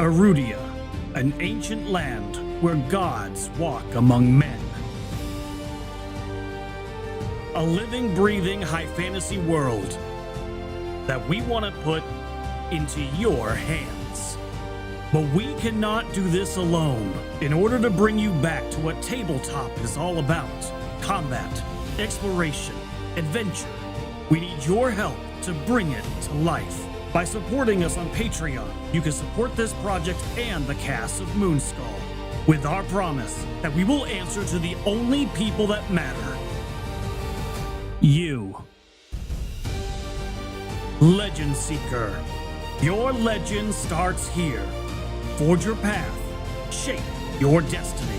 Arudia, an ancient land where gods walk among men. A living, breathing high fantasy world that we want to put into your hands. But we cannot do this alone. In order to bring you back to what tabletop is all about, combat, exploration, adventure, we need your help to bring it to life. By supporting us on Patreon, you can support this project and the cast of Moonskull, with our promise that we will answer to the only people that matter. You. Legend Seeker. Your legend starts here. Forge your path. Shape your destiny.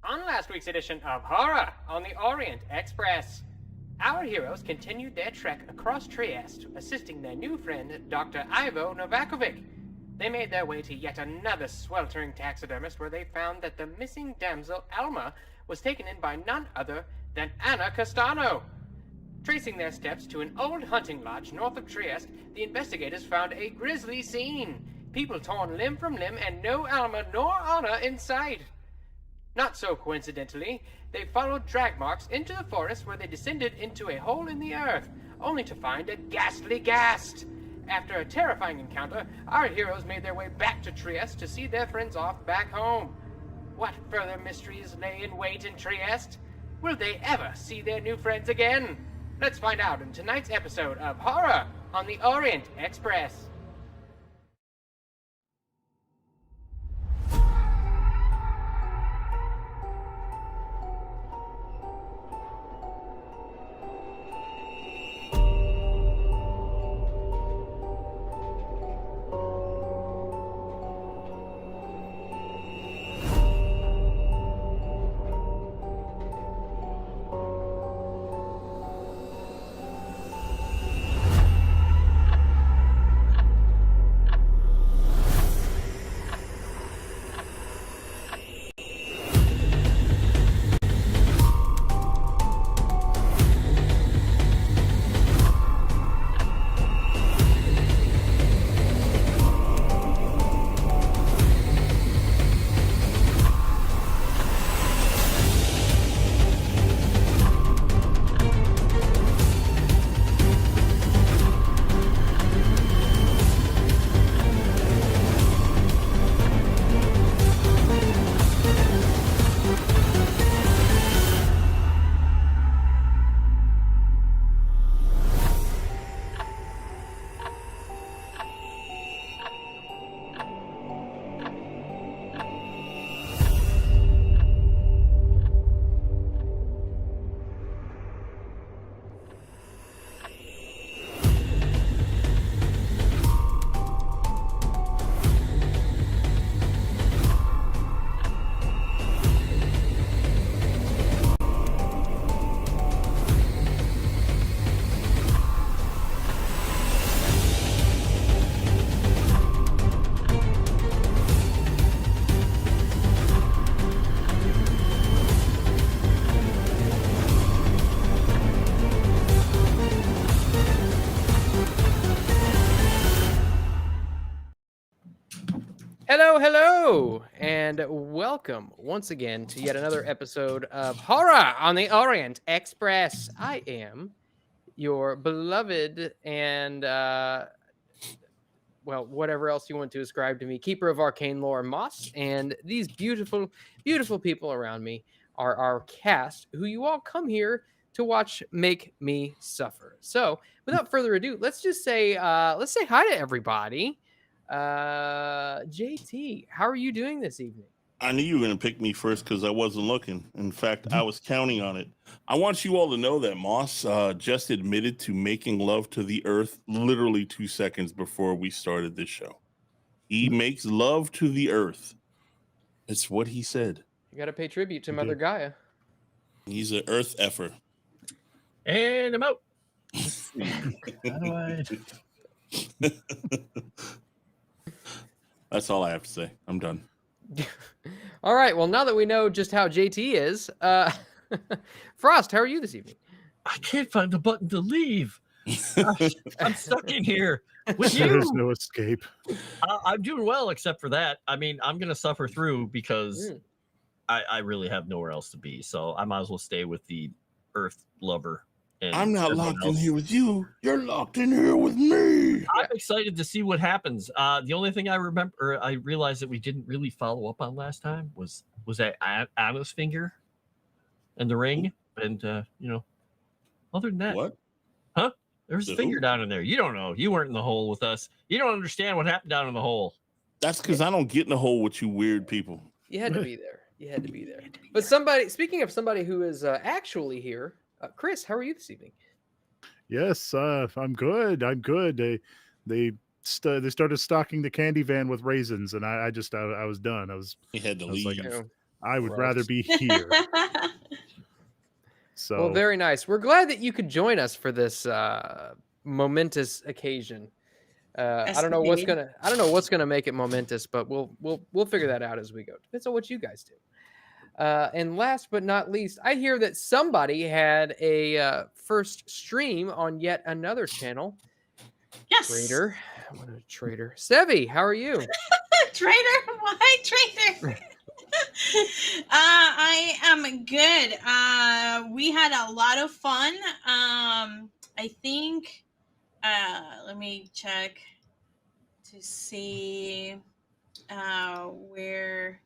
On last week's edition of Horror on the Orient Express, our heroes continued their trek across Trieste, assisting their new friend, Dr. Ivo Novakovic. They made their way to yet another sweltering taxidermist where they found that the missing damsel, Alma, was taken in by none other than Anna Castano. Tracing their steps to an old hunting lodge north of Trieste, the investigators found a grisly scene. People torn limb from limb and no Alma nor Anna in sight. Not so coincidentally, they followed drag marks into the forest where they descended into a hole in the earth, only to find a ghastly ghast. After a terrifying encounter, our heroes made their way back to Trieste to see their friends off back home. What further mysteries lay in wait in Trieste? Will they ever see their new friends again? Let's find out in tonight's episode of Horror on the Orient Express. Hello, and welcome once again to yet another episode of Horror on the Orient Express. I am your beloved and, whatever else you want to ascribe to me, keeper of arcane lore, Moss, and these beautiful, beautiful people around me are our cast, who you all come here to watch make me suffer. So, without further ado, let's say hi to everybody. JT, how are you doing this evening? I knew you were going to pick me first because I wasn't looking. In fact, I was counting on it. I want you all to know that Moss just admitted to making love to the earth literally 2 seconds before we started this show. He makes love to the earth. It's what he said. You got to pay tribute to Mother Gaia. He's an earth effer. And I'm out. How do I? That's all I have to say. I'm done. All right. Well, now that we know just how JT is, Frost, how are you this evening? I can't find the button to leave. I'm stuck in here with There's you. no escape. I'm doing well, except for that. I mean, I'm going to suffer through because I really have nowhere else to be. So I might as well stay with the Earth lover. And I'm not locked in here with you. You're locked in here with me. I'm excited to see what happens. The only thing I remember, or I realized that we didn't really follow up on last time was that Anna's finger and the ring. And, other than that. What? Huh? There's a finger down in there. You don't know. You weren't in the hole with us. You don't understand what happened down in the hole. That's because I don't get in the hole with you weird people. You had to be there. You had to be there. But somebody, speaking of somebody who is actually here, Chris, how are you this evening? Yes, I'm good. I'm good. They started stocking the candy van with raisins, and I was done. You had to leave. Like, I would rather be here. So well, very nice. We're glad that you could join us for this momentous occasion. I don't know what's gonna make it momentous, but we'll figure that out as we go. Depends on what you guys do. And last but not least, I hear that somebody had a first stream on yet another channel. Yes. Traitor. What a traitor. Sevi, how are you? Traitor? Why traitor? I am good. We had a lot of fun. I think, let me check to see where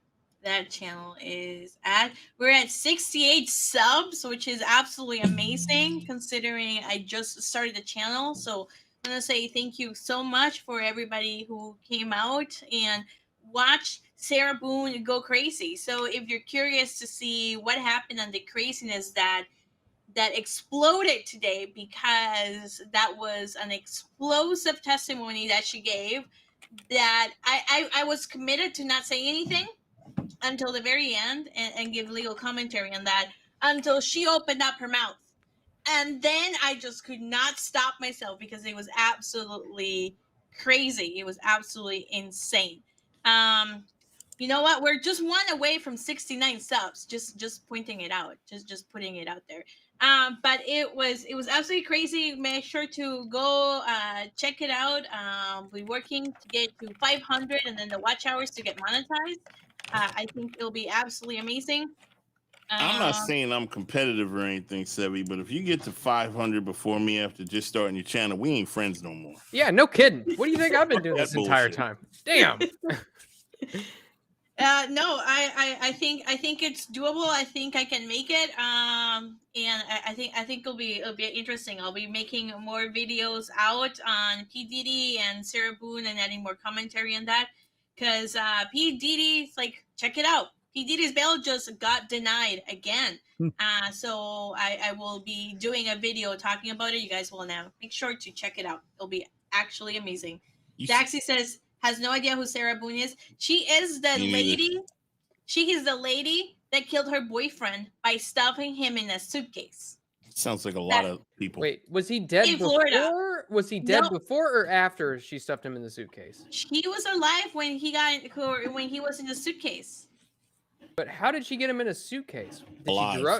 that channel is at. We're at 68 subs, which is absolutely amazing considering I just started the channel. So I'm going to say thank you so much for everybody who came out and watched Sarah Boone go crazy. So if you're curious to see what happened on the craziness that exploded today, because that was an explosive testimony that she gave, that I was committed to not say anything until the very end and give legal commentary on that until she opened up her mouth. And then I just could not stop myself because it was absolutely crazy. It was absolutely insane. You know what? We're just one away from 69 subs. Just pointing it out. Just putting it out there. But it was absolutely crazy. Make sure to go check it out. We're working to get to 500 and then the watch hours to get monetized. I think it'll be absolutely amazing. I'm not saying I'm competitive or anything, Sevi, but if you get to 500 before me after just starting your channel, we ain't friends no more. Yeah, no kidding. What do you think I've been doing this entire time? Damn. No, I think it's doable. I think I can make it. And I think it'll be interesting. I'll be making more videos out on P. Diddy and Sarah Boone and adding more commentary on that. Because P. Diddy's like, check it out. P. Diddy's bail just got denied again. So I will be doing a video talking about it. You guys will now. Make sure to check it out. It'll be actually amazing. Daxie says, has no idea who Sarah Boone is. She is the lady. She is the lady that killed her boyfriend by stuffing him in a suitcase. Sounds like a lot of people. Wait, was he dead before? Was he dead before or after she stuffed him in the suitcase? He was alive when he was in the suitcase. But how did she get him in a suitcase?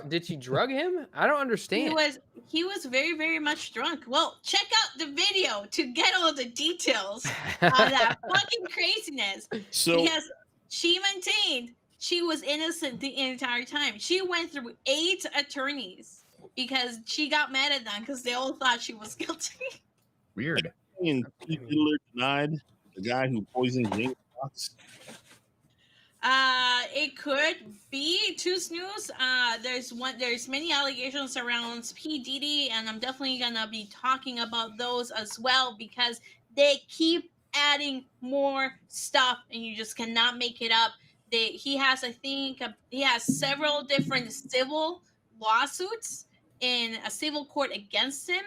Did she drug him? I don't understand. He was very, very much drunk. Well, check out the video to get all the details on that fucking craziness. So, because she maintained she was innocent the entire time. She went through 8 attorneys because she got mad at them because they all thought she was guilty. Weird. And Hitler denied the guy who poisoned James Fox. It could be two snooze. There's many allegations around P. Diddy, and I'm definitely gonna be talking about those as well because they keep adding more stuff, and you just cannot make it up. He has several different civil lawsuits in a civil court against him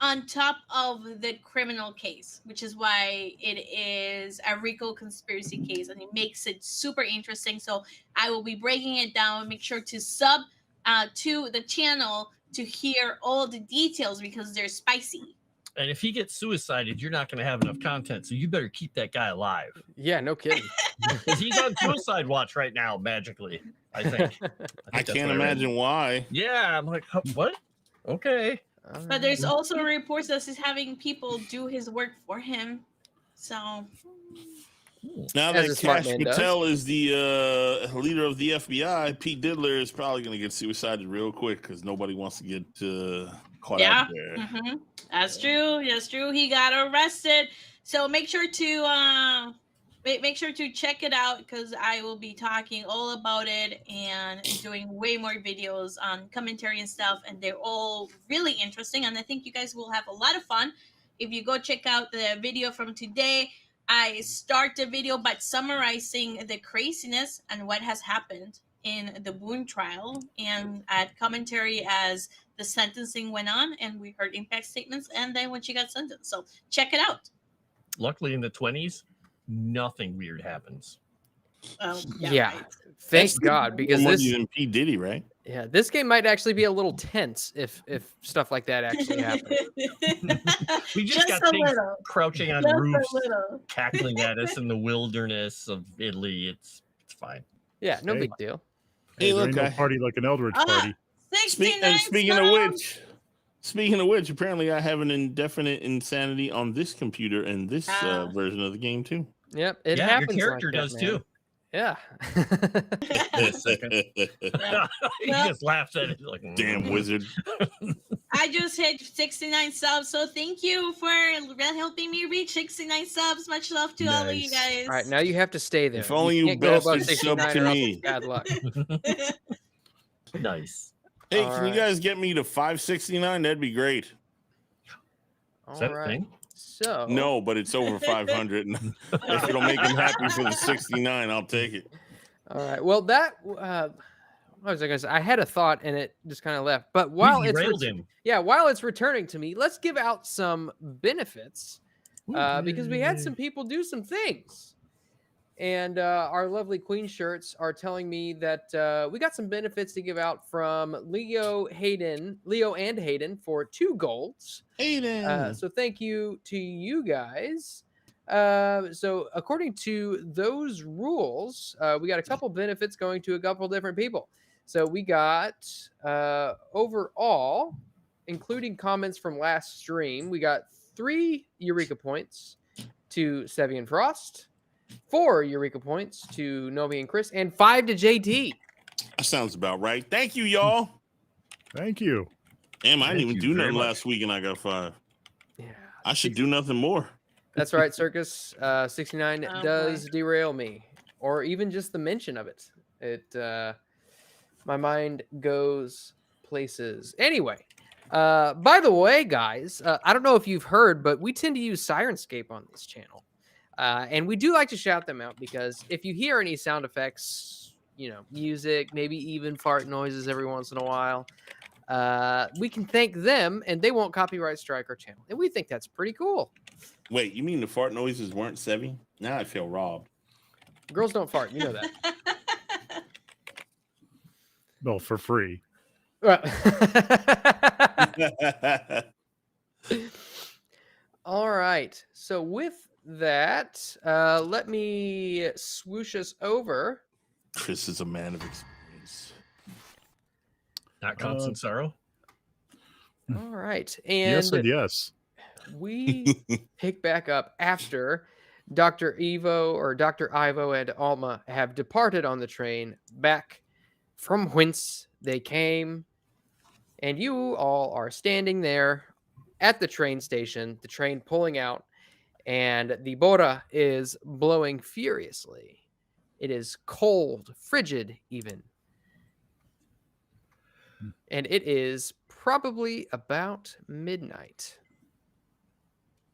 on top of the criminal case, which is why it is a RICO conspiracy case, and it makes it super interesting. So I will be breaking it down. Make sure to sub to the channel to hear all the details because they're spicy. And if he gets suicided, you're not going to have enough content, so you better keep that guy alive. Yeah, no kidding. Because he's on suicide watch right now, magically, I think. I can't imagine why. Yeah, I'm like, what? Okay. But there's also reports that he's having people do his work for him. So Now As a that smart Cash man does. Patel is the leader of the FBI, Pete Diddler is probably going to get suicided real quick because nobody wants to get caught out there. mhm. That's true. That's true. He got arrested. So make sure to check it out because I will be talking all about it and doing way more videos on commentary and stuff, and they're all really interesting. And I think you guys will have a lot of fun if you go check out the video from today. I start the video by summarizing the craziness and what has happened in the Boone trial, and add commentary as the sentencing went on, and we heard impact statements, and then when she got sentenced. So check it out. Luckily, in the 20s, nothing weird happens. Yeah. Right. Thank That's God, because more this money than P. Diddy, right? this game might actually be a little tense if stuff like that actually happens. We just got a things little. crouching on Just roofs, a little. cackling at us in the wilderness of Italy. It's fine. Yeah, no Hey. big deal. Hey, There look, ain't no I- party like an Eldritch Ah, party. 69 Speaking subs. of which, apparently I have an indefinite insanity on this computer and this Ah. version of the game too. Yep, it yeah, happens. your character like that, does man. too. Yeah. He Well- just laughs at it like, Damn wizard. I just hit 69 subs, so thank you for helping me reach 69 subs. Much love to all of you Nice. guys. All right, now you have to stay there. If only you can't go above bastards subbed 69 to or else me. it's bad luck. Nice. Hey, All can you right. guys get me to 569? That'd be great. Is that All a right. thing? So No, but it's over 500. And if it'll make him happy for the 69, I'll take it. all right. Well, that what was I gonna say? I had a thought and it just kind of left. But while We it's derailed him. while it's returning to me, let's give out some benefits because we had some people do some things, and our lovely Queen shirts are telling me that we got some benefits to give out from Leo and Hayden for 2 golds. Hayden. So thank you to you guys. So according to those rules, we got a couple benefits going to a couple different people. So we got overall, including comments from last stream, we got 3 Eureka points to Sevi and Frost, 4 Eureka points to Nomi and Chris, and 5 to JT. That sounds about right. Thank you, y'all. Thank you. Damn, I Thank didn't even you do very nothing much. last week and I got 5. Yeah, I should do nothing more. that's right, Circus. 69 Oh, does boy. derail me, or even just the mention of it. My mind goes places. Anyway, by the way, guys, I don't know if you've heard, but we tend to use Sirenscape on this channel. And we do like to shout them out because if you hear any sound effects, music, maybe even fart noises every once in a while, we can thank them and they won't copyright strike our channel. And we think that's pretty cool. Wait, you mean the fart noises weren't Sevi? Now I feel robbed. Girls don't fart, you know that. Well, for free. All right. So with that, let me swoosh us over. Chris is a man of experience. Not constant sorrow. All right. And Yes and yes. we pick back up after Dr. Ivo and Alma have departed on the train back from whence they came. And you all are standing there at the train station, the train pulling out, and the Bora is blowing furiously. It is cold, frigid even. And it is probably about midnight.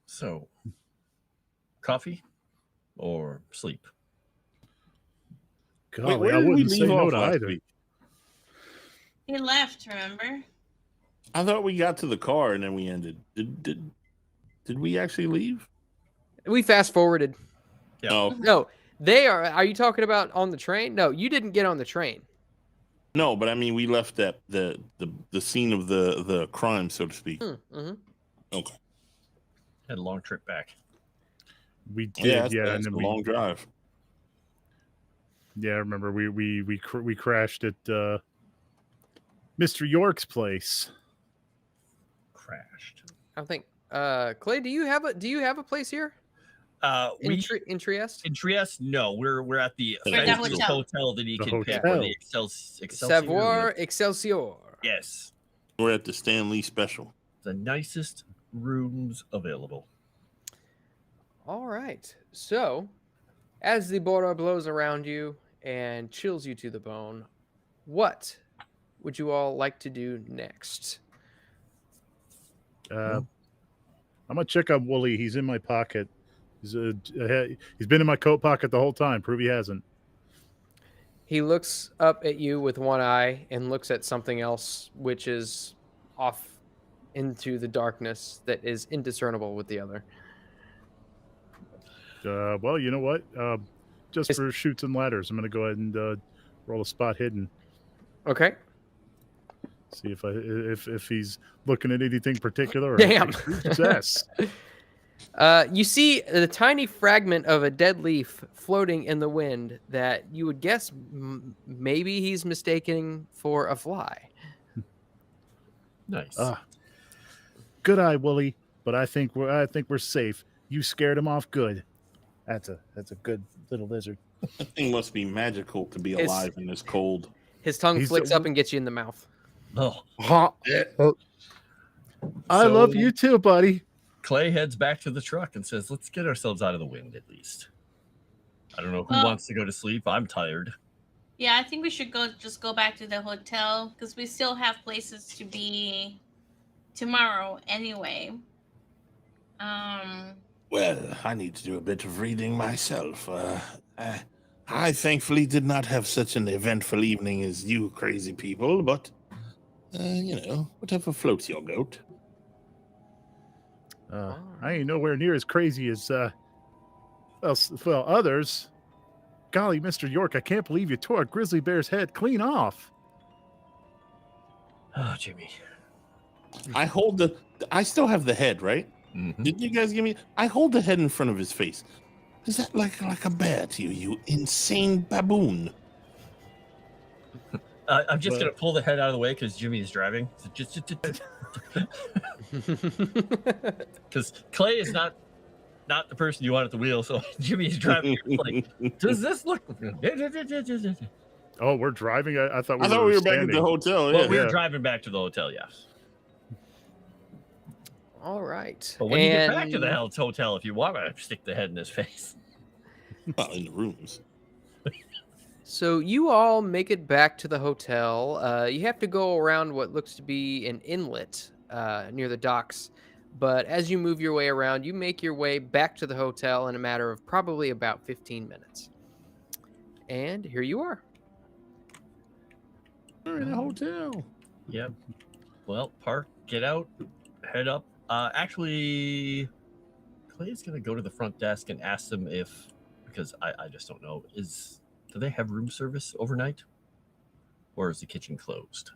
So, coffee or sleep? Golly, where I did we wouldn't say leave no off to last either. week? He left, remember? I thought we got to the car and then we ended. Did we actually leave? We fast forwarded. Yeah. Oh No, they are. Are you talking about on the train? No, you didn't get on the train. no, but I mean we left that the scene of the crime, so to speak. Mm-hmm. Okay. Had a long trip back. We did, Yeah, that's, yeah, that's and a then long drive. yeah. I remember we crashed at Mr. York's place. Crashed. I think. Clay, do you have a place here in Trieste? In Trieste, no, we're at the We're at the fancy hotel that he The can pick, hotel. or the Excelsior. Savoir Excelsior. Yes, We're at the Stan Lee special. the nicest rooms available. All right. So, as the Bora blows around you and chills you to the bone, what would you all like to do next? I'm gonna check on Wooly. He's in my pocket. He's been in my coat pocket the whole time. Prove he hasn't. He looks up at you with one eye and looks at something else, which is off into the darkness that is indiscernible with the other. Well, you know what? Just for shoots and ladders, I'm gonna go ahead and roll a spot hidden. Okay. See if he's looking at anything particular. Or Damn. Success. You see the tiny fragment of a dead leaf floating in the wind that you would guess maybe he's mistaken for a fly. Nice. Good eye, Wooly. But I think we're safe. You scared him off good. That's a good little lizard. That thing must be magical to be It's- alive in this cold. His tongue He's flicks the- up and gets you in the mouth. Oh, I So- love you too, buddy. Clay heads back to the truck and says, "Let's get ourselves out of the wind at least." I don't know who Well- wants to go to sleep. I'm tired. Yeah, I think we should just go back to the hotel because we still have places to be tomorrow anyway. Well, I need to do a bit of reading myself. I thankfully did not have such an eventful evening as you crazy people, but, whatever floats your boat. I ain't nowhere near as crazy as others. Golly, Mr. York, I can't believe you tore a grizzly bear's head clean off. Oh, Jimmy. I still have the head, right? Mhm. Didn't you guys give me? I hold the head in front of his face. Is that like a bear to you, you insane baboon? I'm just gonna pull the head out of the way because Jimmy is driving. So because Clay is not the person you want at the wheel, so Jimmy is driving. Like, does this look? Oh, we're driving. I thought we I thought we were back at standing. the hotel. Well, Yeah. we were driving back to the hotel, yes. All right. But when you get back to the hotel, if you want to stick the head in his face. Well, in the rooms. So you all make it back to the hotel. You have to go around what looks to be an inlet near the docks. But as you move your way around, you make your way back to the hotel in a matter of probably about 15 minutes. And here you are. We're in a hotel. Yep. Well, park, get out, head up. Actually, Clay's gonna go to the front desk and ask them because I just don't know. Do they have room service overnight, or is the kitchen closed?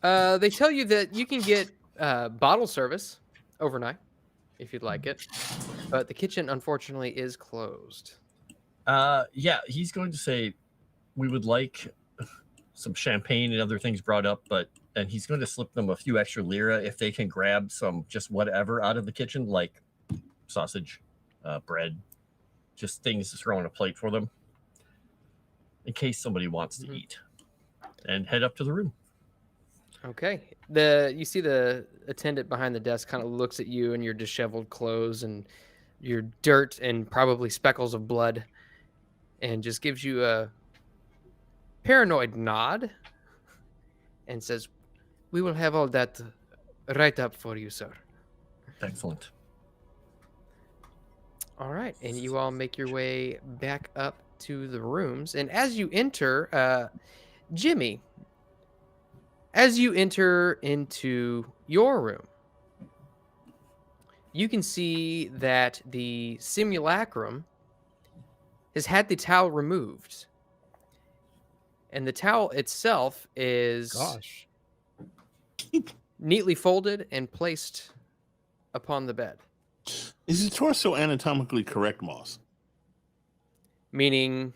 They tell you that you can get bottle service overnight if you'd like it, but the kitchen unfortunately is closed. Yeah, he's going to say we would like some champagne and other things brought up, and he's going to slip them a few extra lira if they can grab some just whatever out of the kitchen, like sausage, bread, just things to throw on a plate for them in case somebody wants to eat, and head up to the room. Okay. You see the attendant behind the desk kind of looks at you and your disheveled clothes and your dirt and probably speckles of blood, and just gives you a paranoid nod and says, "We will have all that right up for you, sir." Excellent. All right, and you all make your way back up to the rooms, and as you enter, Jimmy, As you enter into your room, you can see that the simulacrum has had the towel removed. And the towel itself is Gosh. neatly folded and placed upon the bed. Is the torso anatomically correct, Moss? Meaning,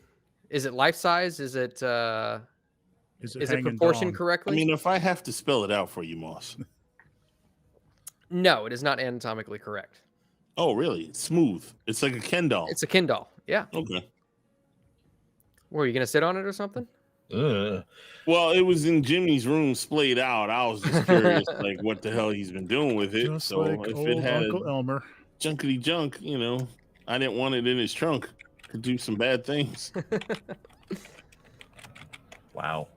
is it life size? Is it Is is it hanging proportioned down? correctly? I mean, if I have to spell it out for you, Moss. No, it is not anatomically correct. Oh, really? It's smooth. It's like a Ken doll. It's a Ken doll. Yeah. Okay. Were you gonna sit on it or something? Well, it was in Jimmy's room splayed out. I was just curious, like, what the hell he's been doing with it. Just So like if old it had Uncle Elmer. junkety junk, you know, I didn't want it in his trunk. Could do some bad things. Wow.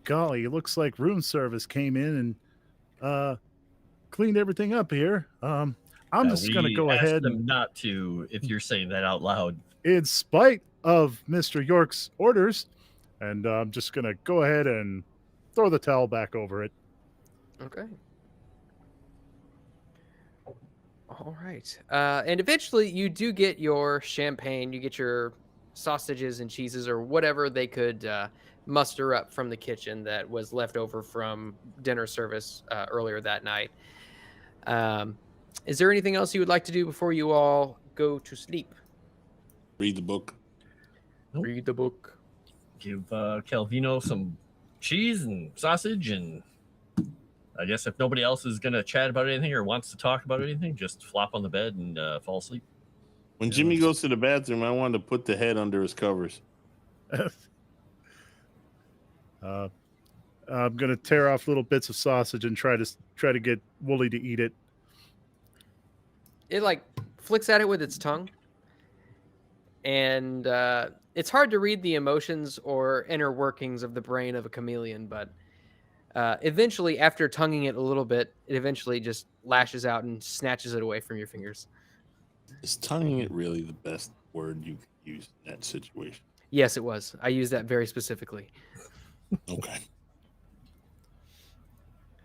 Golly, it looks like room service came in and cleaned everything up here. I'm just gonna go asked ahead them and, not to, if you're saying that out loud. in spite of Mr. York's orders, and I'm just gonna go ahead and throw the towel back over it. Okay. All right. And eventually you do get your champagne, you get your sausages and cheeses or whatever they could muster up from the kitchen that was left over from dinner service earlier that night. Is there anything else you would like to do before you all go to sleep? Read the book. Nope. Read the book. Give Calvino some cheese and sausage, and I guess if nobody else is going to chat about anything or wants to talk about anything, just flop on the bed and fall asleep. When Jimmy goes to the bathroom, I wanted to put the head under his covers. I'm gonna tear off little bits of sausage and try to get Wooly to eat it. It like flicks at it with its tongue, and it's hard to read the emotions or inner workings of the brain of a chameleon, but eventually, after tonguing it a little bit, it eventually just lashes out and snatches it away from your fingers. Is tonguing it really the best word you could use in that situation? Yes, it was. I used that very specifically. Okay.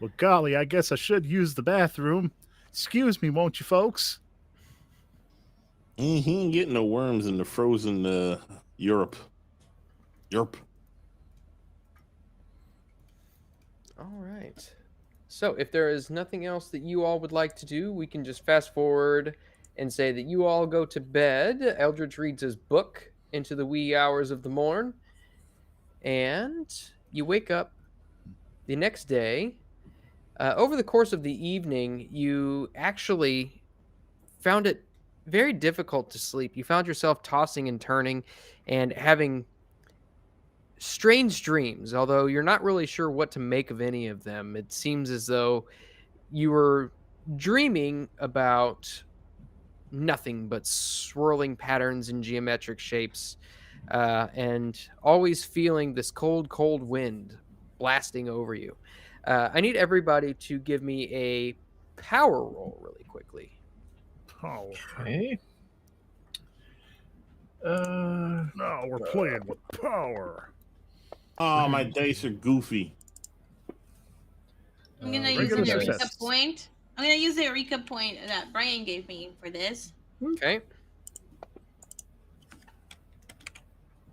Well, golly, I guess I should use the bathroom. Excuse me, won't you, folks? He ain't getting no worms in the frozen Europe. Europe. All right. So if there is nothing else that you all would like to do, we can just fast forward and say that you all go to bed. Eldritch reads his book into the wee hours of the morn. And you wake up the next day. Over the course of the evening, you actually found it very difficult to sleep. You found yourself tossing and turning and having strange dreams, although you're not really sure what to make of any of them. It seems as though you were dreaming about nothing but swirling patterns and geometric shapes, and always feeling this cold, cold wind blasting over you. I need everybody to give me a power roll really quickly. Oh, Okay. no, we're playing with power. Oh, my dice are goofy. I'm gonna use regular the Eureka success. point. I'm gonna use the Eureka point that Brian gave me for this. Okay.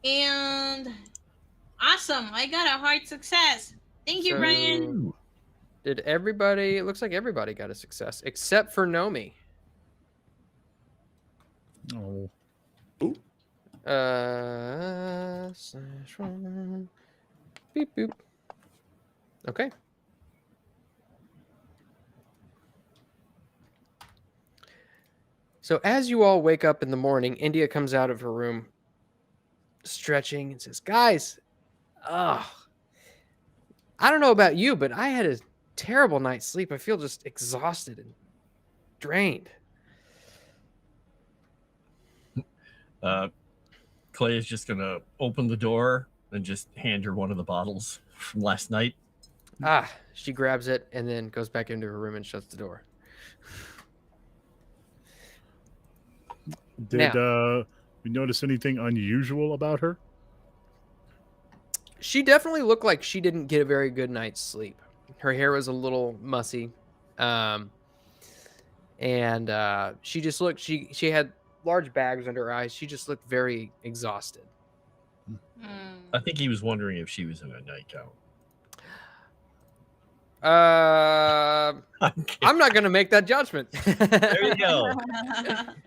And awesome, I got a hard success. Thank you, So- Brian. Did everybody? It looks like everybody got a success except for Nomi. Oh, /1. Beep boop. Okay. So as you all wake up in the morning, India comes out of her room, stretching, and says, "Guys, I don't know about you, but I had a terrible night's sleep. I feel just exhausted and drained." Clay is just gonna open the door and just hand her one of the bottles from last night. She grabs it and then goes back into her room and shuts the door. did we notice anything unusual about her? She definitely looked like she didn't get a very good night's sleep. Her hair was a little mussy, and she just looked. She had large bags under her eyes. She just looked very exhausted. I think he was wondering if she was in a nightgown. I'm not going to make that judgment. There you go.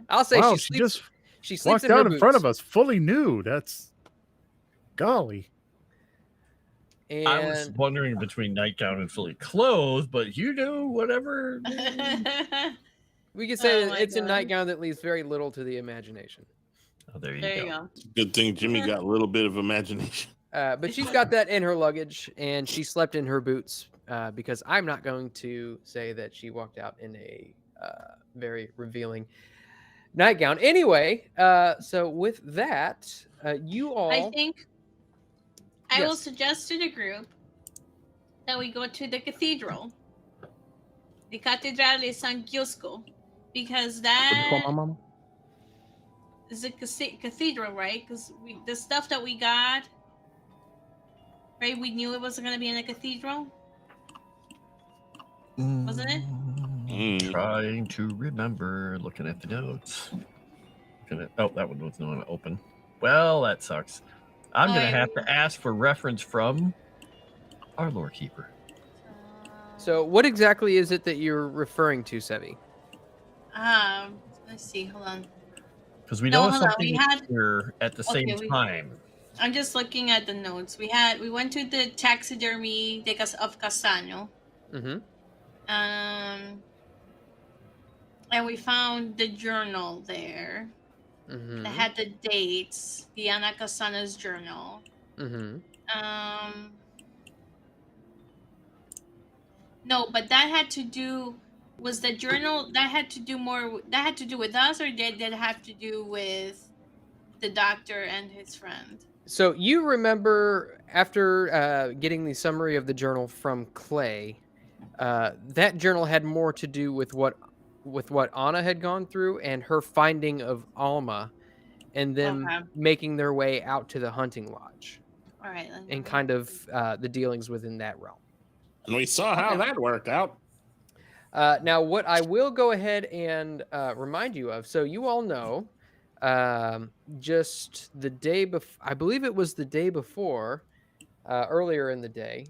I'll say Wow, she just sleeps walked in her out in front boots. of us, fully nude. That's golly. And I was wondering between nightgown and fully clothed, but you do whatever. we could say Oh that my it's a God. nightgown that leaves very little to the imagination. Oh, there you There go. you go. Good thing Jimmy got a little bit of imagination. But she's got that in her luggage, and she slept in her boots because I'm not going to say that she walked out in a very revealing nightgown. Anyway, so with that, you all... I think I will Yes. suggest to the group that we go to the cathedral, the Catedral de San Giusco, because that is a cathedral, right? Because the stuff that we got, right? We knew it wasn't going to be in a cathedral, wasn't it? Trying to remember, looking at the notes. Oh, that one was not open. Well, that sucks. I'm going to have to ask for reference from our lore keeper. So what exactly is it that you're referring to, Sevi? Let's see. Hold on. Because we No, know hold on, something we had- here at the same Okay, time. I'm just looking at the notes. We went to the taxidermy of Cassano. Mm-hmm. And we found the journal there Mm-hmm. that had the dates, the Ana Cassano's journal. Mm-hmm. No, but that had to do, was the journal that had to do with us, or did that have to do with the doctor and his friend? So you remember after getting the summary of the journal from Clay, that journal had more to do with what Anna had gone through and her finding of Alma, and them Okay. making their way out to the hunting lodge, All right. and kind of the dealings within that realm. And we saw how Okay. that worked out. Now, what I will go ahead and remind you of, so you all know, just the day before, I believe it was the day before, earlier in the day,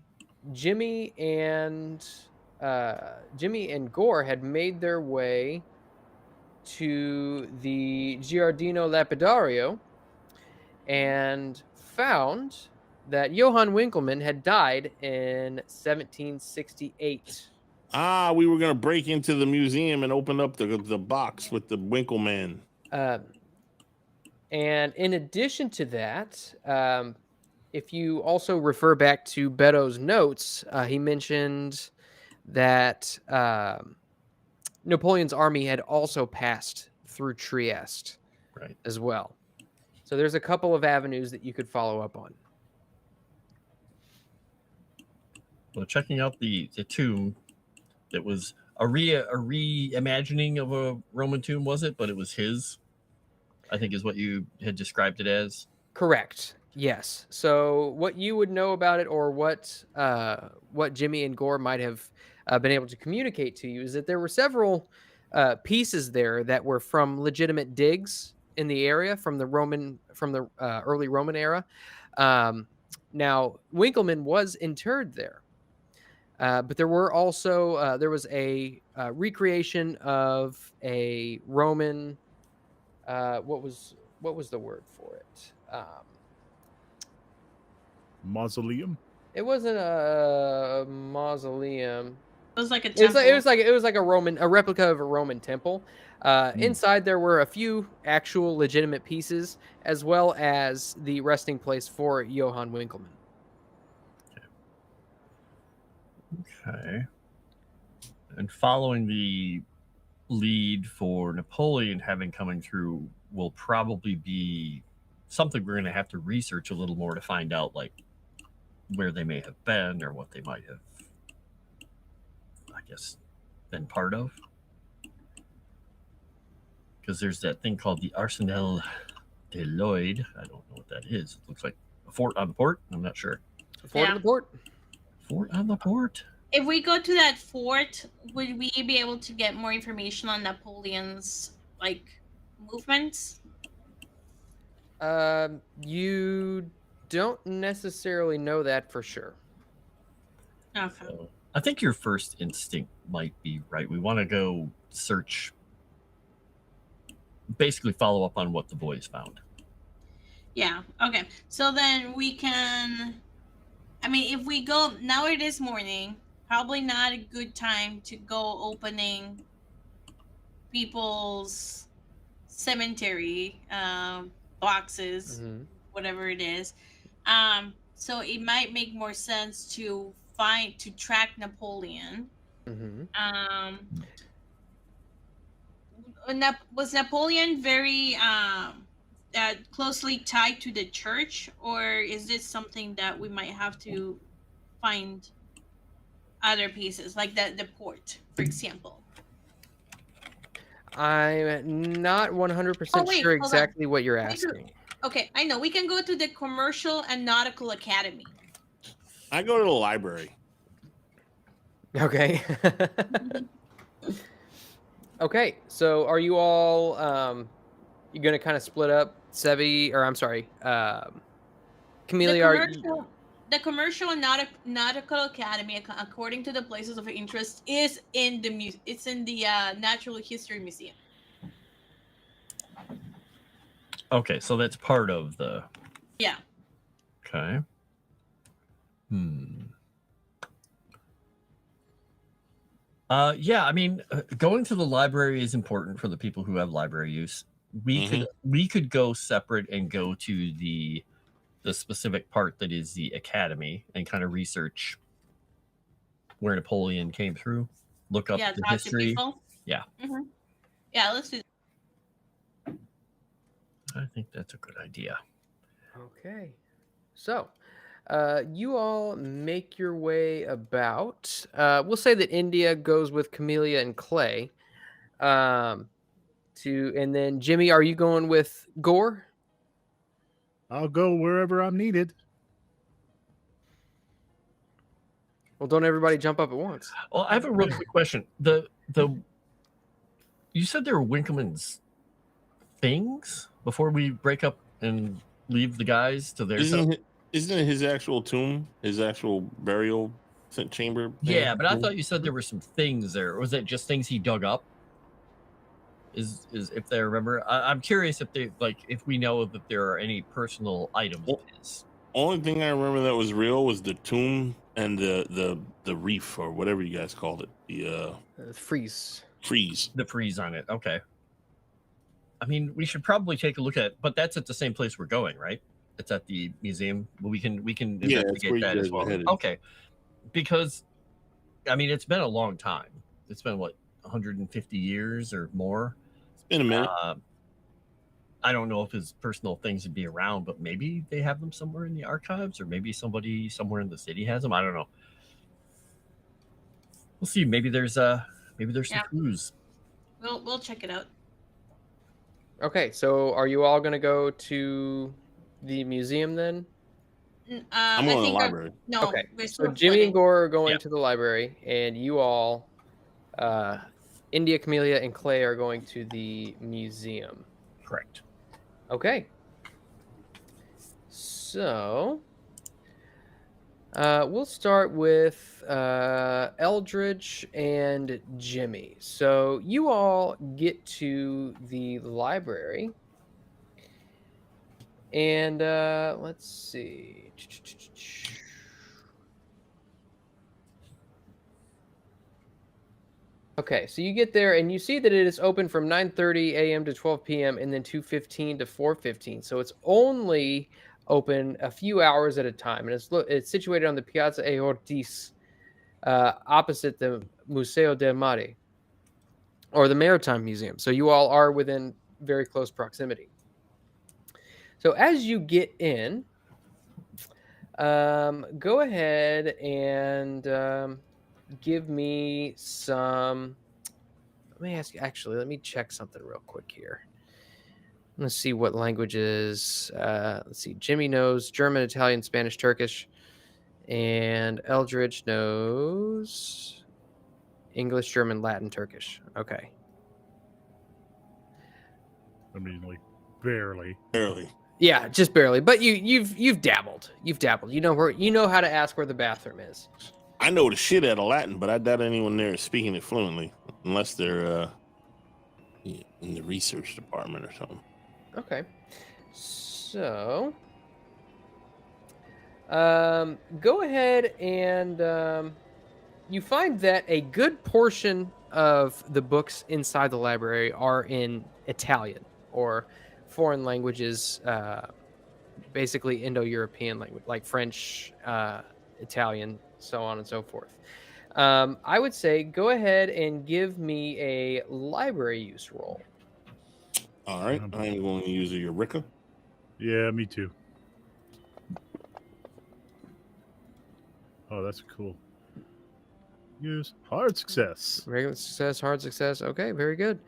Jimmy and Gore had made their way to the Giardino Lapidario and found that Johann Winkelmann had died in 1768. We were going to break into the museum and open up the box with the Winkleman. And in addition to that, if you also refer back to Beto's notes, he mentioned that Napoleon's army had also passed through Trieste, Right. as well. So there's a couple of avenues that you could follow up on. Well, checking out the tomb, it was a reimagining of a Roman tomb, was it? But it was his, I think, is what you had described it as. Correct. Yes. So what you would know about it, or what Jimmy and Gore might have been able to communicate to you, is that there were several pieces there that were from legitimate digs in the area from the early Roman era. Now Winkelmann was interred there, but there were also there was a recreation of a Roman. What was the word for it? Mausoleum. It wasn't a mausoleum. It was like a temple. It was like a replica of a Roman temple. Inside there were a few actual legitimate pieces, as well as the resting place for Johann Winkelmann. Okay. And following the lead for Napoleon having coming through will probably be something we're going to have to research a little more to find out, like where they may have been or what they might have, I guess, been part of. Because there's that thing called the Arsenal de Lloyd. I don't know what that is. It looks like a fort on the port. I'm not sure. Fort on the port. Fort on the port. If we go to that fort, would we be able to get more information on Napoleon's movements? You don't necessarily know that for sure. Okay. So I think your first instinct might be right. We want to go search, basically follow up on what the boys found. Yeah. Okay. So then we can. I mean, if we go now, it is morning. Probably not a good time to go opening people's cemetery boxes, whatever it is. So it might make more sense to track Napoleon. Was Napoleon very closely tied to the church, or is this something that we might have to find other pieces, like the port, for example? I'm not 100% sure exactly what you're asking. Okay, I know. We can go to the Commercial and Nautical Academy. I go to the library. Okay. Okay, so are you all you're gonna kind of split up? Sevi, or I'm sorry, Camellia. The Commercial and Nautical Academy, according to the places of interest, is in the it's in the Natural History Museum. Okay, so that's part of the. Yeah. Okay. Yeah, I mean, going to the library is important for the people who have library use. We could go separate and go to the specific part that is the academy and kind of research where Napoleon came through. Look up the history. Yeah. Yeah, let's do that. I think that's a good idea. Okay, so you all make your way about. We'll say that India goes with Camellia and Clay. And then Jimmy, are you going with Gore? I'll go wherever I'm needed. Well, don't everybody jump up at once. Well, I have a real quick question. You said there were Winkleman's things before we break up and leave the guys to their. Isn't it his actual tomb, his actual burial chamber? Yeah, but I thought you said there were some things there. Or was that just things he dug up? Is if they remember? I'm curious if we know that there are any personal items of his. Only thing I remember that was real was the tomb and the reef, or whatever you guys called it. The frieze. The frieze on it. Okay. I mean, we should probably take a look at, but that's at the same place we're going, right? It's at the museum. Well, we can investigate that as well. Okay. Because, I mean, it's been a long time. It's been 150 years or more. It's been a minute. I don't know if his personal things would be around, but maybe they have them somewhere in the archives, or maybe somebody somewhere in the city has them. I don't know. We'll see. Maybe there's some clues. We'll check it out. Okay, so are you all going to go to the museum then? I'm going to the library. Okay, so Jimmy and Gore are going to the library, and you all, India, Camellia, and Clay are going to the museum. Correct. Okay. So, we'll start with Eldritch and Jimmy. So you all get to the library, and let's see. Okay, so you get there and you see that it is open from 9:30 a.m. to 12 p.m. and then 2:15 to 4:15. So it's only open a few hours at a time, and it's situated on the Piazza e Ortiz, opposite the Museo del Mare, or the Maritime Museum. So you all are within very close proximity. So as you get in, go ahead and give me some. Let me check something real quick here. Let's see what languages. Let's see. Jimmy knows German, Italian, Spanish, Turkish, And Eldritch knows English, German, Latin, Turkish. Okay. I mean, like barely. Barely. Yeah, just barely. But you've dabbled. You've dabbled. You know how to ask where the bathroom is. I know the shit out of Latin, but I doubt anyone there is speaking it fluently, unless they're in the research department or something. Okay. So, go ahead and you find that a good portion of the books inside the library are in Italian or foreign languages, basically Indo-European language, like French, Italian, so on and so forth. I would say go ahead and give me a library use roll. All right, I'm going to use a Eureka. Yeah, me too. Oh, that's cool. Use hard success. Regular success, hard success. Okay, very good.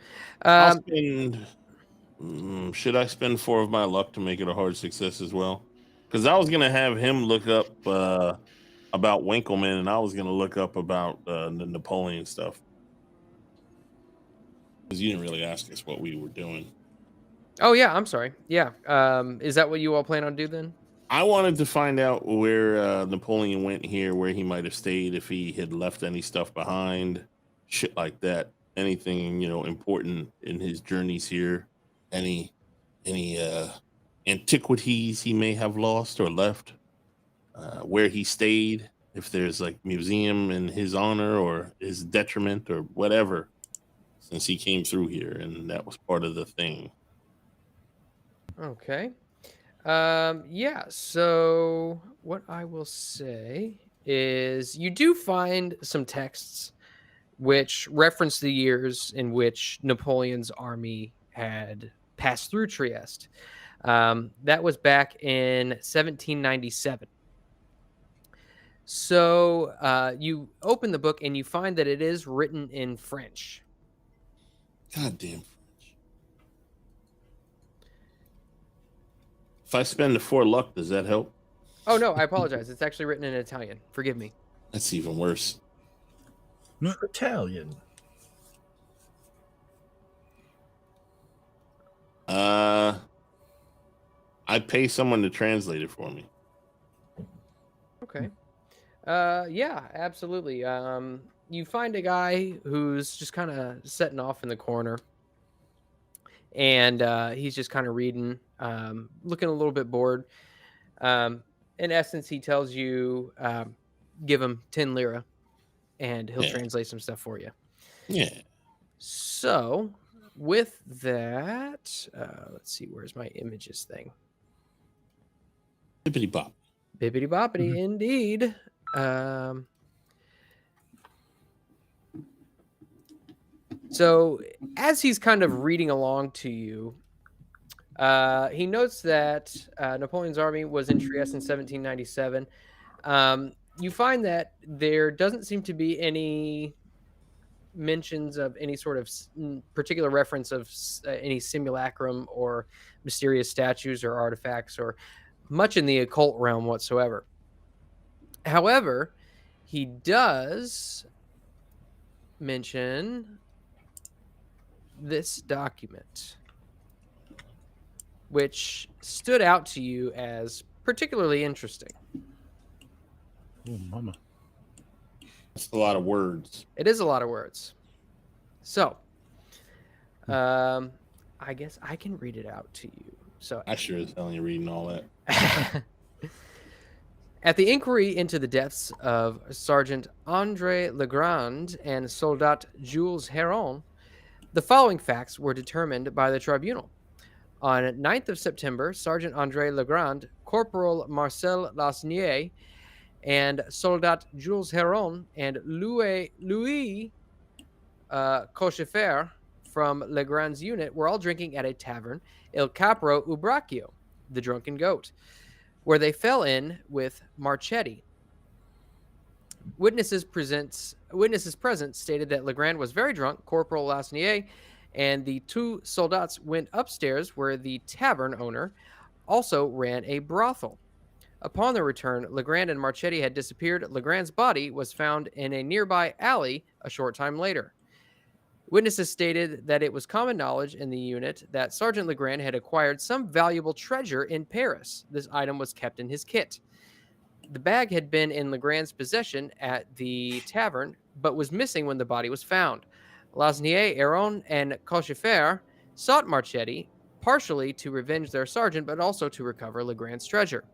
I'll spend. Should I spend 4 of my luck to make it a hard success as well? Because I was gonna have him look up about Winkleman, and I was gonna look up about the Napoleon stuff. Because you didn't really ask us what we were doing. Oh yeah, I'm sorry. Yeah. Is that what you all plan on do then? I wanted to find out where Napoleon went here, where he might have stayed, if he had left any stuff behind, shit like that. Anything, important in his journeys here. Any antiquities he may have lost or left. Where he stayed, if there's like museum in his honor or his detriment or whatever, since he came through here and that was part of the thing. Okay. Yeah, so what I will say is you do find some texts which reference the years in which Napoleon's army had passed through Trieste. That was back in 1797. So you open the book and you find that it is written in French. Goddamn French. If I spend the 4 luck, does that help? Oh, no, I apologize. It's actually written in Italian. Forgive me. That's even worse. Italian. I'd pay someone to translate it for me. Okay. Yeah, absolutely. You find a guy who's just kind of sitting off in the corner, and he's just kind of reading, looking a little bit bored. In essence, he tells you, give him 10 lira, and he'll translate some stuff for you. Yeah. So, with that, let's see, where's my images thing? Bippity bop. Bippity boppity, indeed. So as he's kind of reading along to you, he notes that Napoleon's army was in Trieste in 1797. You find that there doesn't seem to be any mentions of any sort of particular reference of any simulacrum or mysterious statues or artifacts or much in the occult realm whatsoever. However, he does mention this document, which stood out to you as particularly interesting. Oh, mama. That's a lot of words. It is a lot of words. So, I guess I can read it out to you. So I sure as hell ain't reading all that. At the inquiry into the deaths of Sergeant André Legrand and Soldat Jules Heron, the following facts were determined by the tribunal. On 9th of September, Sergeant André Legrand, Corporal Marcel Lasnier, and Soldat Jules Heron and Louis Cochefer from Legrand's unit were all drinking at a tavern, Il Capro Ubracchio, the Drunken Goat, where they fell in with Marchetti. Witnesses present stated that Legrand was very drunk. Corporal Lasnier and the 2 soldats went upstairs where the tavern owner also ran a brothel. Upon their return, Legrand and Marchetti had disappeared. Legrand's body was found in a nearby alley a short time later. Witnesses stated that it was common knowledge in the unit that Sergeant Legrand had acquired some valuable treasure in Paris. This item was kept in his kit. The bag had been in Legrand's possession at the tavern, but was missing when the body was found. Lasnier, Heron, and Cochefer sought Marchetti, partially to revenge their sergeant, but also to recover Legrand's treasure.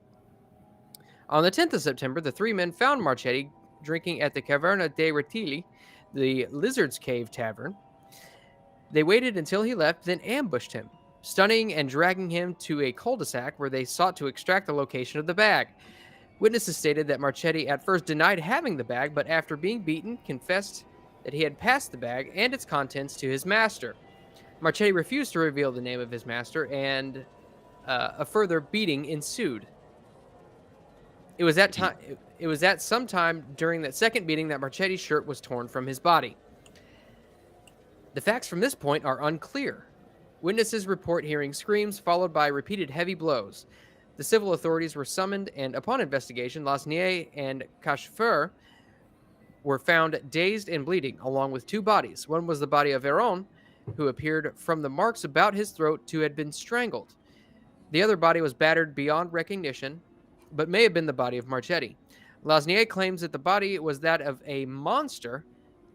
On the 10th of September, the three men found Marchetti drinking at the Caverna dei Rettili, the Lizard's Cave Tavern. They waited until he left, then ambushed him, stunning and dragging him to a cul-de-sac where they sought to extract the location of the bag. Witnesses stated that Marchetti at first denied having the bag, but after being beaten, confessed that he had passed the bag and its contents to his master. Marchetti refused to reveal the name of his master, and a further beating ensued. It was at some time during that second beating that Marchetti's shirt was torn from his body. The facts from this point are unclear. Witnesses report hearing screams followed by repeated heavy blows. The civil authorities were summoned, and upon investigation, Lasnier and Cachefer were found dazed and bleeding, along with two bodies. One was the body of Heron, who appeared from the marks about his throat to have been strangled. The other body was battered beyond recognition, but may have been the body of Marchetti. Lasnier claims that the body was that of a monster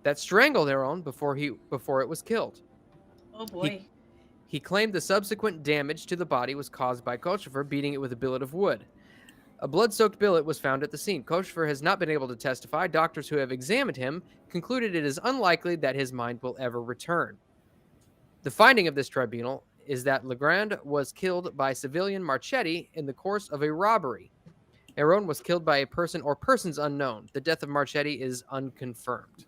that strangled Heron before it was killed. Oh boy. He claimed the subsequent damage to the body was caused by Cochefer beating it with a billet of wood. A blood-soaked billet was found at the scene. Cochefer has not been able to testify. Doctors who have examined him concluded it is unlikely that his mind will ever return. The finding of this tribunal is that Legrand was killed by civilian Marchetti in the course of a robbery. Heron was killed by a person or persons unknown. The death of Marchetti is unconfirmed.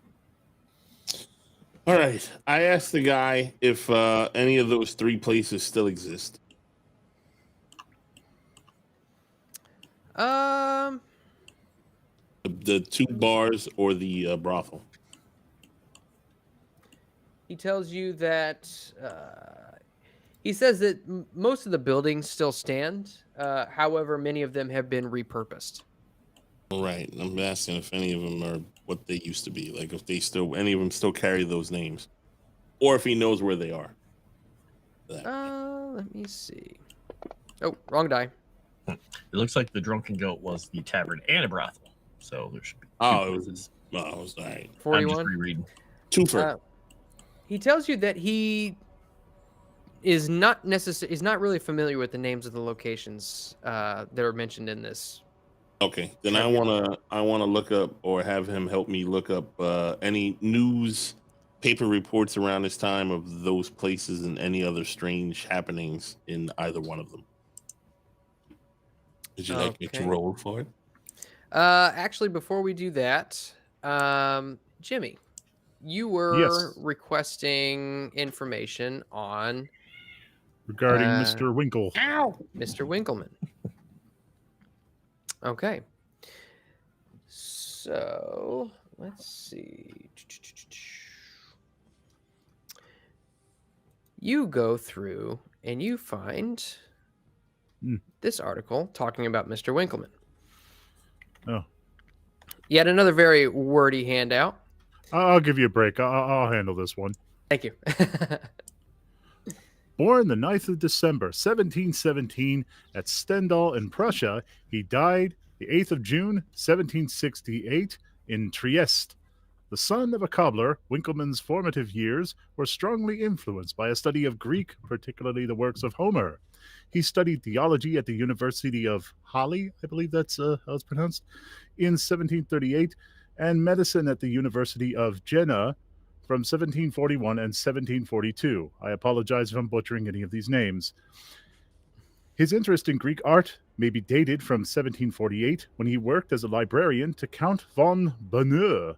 All right. I asked the guy if any of those three places still exist. The two bars or the brothel. He tells you that he says that most of the buildings still stand. However, many of them have been repurposed. All right. I'm asking if any of them are what they used to be. Like if any of them still carry those names, or if he knows where they are. Let me see. Oh, wrong die. It looks like the Drunken Goat was the tavern and a brothel. So there should be. It was all right. 41. I'm just rereading. Two for. He tells you that he is not really familiar with the names of the locations that are mentioned in this. Okay, then I wanna look up or have him help me look up any news paper reports around this time of those places and any other strange happenings in either one of them. Would you like me to roll for it? Actually, before we do that, Jimmy, you were requesting information on regarding Mr. Winkle. Mr. Winkleman. Okay. So, let's see. You go through and you find this article talking about Mr. Winkleman. Oh. Yet another very wordy handout. I'll give you a break. I'll handle this one. Thank you. Born the 9th of December, 1717, at Stendal in Prussia, he died the 8th of June, 1768, in Trieste. The son of a cobbler, Winkleman's formative years were strongly influenced by a study of Greek, particularly the works of Homer. He studied theology at the University of Halle, I believe that's how it's pronounced, in 1738, and medicine at the University of Jena from 1741 and 1742. I apologize if I'm butchering any of these names. His interest in Greek art may be dated from 1748, when he worked as a librarian to Count von Bonheur.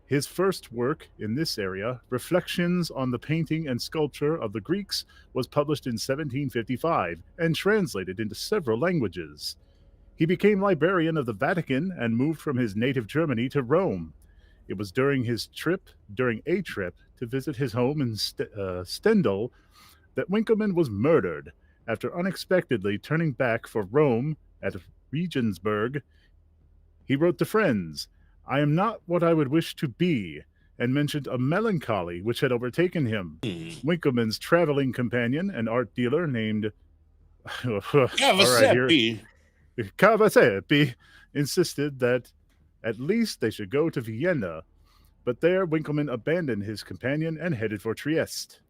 His first work in this area, Reflections on the Painting and Sculpture of the Greeks, was published in 1755 and translated into several languages. He became librarian of the Vatican and moved from his native Germany to Rome. It was during a trip to visit his home in Stendal that Winkleman was murdered after unexpectedly turning back for Rome at Regensburg, he wrote to friends, "I am not what I would wish to be," and mentioned a melancholy which had overtaken him. Winckelmann's traveling companion, an art dealer named all right, here, Cavasepi, insisted that at least they should go to Vienna, but there Winckelmann abandoned his companion and headed for Trieste.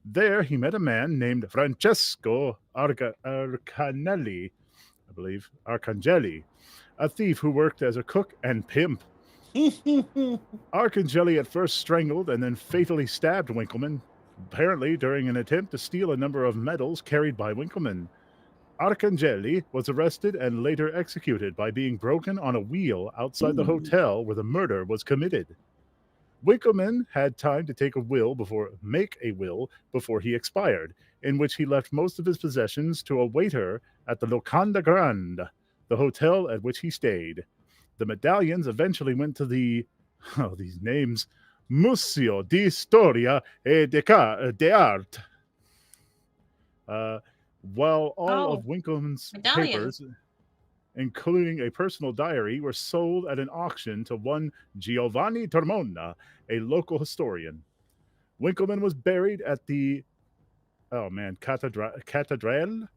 There he met a man named Francesco Arcanelli, I believe, Arcangeli, a thief who worked as a cook and pimp. Arcangeli at first strangled and then fatally stabbed Winckelmann, apparently during an attempt to steal a number of medals carried by Winckelmann. Arcangeli was arrested and later executed by being broken on a wheel outside the hotel where the murder was committed. Winckelmann had time to make a will before he expired, in which he left most of his possessions to a waiter at the Locanda Grande, the hotel at which he stayed. The medallions eventually went to the, these names, Museo di Storia e de Arte. While all of Winckelmann's papers, including a personal diary, were sold at an auction to one Giovanni Tormona, a local historian. Winckelmann was buried at the Cathedrale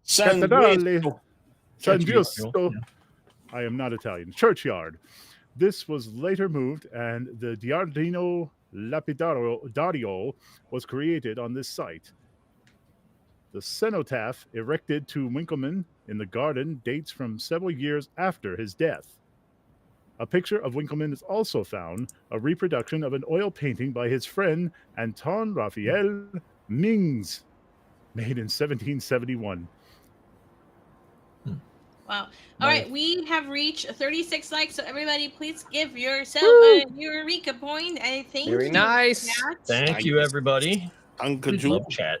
San Giusto. I am not Italian. Churchyard. This was later moved, and the Giardino Lapidario was created on this site. The cenotaph erected to Winckelmann in the garden dates from several years after his death. A picture of Winckelmann is also found, a reproduction of an oil painting by his friend Anton Raphael Mengs, made in 1771. Wow. All right, we have reached 36 likes, so everybody please give yourself a Eureka point. I think very nice. Thank you, everybody. Love chat.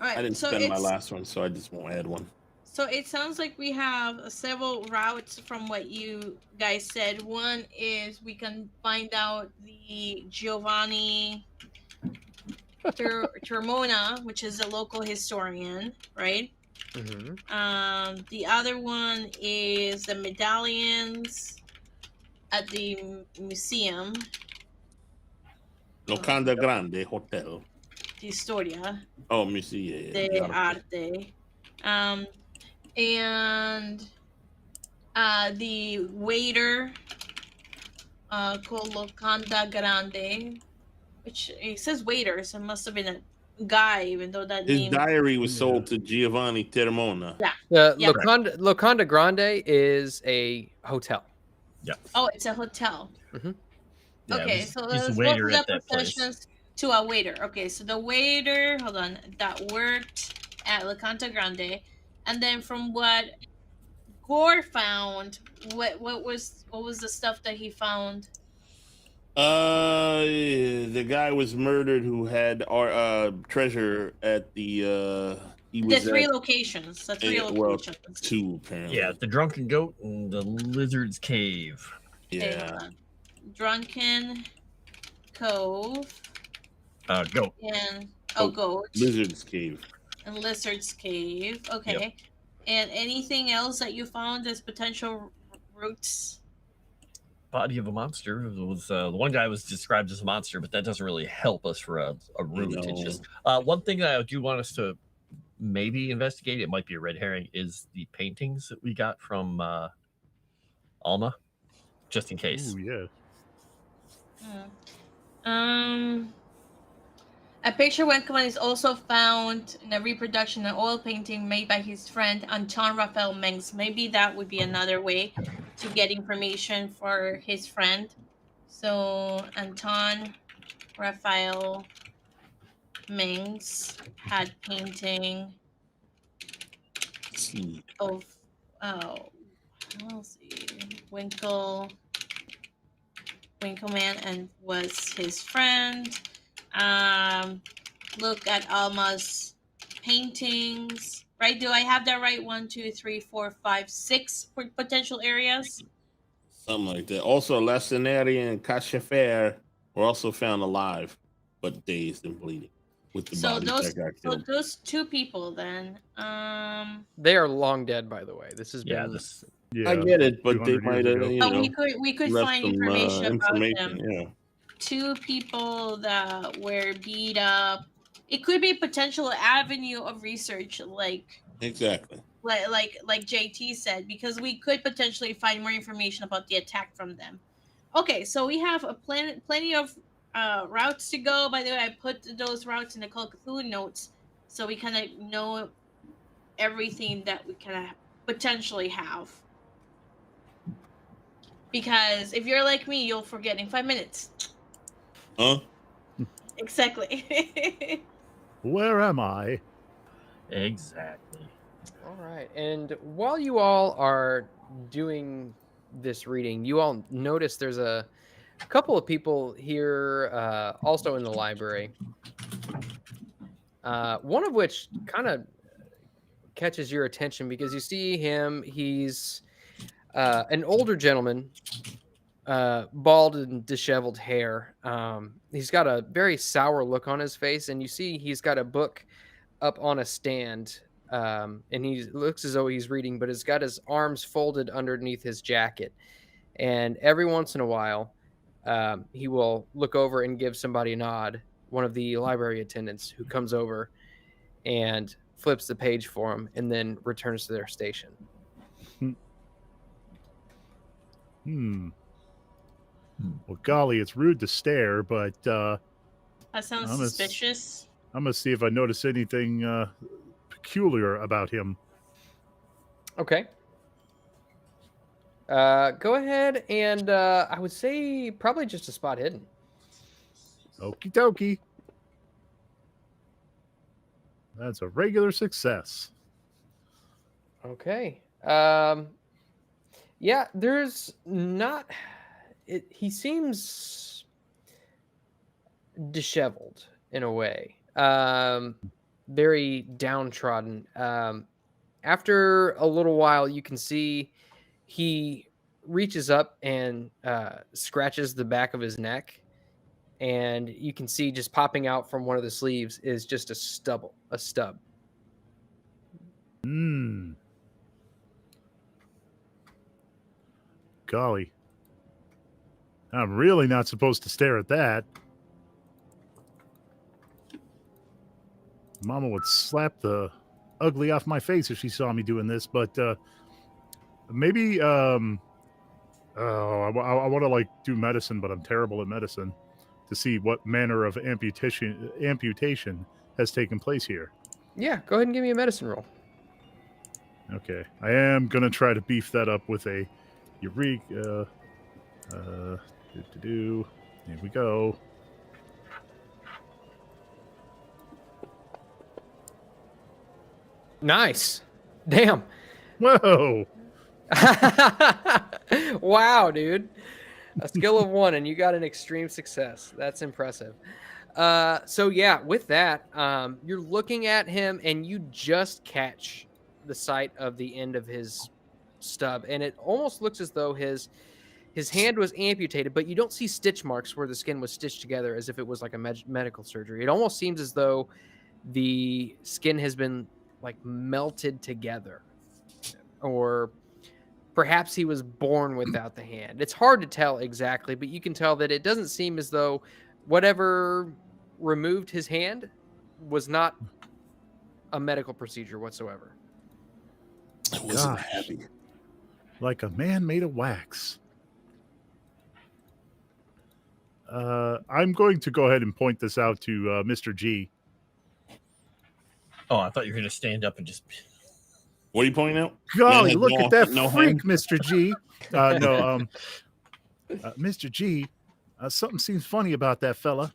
All right, I didn't spend my last one, so I just won't add one. So it sounds like we have several routes from what you guys said. One is we can find out the Giovanni Termona, which is a local historian, right? Mm-hmm. The other one is the medallions at the museum. Locanda Grande Hotel. Di Storia. Oh, Museo de Arte. And the waiter called Locanda Grande, which it says waiter, so it must have been a guy, even though that his name. diary was sold to Giovanni Termona. Yeah. Locanda Grande is a hotel. Yeah. Oh, it's a hotel. Mm-hmm. Yeah, okay, so he's there's the waiter both at of that the possessions to a waiter. Okay, so the waiter, that worked at Locanda Grande, and then from what Gore found, what was the stuff that he found? The guy was murdered who had our treasure at the he was the three at, locations. The three well, locations. two apparently. Yeah, the Drunken Goat and the Lizard's Cave. Yeah. Okay, Drunken Cove. Goat. And Goat. Lizard's Cave. And Lizard's Cave. Okay. Yep. And anything else that you found as potential routes? Body of a monster was the one guy was described as a monster, but that doesn't really help us for a route. No. It's just one thing that I do want us to maybe investigate. It might be a red herring. Is the paintings that we got from Alma, just in case. Ooh, yeah. A picture Winckelmann is also found in a reproduction, an oil painting made by his friend Anton Raphael Mengs. Maybe that would be another way to get information for his friend. So Anton Raphael Mengs had painting of let's see, Winckelmann and was his friend. Look at Alma's paintings, right? Do I have that right? 1, 2, 3, 4, 5, 6 potential areas. Something like that. Also, Lacenaria and Cachefer were also found alive, but dazed and bleeding. with the So bodies that got killed. those two people then. They are long dead, by the way. This has Yeah, been. this Yeah, I get it, but they 200 might years have, ago. you But know, we could left find some information about information. them. Yeah, Two people that were beat up. It could be a potential avenue of research, exactly. like JT said, because we could potentially find more information about the attack from them. Okay, so we have plenty of routes to go. By the way, I put those routes in the Call of Cthulhu notes, so we kind of know everything that we kind of potentially have. Because if you're like me, you'll forget in 5 minutes. Huh? Exactly. Where am I? exactly. All right. And while you all are doing this reading, you all notice there's a couple of people here also in the library. One of which kind of catches your attention because you see him. He's an older gentleman, bald and disheveled hair. He's got a very sour look on his face, and you see he's got a book up on a stand, and he looks as though he's reading, but he's got his arms folded underneath his jacket. And every once in a while, he will look over and give somebody a nod, one of the library attendants who comes over and flips the page for him and then returns to their station. Well, golly, it's rude to stare, but That sounds I'm a- suspicious. I'm gonna see if I notice anything peculiar about him. Okay. Go ahead and I would say probably just a spot hidden. Okie dokie. That's a regular success. Okay. Yeah, there's not. He seems disheveled in a way. Very downtrodden. After a little while, you can see he reaches up and scratches the back of his neck, and you can see just popping out from one of the sleeves is just a stub. Golly. I'm really not supposed to stare at that. Mama would slap the ugly off my face if she saw me doing this, but maybe I want to like do medicine, but I'm terrible at medicine, to see what manner of amputation has taken place here. Yeah, go ahead and give me a medicine roll. Okay, I am gonna try to beef that up with a Eureka. Here we go. Nice. Damn. Whoa. Wow, dude. A skill of 1 and you got an extreme success. That's impressive. So yeah, with that, you're looking at him and you just catch the sight of the end of his stub, and it almost looks as though his hand was amputated, but you don't see stitch marks where the skin was stitched together as if it was like a medical surgery. It almost seems as though the skin has been like melted together, or perhaps he was born without the hand. It's hard to tell exactly, but you can tell that it doesn't seem as though whatever removed his hand was not a medical procedure whatsoever. I wasn't Gosh. happy. Like a man made of wax. I'm going to go ahead and point this out to Mr. G. Oh, I thought you were going to stand up and just. What are you pointing out? Golly, Man, look no- at that no freak, hand? Mr. G. Mr. G, something seems funny about that fella.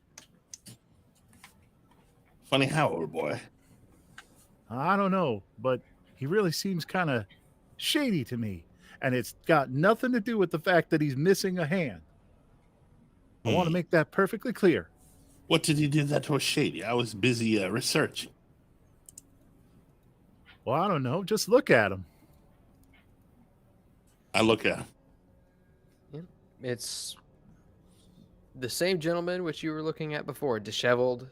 Funny how, old boy? I don't know, but he really seems kind of shady to me. And it's got nothing to do with the fact that he's missing a hand. I want to make that perfectly clear. What did you do that was shady? I was busy researching. Well, I don't know. Just look at him. I look at him. It's the same gentleman which you were looking at before, disheveled,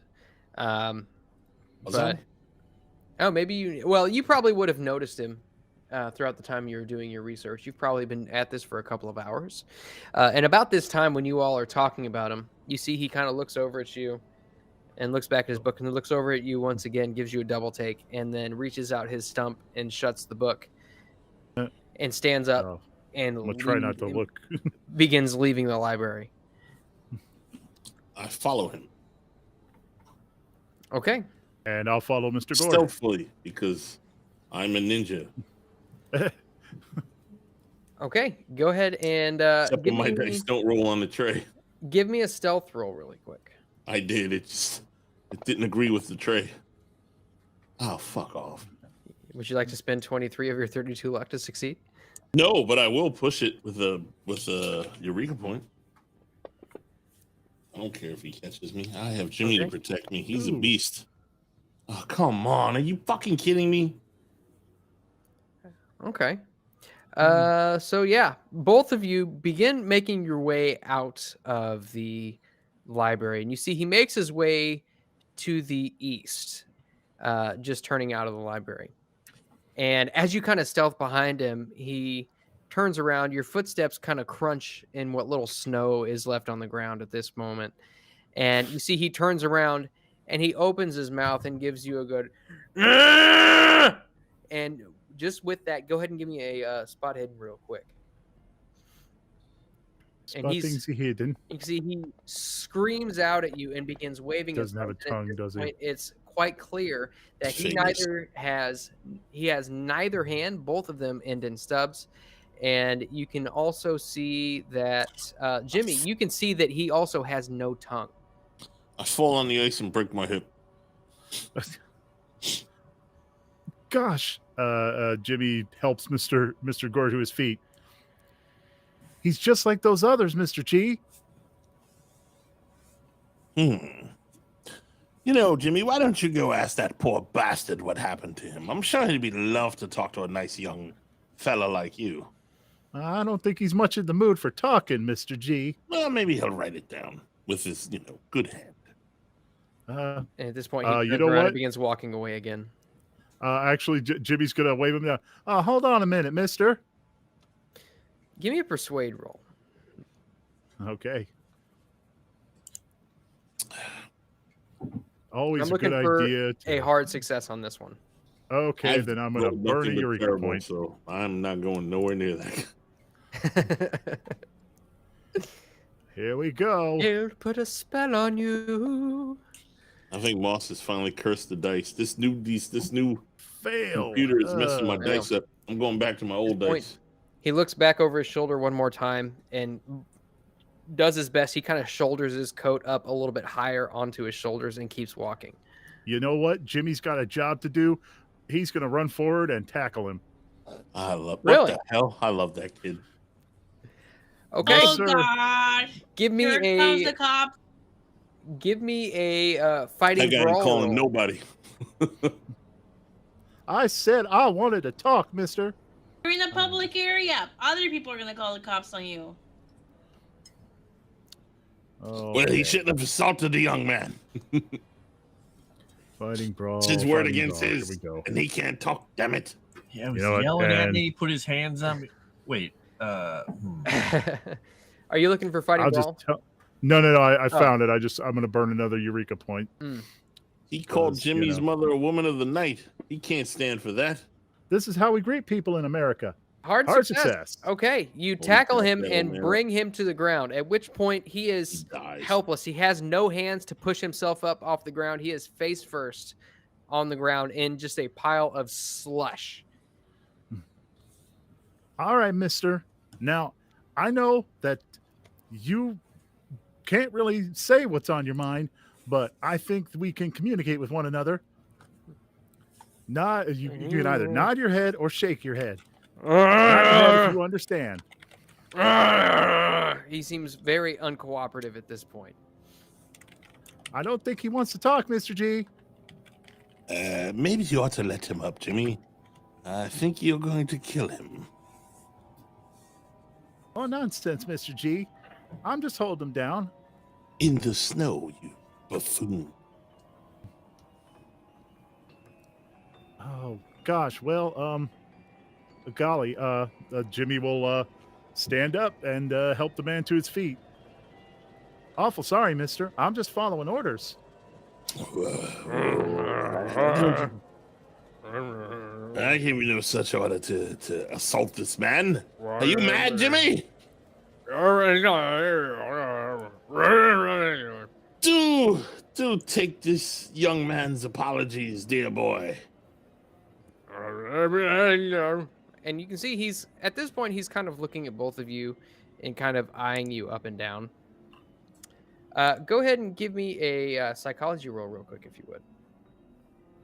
Was but oh, maybe you probably would have noticed him throughout the time you were doing your research. You've probably been at this for a couple of hours. And about this time when you all are talking about him, you see he kind of looks over at you and looks back at his book and looks over at you once again, gives you a double take, and then reaches out his stump and shuts the book and stands up Oh, and I'm gonna try not to look. begins leaving the library. I follow him Okay. And I'll follow Mr. Gord. stealthily because I'm a ninja. Okay. Go ahead and Except when my dice don't roll on the tray. give me a stealth roll really quick. I did. It didn't agree with the tray. Oh, fuck off. Would you like to spend 23 of your 32 luck to succeed? No, but I will push it with a Eureka point. I don't care if he catches me. I have Jimmy to protect me. He's a beast. Oh, come on. Are you fucking kidding me? Okay. So yeah, both of you begin making your way out of the library, and you see he makes his way to the east, just turning out of the library. And as you kind of stealth behind him, he turns around. Your footsteps kind of crunch in what little snow is left on the ground at this moment. And you see he turns around and he opens his mouth and gives you a good and just with that, go ahead and give me a spot hidden real quick. Spot things he hidden. You can see he screams out at you and begins waving his Doesn't have a arm. And tongue, at this does he? point, it's quite clear that he has neither hand. Both of them end in stubs. And you can also see that Jimmy, you can see that he also has no tongue. I fall on the ice and break my hip. Gosh, Jimmy helps Mr. Gore to his feet. He's just like those others, Mr. G. You know, Jimmy, why don't you go ask that poor bastard what happened to him? I'm sure he'd be love to talk to a nice young fella like you. I don't think he's much in the mood for talking, Mr. G. Well, maybe he'll write it down with his, good hand. And at this point, he you turns know around what? and begins walking away again. Actually, Jimmy's going to wave him down. Hold on a minute, mister. Give me a persuade roll. Okay. Always I'm a good looking for idea. a hard success on this one. Okay, then I'm going to burn a Eureka point. So I'm not going nowhere near that. Here we go. He'll put a spell on you. I think Moss has finally cursed the dice. This new Fail. computer is messing my dice up. I'm going back to my old dice. He looks back over his shoulder one more time and does his best. He kind of shoulders his coat up a little bit higher onto his shoulders and keeps walking. You know what? Jimmy's got a job to do. He's going to run forward and tackle him. What Really? the hell? I love that kid. Okay, Oh sir. gosh! give me Here comes the cop. a fighting That guy ain't brawl calling roll. nobody. I said I wanted to talk, mister. You're in a public area. Other people are gonna call the cops on you. Oh, Well, he shouldn't have assaulted the young man. Fighting brawl. It's his word fighting against brawl. his, Here we go. and he can't talk. Damn it! Yeah, he was You know what, yelling at and- me, put his hands on me. Wait, Are you looking for fighting I'll brawl? just tell. No. I found it. I'm going to burn another Eureka point. He called Because, you Jimmy's know. mother a woman of the night. He can't stand for that. This is how we greet people in America. Hard success. Okay, you tackle crap, him that and old man. bring him to the ground, at which point he He is dies. helpless. He has no hands to push himself up off the ground. He is face first on the ground in just a pile of slush. All right, mister. Now, I know that you can't really say what's on your mind, but I think we can communicate with one another. You can either nod your head or shake your head. Nod your head if you understand. He seems very uncooperative at this point. I don't think he wants to talk, Mr. G. Maybe you ought to let him up, Jimmy. I think you're going to kill him. Oh, nonsense, Mr. G. I'm just holding him down. In the snow, you buffoon. gosh. Well, golly, Jimmy will stand up and help the man to his feet. Awful sorry, mister. I'm just following orders. I gave you no such order to assault this man. Are you mad, Jimmy? Do take this young man's apologies, dear boy. And you can see he's at this point he's kind of looking at both of you and kind of eyeing you up and down. Go ahead and give me a psychology roll real quick if you would.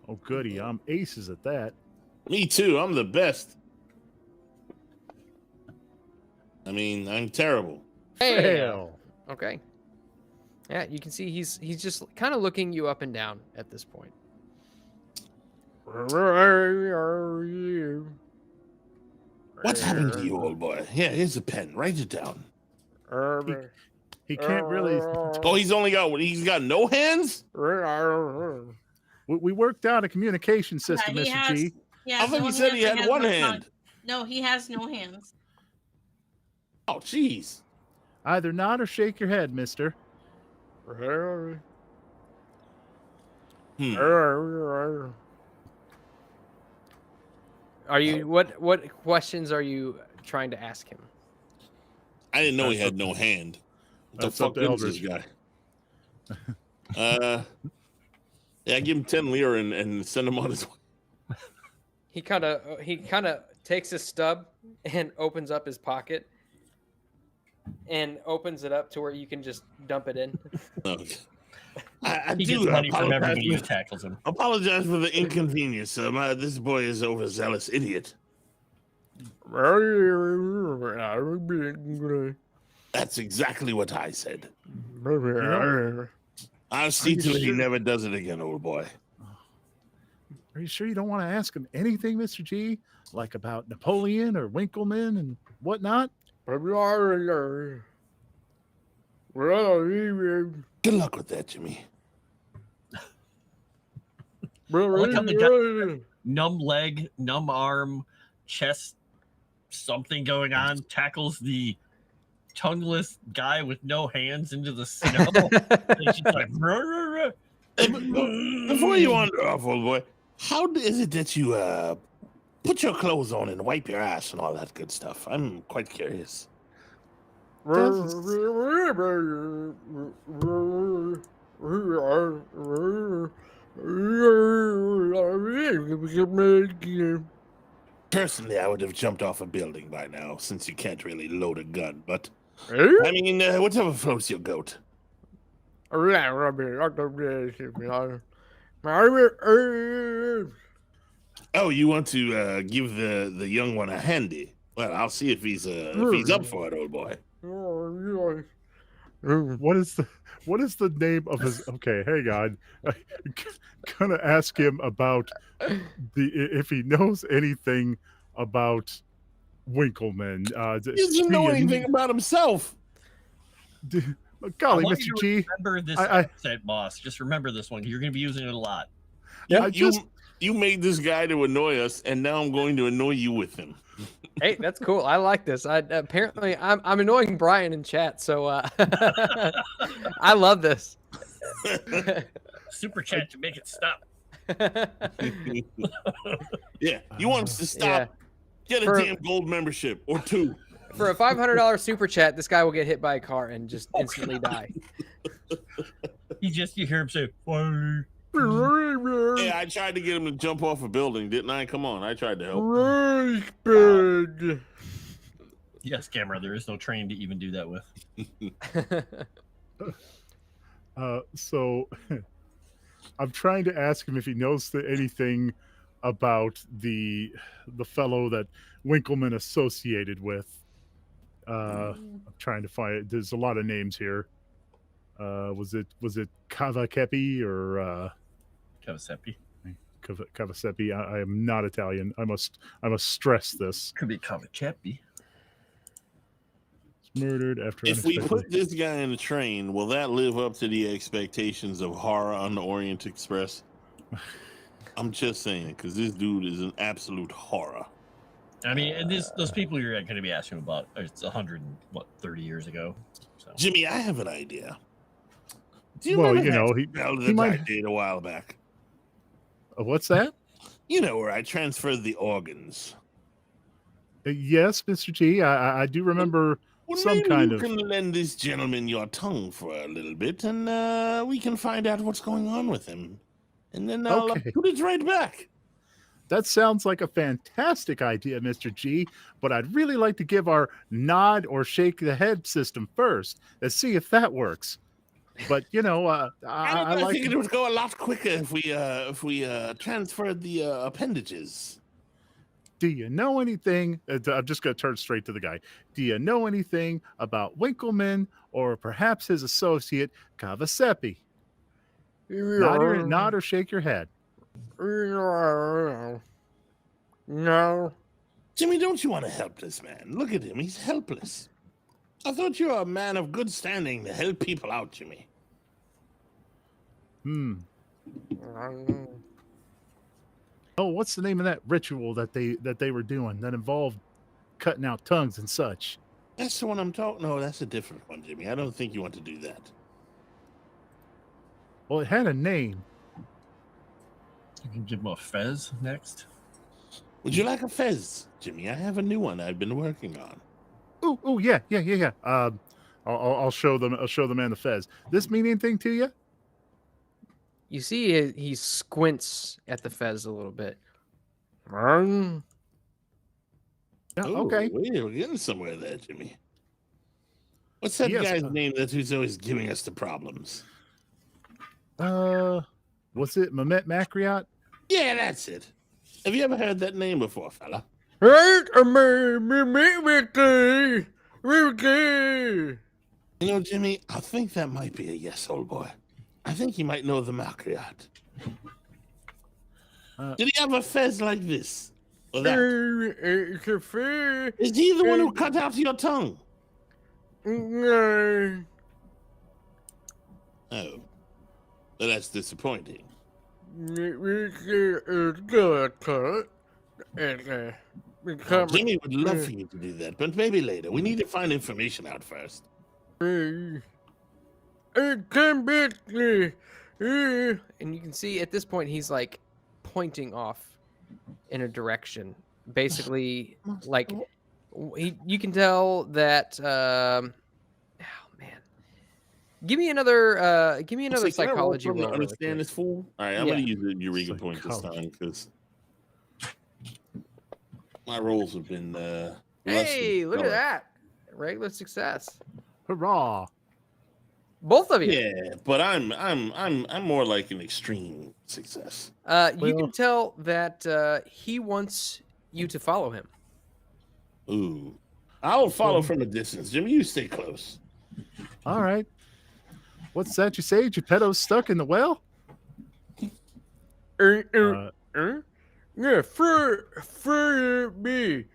Oh, goody. I'm aces at that. Me too. I'm the best. I mean, I'm terrible. Fail. Okay. Yeah, you can see he's just kind of looking you up and down at this point. What's happened to you, old boy? Here, here's a pen. Write it down. He can't really. Oh, he's got no hands? We worked out a communication system, Mr. G. I thought he said he had one hand. No, he has no hands. Oh, jeez. Either nod or shake your head, mister. Are you what questions are you trying to ask him? I didn't know he had no hand. What the fuck is this guy? Yeah, give him 10 lira and send him on his way. He kind of takes his stub and opens up his pocket and opens it up to where you can just dump it in. Okay. I He do gets money from apologize. everybody who tackles him. Apologize for the inconvenience. This boy is overzealous idiot. That's exactly what I said. I'll see to it he never does it again, old boy. Are you sure you don't want to ask him anything, Mr. G? Like about Napoleon or Winkleman and whatnot? Good luck with that, Jimmy. I like how the guy, numb leg, numb arm, chest, something going on, tackles the tongueless guy with no hands into the snow. And she's like, "Ruh, ruh, ruh." Before you wander off, old boy, how is it that you put your clothes on and wipe your ass and all that good stuff? I'm quite curious. Personally, I would have jumped off a building by now, since you can't really load a gun, but I mean, whatever floats your goat. Oh, you want to give the young one a handy? Well, I'll see if he's up for it, old boy. What is the name of his? Okay, hang on. I'm gonna ask him about if he knows anything about Winkleman. He doesn't know anything about himself. Golly, I want Mr. you to G. remember this accent, boss. Just remember this one. You're going to be using it a lot. Yeah, you made this guy to annoy us, and now I'm going to annoy you with him. Hey, that's cool. I like this. Apparently I'm annoying Brian in chat, so I love this. Super chat to make it stop. Yeah, you want us to stop? Yeah. Get a damn gold membership or 2. For a $500 super chat, this guy will get hit by a car and just instantly die. You hear him say, "Fire." Yeah, I tried to get him to jump off a building, didn't I? Come on, I tried to help. Yes, camera. There is no train to even do that with. So I'm trying to ask him if he knows anything about the fellow that Winkleman associated with. I'm trying to find it. There's a lot of names here. Was it Cavacepi or Cavacepi? Cavacepi. I am not Italian. I must stress this. Could be Cavacepi. Murdered after. If we put this guy in a train, will that live up to the expectations of horror on the Orient Express? I'm just saying, because this dude is an absolute horror. I mean, and those people you're going to be asking about, it's 130 years ago. So. Jimmy, I have an idea. Do you Well, remember you know, that spell he that might- I did a while back? What's that? You know, where I transferred the organs. Yes, Mr. G. I do remember Well, some maybe kind you of. can lend this gentleman your tongue for a little bit, and we can find out what's going on with him. And then I'll Okay. put it right back. That sounds like a fantastic idea, Mr. G, but I'd really like to give our nod or shake the head system first and see if that works. But, you know, I like think it would go a lot quicker if we transferred the appendages. Do you know anything? I'm just going to turn straight to the guy. Do you know anything about Winkleman or perhaps his associate, Cavasepi? Nod or shake your head. No. Jimmy, don't you want to help this man? Look at him. He's helpless. I thought you were a man of good standing to help people out, Jimmy. Oh, what's the name of that ritual that they were doing that involved cutting out tongues and such? That's the one I'm talking. No, that's a different one, Jimmy. I don't think you want to do that. Well, it had a name. You can give him a fez next. Would you like a fez, Jimmy? I have a new one I've been working on. Oh, yeah. I'll show them. I'll show the man the fez. This mean anything to you? You see, he squints at the fez a little bit. Yeah, Ooh, okay. We're getting somewhere there, Jimmy. What's that Yes, guy's name that's who's always giving us the problems? Was it Mehmet Makriot? Yeah, that's it. Have you ever heard that name before, fella? You know, Jimmy, I think that might be a yes, old boy. I think he might know the Makriot. Did he have a fez like this? Or that? Is he the one who cut out your tongue? No. Oh. Well, that's disappointing. Jimmy would love for you to do that, but maybe later. We need to find information out first. And you can see at this point he's like pointing off in a direction. Basically, like you can tell that. Oh man, give me another psychology roll. To understand this fool. All right, I'm Yeah. gonna use the Eureka point this time because my rolls have been. Hey, look at that! Regular success. Hurrah! Both of you. Yeah, but I'm more like an extreme success. You can tell that he wants you to follow him. Ooh, I'll follow from a distance. Jimmy, you stay close. All right. What's that you say? Geppetto's stuck in the well? Yeah, for me.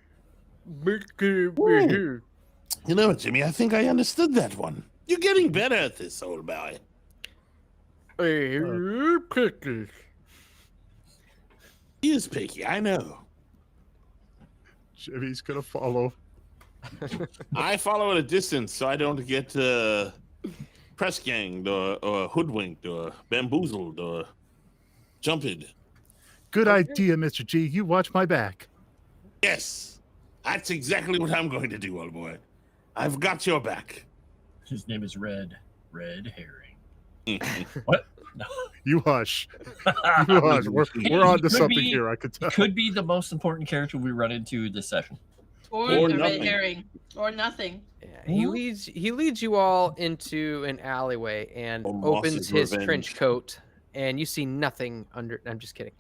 You know, Jimmy, I think I understood that one. You're getting better at this, old boy. He is picky, I know. Jimmy's gonna follow. I follow at a distance so I don't get press ganged or hoodwinked or bamboozled or jumped. Good idea, Mr. G. You watch my back. Yes, that's exactly what I'm going to do, old boy. I've got your back. His name is Red Herring. What? No. You hush. You hush. We're on to something here, I could tell. Could be the most important character we run into this session. Or Or the red nothing. herring. Or nothing. Yeah, he leads you all into an alleyway and Oh, opens Moss's his revenge. trench coat, and you see nothing under. I'm just kidding.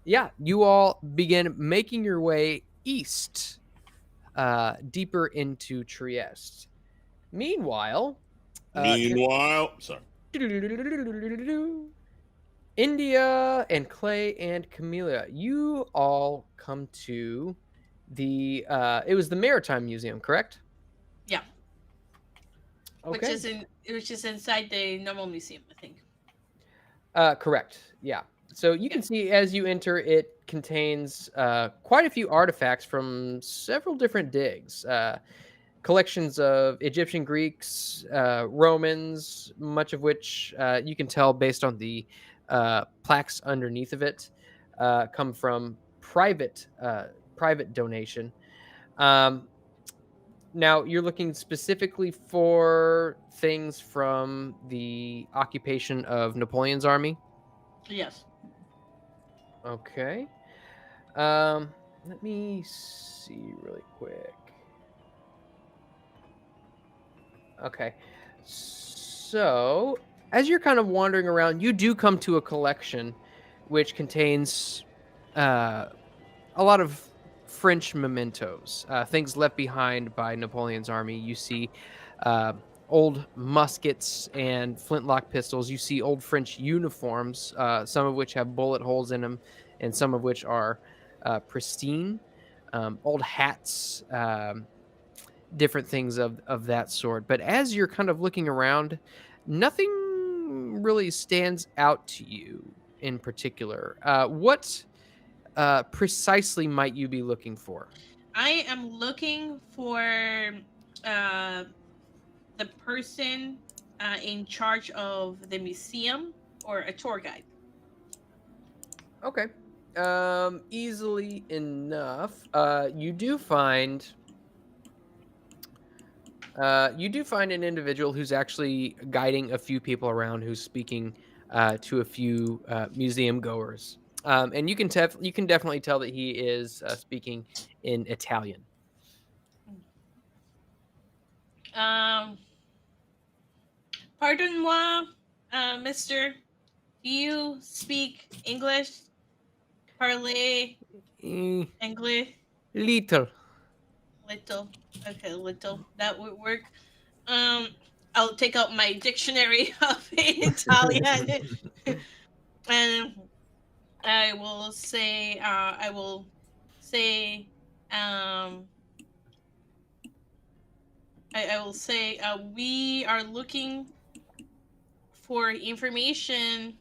Yeah, you all begin making your way east, deeper into Trieste. Meanwhile, sorry. India and Clay and Camellia, you all come to the it was the Maritime Museum, correct? Yeah. Okay. Which is inside the normal museum, I think. Correct. Yeah. So you can see as you enter, it contains quite a few artifacts from several different digs. Collections of Egyptian, Greeks, Romans, much of which you can tell based on the plaques underneath of it come from private donation. Now you're looking specifically for things from the occupation of Napoleon's army. Yes. Okay. Let me see really quick. Okay. So, as you're kind of wandering around, you do come to a collection which contains a lot of French mementos, things left behind by Napoleon's army. You see old muskets and flintlock pistols. You see old French uniforms, some of which have bullet holes in them, and some of which are pristine. Old hats, different things of that sort. But as you're kind of looking around, nothing really stands out to you in particular. What precisely might you be looking for? I am looking for the person in charge of the museum or a tour guide. Okay. Easily enough. You do find an individual who's actually guiding a few people around, who's speaking to a few museum goers. And you can definitely tell that he is speaking in Italian. Pardon-moi, Mister. Do you speak English? Parlez English? Little. Little. Okay, little. That would work. I'll take out my dictionary of Italian and I will say we are looking for information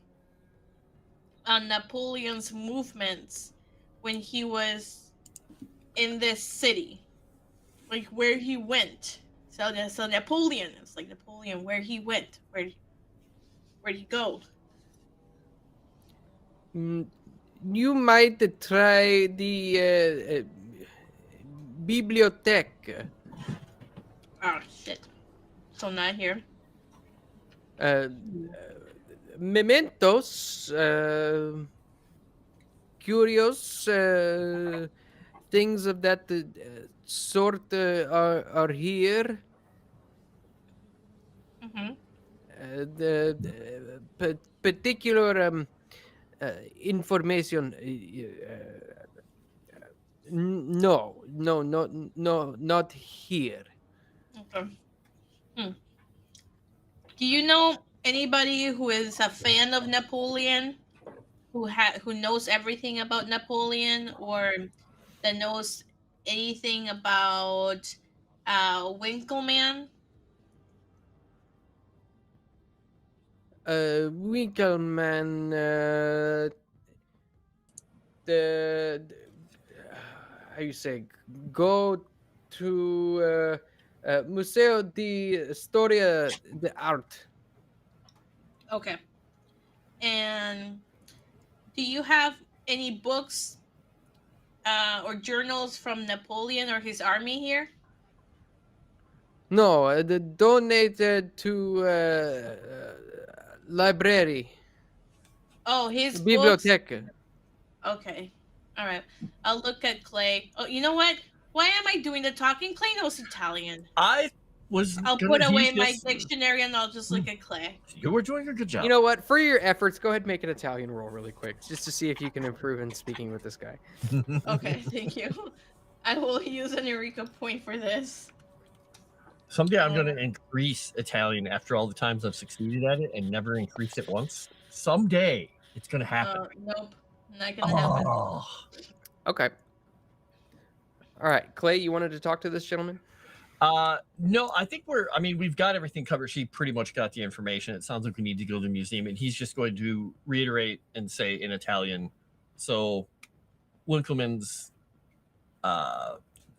on Napoleon's movements when he was in this city, like where he went. So Napoleon, it's like Napoleon, where he went, where'd he go? You might try the bibliothèque. Oh shit! So not here. Mementos, curious things of that sort are here. Mm-hmm. The particular information. No, not here. Okay. Do you know anybody who is a fan of Napoleon, who knows everything about Napoleon, or that knows anything about Winkleman? Winkleman, the how you say, go to Museo de Historia de Art. Okay. And do you have any books or journals from Napoleon or his army here? No, donated to library. Oh, his books. Biblioteca. Okay. All right. I'll look at Clay. Oh, you know what? Why am I doing the talking? Clay knows Italian. I'll put away my dictionary and I'll just look at Clay. You were doing a good job. You know what? For your efforts, go ahead and make an Italian roll really quick, just to see if you can improve in speaking with this guy. Okay, thank you. I will use an Eureka point for this. Someday I'm going to increase Italian after all the times I've succeeded at it and never increase it once. Someday it's going to happen. Nope, not going to happen. Okay. All right, Clay, you wanted to talk to this gentleman? No, I think we've got everything covered. She pretty much got the information. It sounds like we need to go to the museum, and he's just going to reiterate and say in Italian. So Winkleman's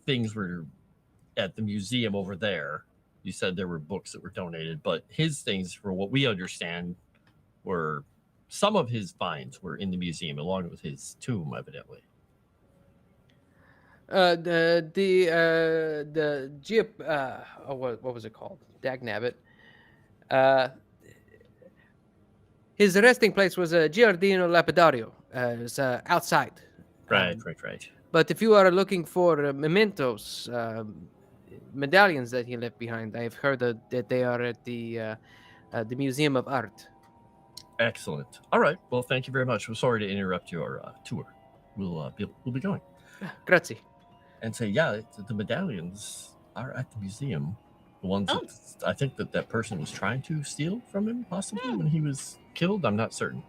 things were at the museum over there. You said there were books that were donated, but his things, for what we understand, were some of his finds were in the museum along with his tomb, evidently. What was it called? Dagnabbit. His resting place was a Giardino Lapidario. It was outside. Right. But if you are looking for mementos, medallions that he left behind, I've heard that they are at the Museum of Art. Excellent. All right. Well, thank you very much. I'm sorry to interrupt your tour. We'll be going. Grazie. And say, the medallions are at the museum. The ones that I think that person was trying to steal from him, possibly when he was killed. I'm not certain.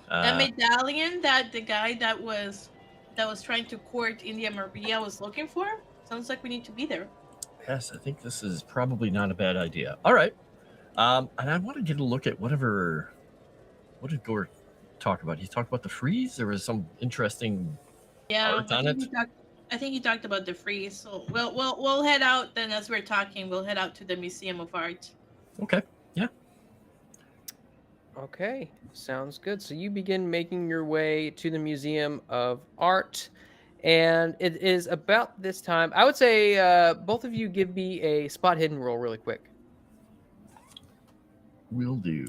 That medallion that the guy that was trying to court India Maria was looking for. Sounds like we need to be there. Yes, I think this is probably not a bad idea. All right. And I want to get a look at what did Gore talk about? He talked about the frieze. There was some interesting art on it. I think he talked about the frieze. So we'll head out then. As we're talking, we'll head out to the Museum of Art. Okay. Yeah. Okay, sounds good. So you begin making your way to the Museum of Art, and it is about this time. I would say both of you give me a spot hidden roll really quick. Will do.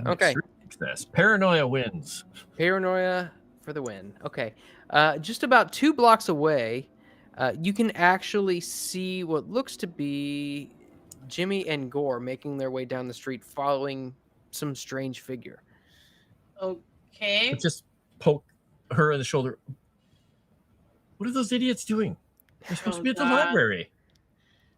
Okay. Success. Paranoia wins. Paranoia for the win. Okay. Just about 2 blocks away, you can actually see what looks to be Jimmy and Gore making their way down the street following some strange figure. Okay. Just poke her in the shoulder. What are those idiots doing? They're supposed to be at the library.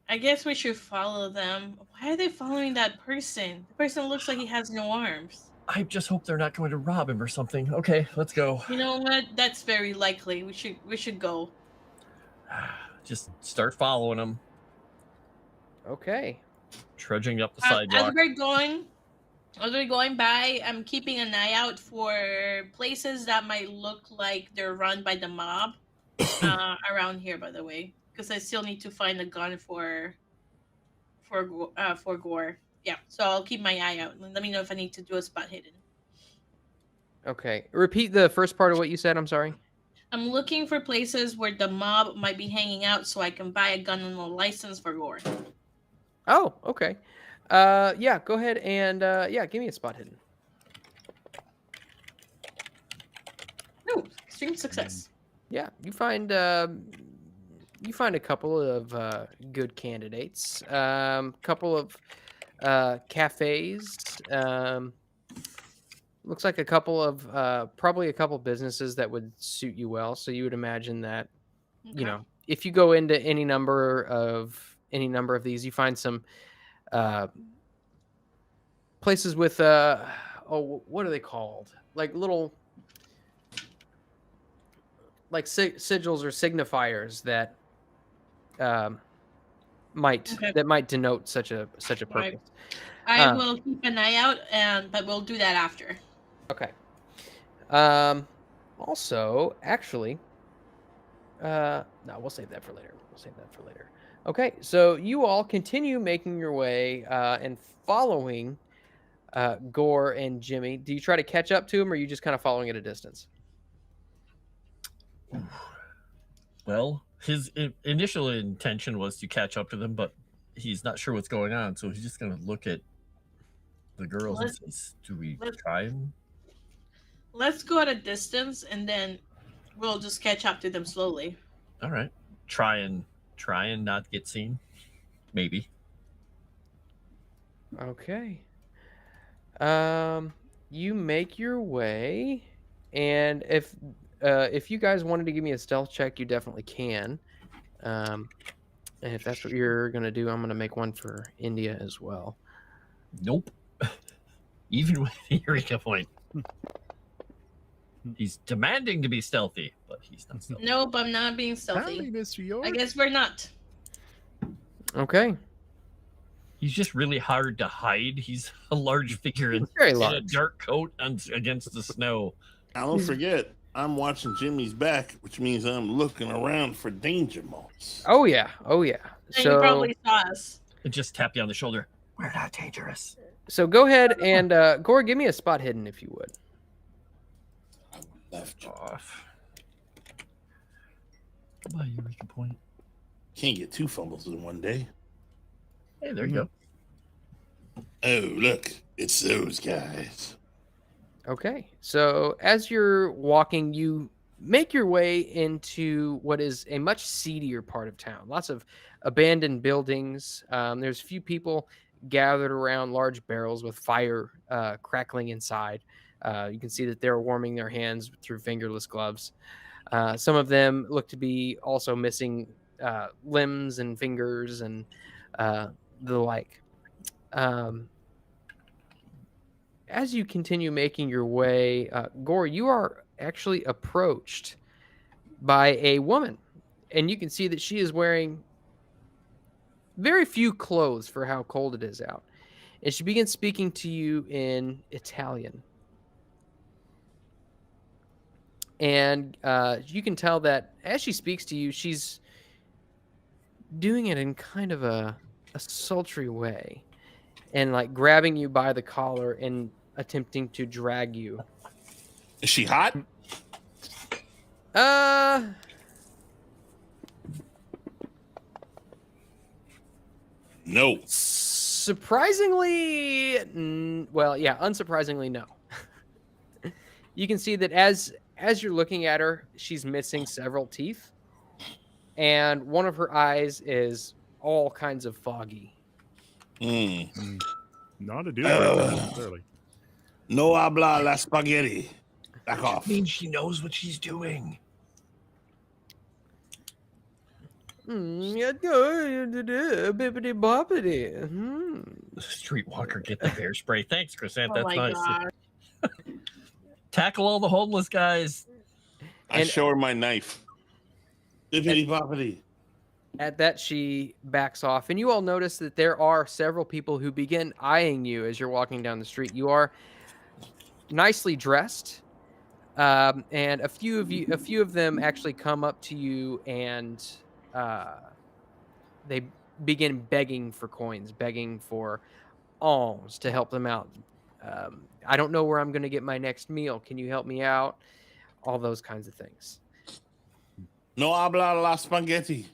I guess we should follow them. Why are they following that person? The person looks like he has no arms. I just hope they're not going to rob him or something. Okay, let's go. You know what? That's very likely. We should go. Just start following them. Okay. Trudging up the sidewalk. As we're going by, I'm keeping an eye out for places that might look like they're run by the mob around here, by the way. Because I still need to find a gun for Gore. Yeah, so I'll keep my eye out. Let me know if I need to do a spot hidden. Okay. Repeat the first part of what you said. I'm sorry. I'm looking for places where the mob might be hanging out so I can buy a gun and a license for Gore. Oh, okay. Yeah, go ahead and give me a spot hidden. Oh, extreme success. Yeah, you find a couple of good candidates. Couple of cafes. Looks like a couple of probably a couple businesses that would suit you well. So you would imagine that, you know, if you go into any number of these, you find some places with what are they called? Like little like sigils or signifiers that might denote such a purpose. Right. I will keep an eye out, but we'll do that after. Okay. Also, actually, no, we'll save that for later. Okay, so you all continue making your way and following Gore and Jimmy. Do you try to catch up to him, or are you just kind of following at a distance? Well, his initial intention was to catch up to them, but he's not sure what's going on, so he's just going to look at the girls and say, do we try him? Let's go at a distance, and then we'll just catch up to them slowly. All right. Try and not get seen. Maybe. Okay. You make your way, and if you guys wanted to give me a stealth check, you definitely can. And if that's what you're gonna do, I'm gonna make one for India as well. Nope. Even with the Eureka point. He's demanding to be stealthy, but he's not stealthy. Nope, I'm not being Howdy, stealthy. Mr. York. I guess we're not. Okay. He's just really hard to hide. He's a large figure in Very a large. dark coat against the snow. Now, don't forget, I'm watching Jimmy's back, which means I'm looking around for danger motes. Oh yeah. Oh yeah. And you probably saw us. And just tap you on the shoulder. We're not dangerous. So go ahead and Gore, give me a spot hidden if you would. I left you. Off. Come on, Eureka Point. Can't get 2 fumbles in one day. Hey, there you go. Oh, look, it's those guys. Okay. So as you're walking, you make your way into what is a much seedier part of town. Lots of abandoned buildings. There's a few people gathered around large barrels with fire crackling inside. You can see that they're warming their hands through fingerless gloves. Some of them look to be also missing limbs and fingers and the like. As you continue making your way, Gore, you are actually approached by a woman, and you can see that she is wearing very few clothes for how cold it is out. And she begins speaking to you in Italian. And you can tell that as she speaks to you, she's doing it in kind of a sultry way and like grabbing you by the collar and attempting to drag you. Is she hot? No. Surprisingly, well, yeah, unsurprisingly, no. You can see that as you're looking at her, she's missing several teeth, and one of her eyes is all kinds of foggy. Not a deal breaker, necessarily. No habla la spaghetti. Back off. Means she knows what she's doing. Bippity boppity. Streetwalker, get the bear spray. Thanks, Crescent. That's Oh my nice. God. Tackle all the homeless guys. I show her my knife. Bippity boppity. At that, she backs off, and you all notice that there are several people who begin eyeing you as you're walking down the street. You are nicely dressed, and a few of them actually come up to you, and they begin begging for coins, begging for alms to help them out. I don't know where I'm going to get my next meal. Can you help me out? All those kinds of things. No habla la spaghetti.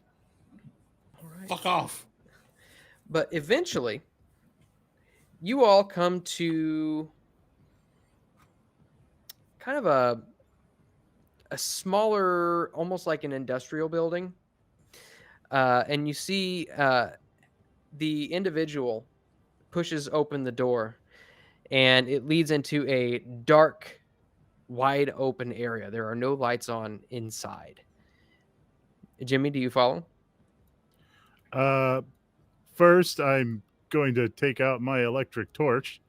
Fuck off. But eventually, you all come to kind of a smaller, almost like an industrial building. And you see the individual pushes open the door, and it leads into a dark, wide open area. There are no lights on inside. Jimmy, do you follow? First, I'm going to take out my electric torch.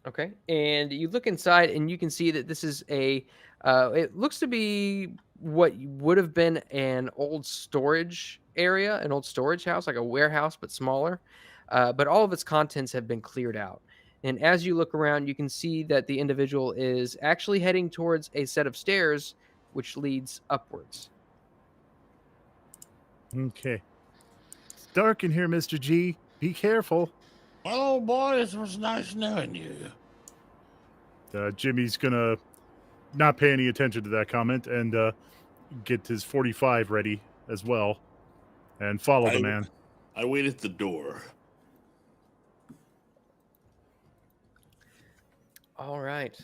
Okay. And you look inside, and you can see that this is it looks to be what would have been an old storage area, an old storage house, like a warehouse, but smaller. But all of its contents have been cleared out. And as you look around, you can see that the individual is actually heading towards a set of stairs, which leads upwards. Okay. It's dark in here, Mr. G. Be careful. Oh, boys, it was nice knowing you. Jimmy's going to not pay any attention to that comment and get his 45 ready as well and follow the man. I wait at the door. All right.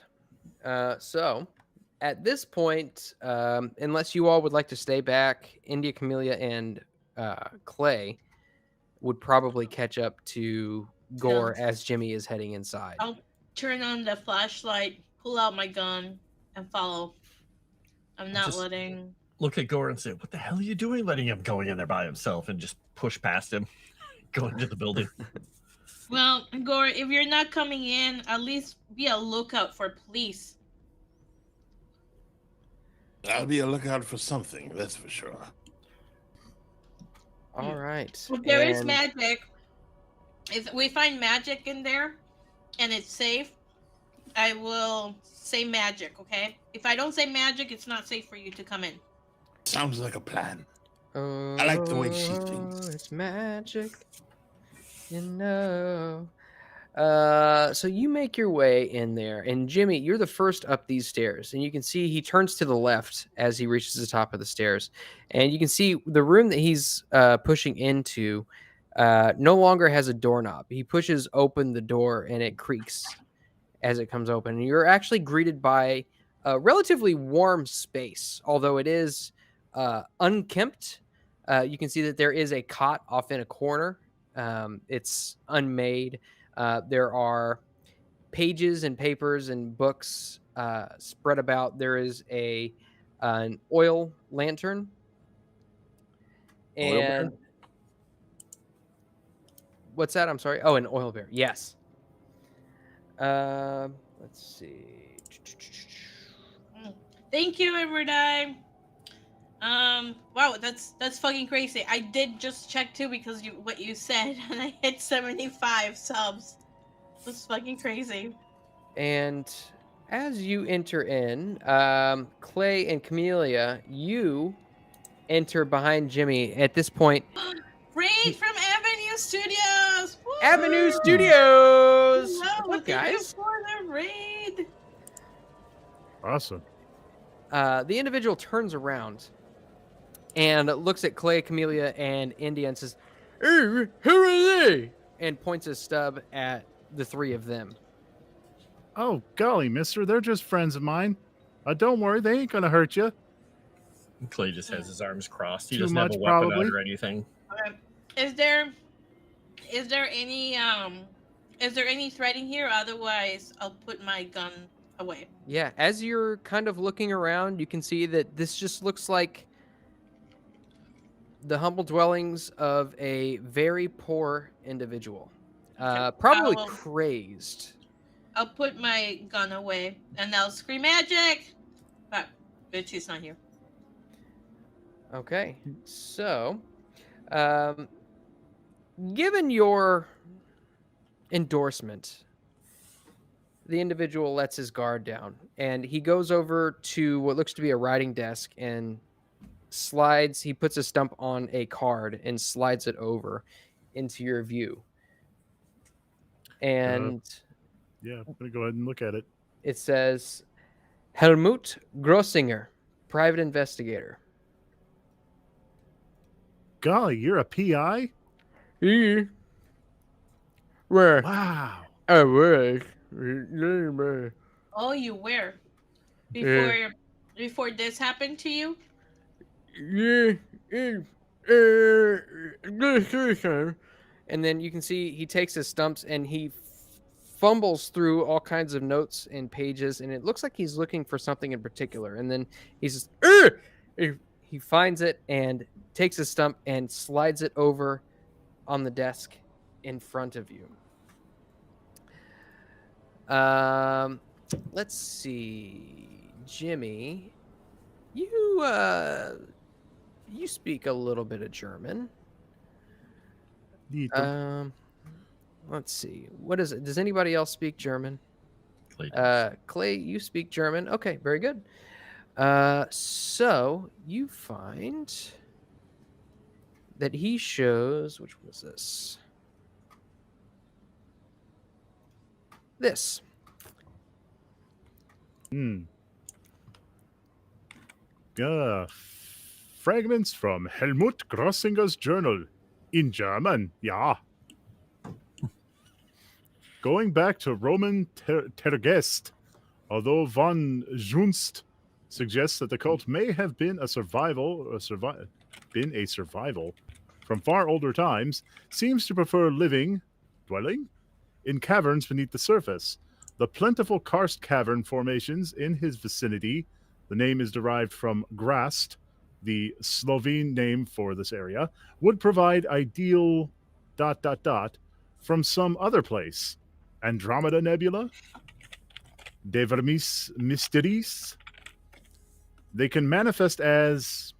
So at this point, unless you all would like to stay back, India Camellia and Clay would probably catch up to Gore as Jimmy is heading inside. I'll turn on the flashlight, pull out my gun, and follow. I'm not Just letting... Look at Gore and say, what the hell are you doing letting him go in there by himself, and just push past him, go into the building. Well, Gore, if you're not coming in, at least be a lookout for police. I'll be a lookout for something, that's for sure. All right. If there is and- magic, if we find magic in there and it's safe, I will say magic, okay? If I don't say magic, it's not safe for you to come in. Sounds like a plan. I like the way she thinks. It's magic, you know. So you make your way in there, and Jimmy, you're the first up these stairs, and you can see he turns to the left as he reaches the top of the stairs, and you can see the room that he's pushing into no longer has a doorknob. He pushes open the door, and it creaks as it comes open, and you're actually greeted by a relatively warm space, although it is unkempt. You can see that there is a cot off in a corner. It's unmade. There are pages and papers and books spread about. There is an oil lantern. Oil bear? And what's that? I'm sorry. Oh, an oil bear. Yes. Let's see. Thank you, Everdime. Wow, that's fucking crazy. I did just check too because what you said, and I hit 75 subs. That's fucking crazy. And as you enter in, Clay and Camellia, you enter behind Jimmy. At this point, Raid from Avenue Studios. Woo! Avenue Studios. Hello, What's up, thank you guys? for the raid. Awesome. The individual turns around and looks at Clay, Camellia, and India and says, "Hey, who are they?" and points his stub at the three of them. Oh, golly, mister, they're just friends of mine. Don't worry, they ain't gonna hurt you. Clay just has his arms crossed. He Too doesn't much, have a weapon probably. out or anything. Okay. Is there any threading here? Otherwise, I'll put my gun away. Yeah, as you're kind of looking around, you can see that this just looks like the humble dwellings of a very poor individual. Probably I'll- crazed. I'll put my gun away and I'll scream magic. But she's not here. Okay, so, given your endorsement, the individual lets his guard down, and he goes over to what looks to be a writing desk and he puts a stump on a card and slides it over into your view. And Yeah, I'm gonna go ahead and look at it. it says, Helmut Grossinger, private investigator. Golly, you're a PI? Where Wow. I work. Oh, you were before this happened to you? And then you can see he takes his stumps and he fumbles through all kinds of notes and pages, and it looks like he's looking for something in particular. And then he says, he finds it and takes his stump and slides it over on the desk in front of you. Let's see, Jimmy, you speak a little bit of German. Let's see, what is it? Does anybody else speak German? Clay does. Clay, you speak German. Okay, very good. So you find that he shows, which was this? This. Fragments from Helmut Grossinger's journal in German. Yeah. Going back to Roman Tergest, although von Junst suggests that the cult may have been a survival from far older times, seems to prefer dwelling in caverns beneath the surface. The plentiful karst cavern formations in his vicinity, the name is derived from Grast, the Slovene name for this area, would provide ideal ... from some other place. Andromeda Nebula, De Vermis Mysteries, They can manifest as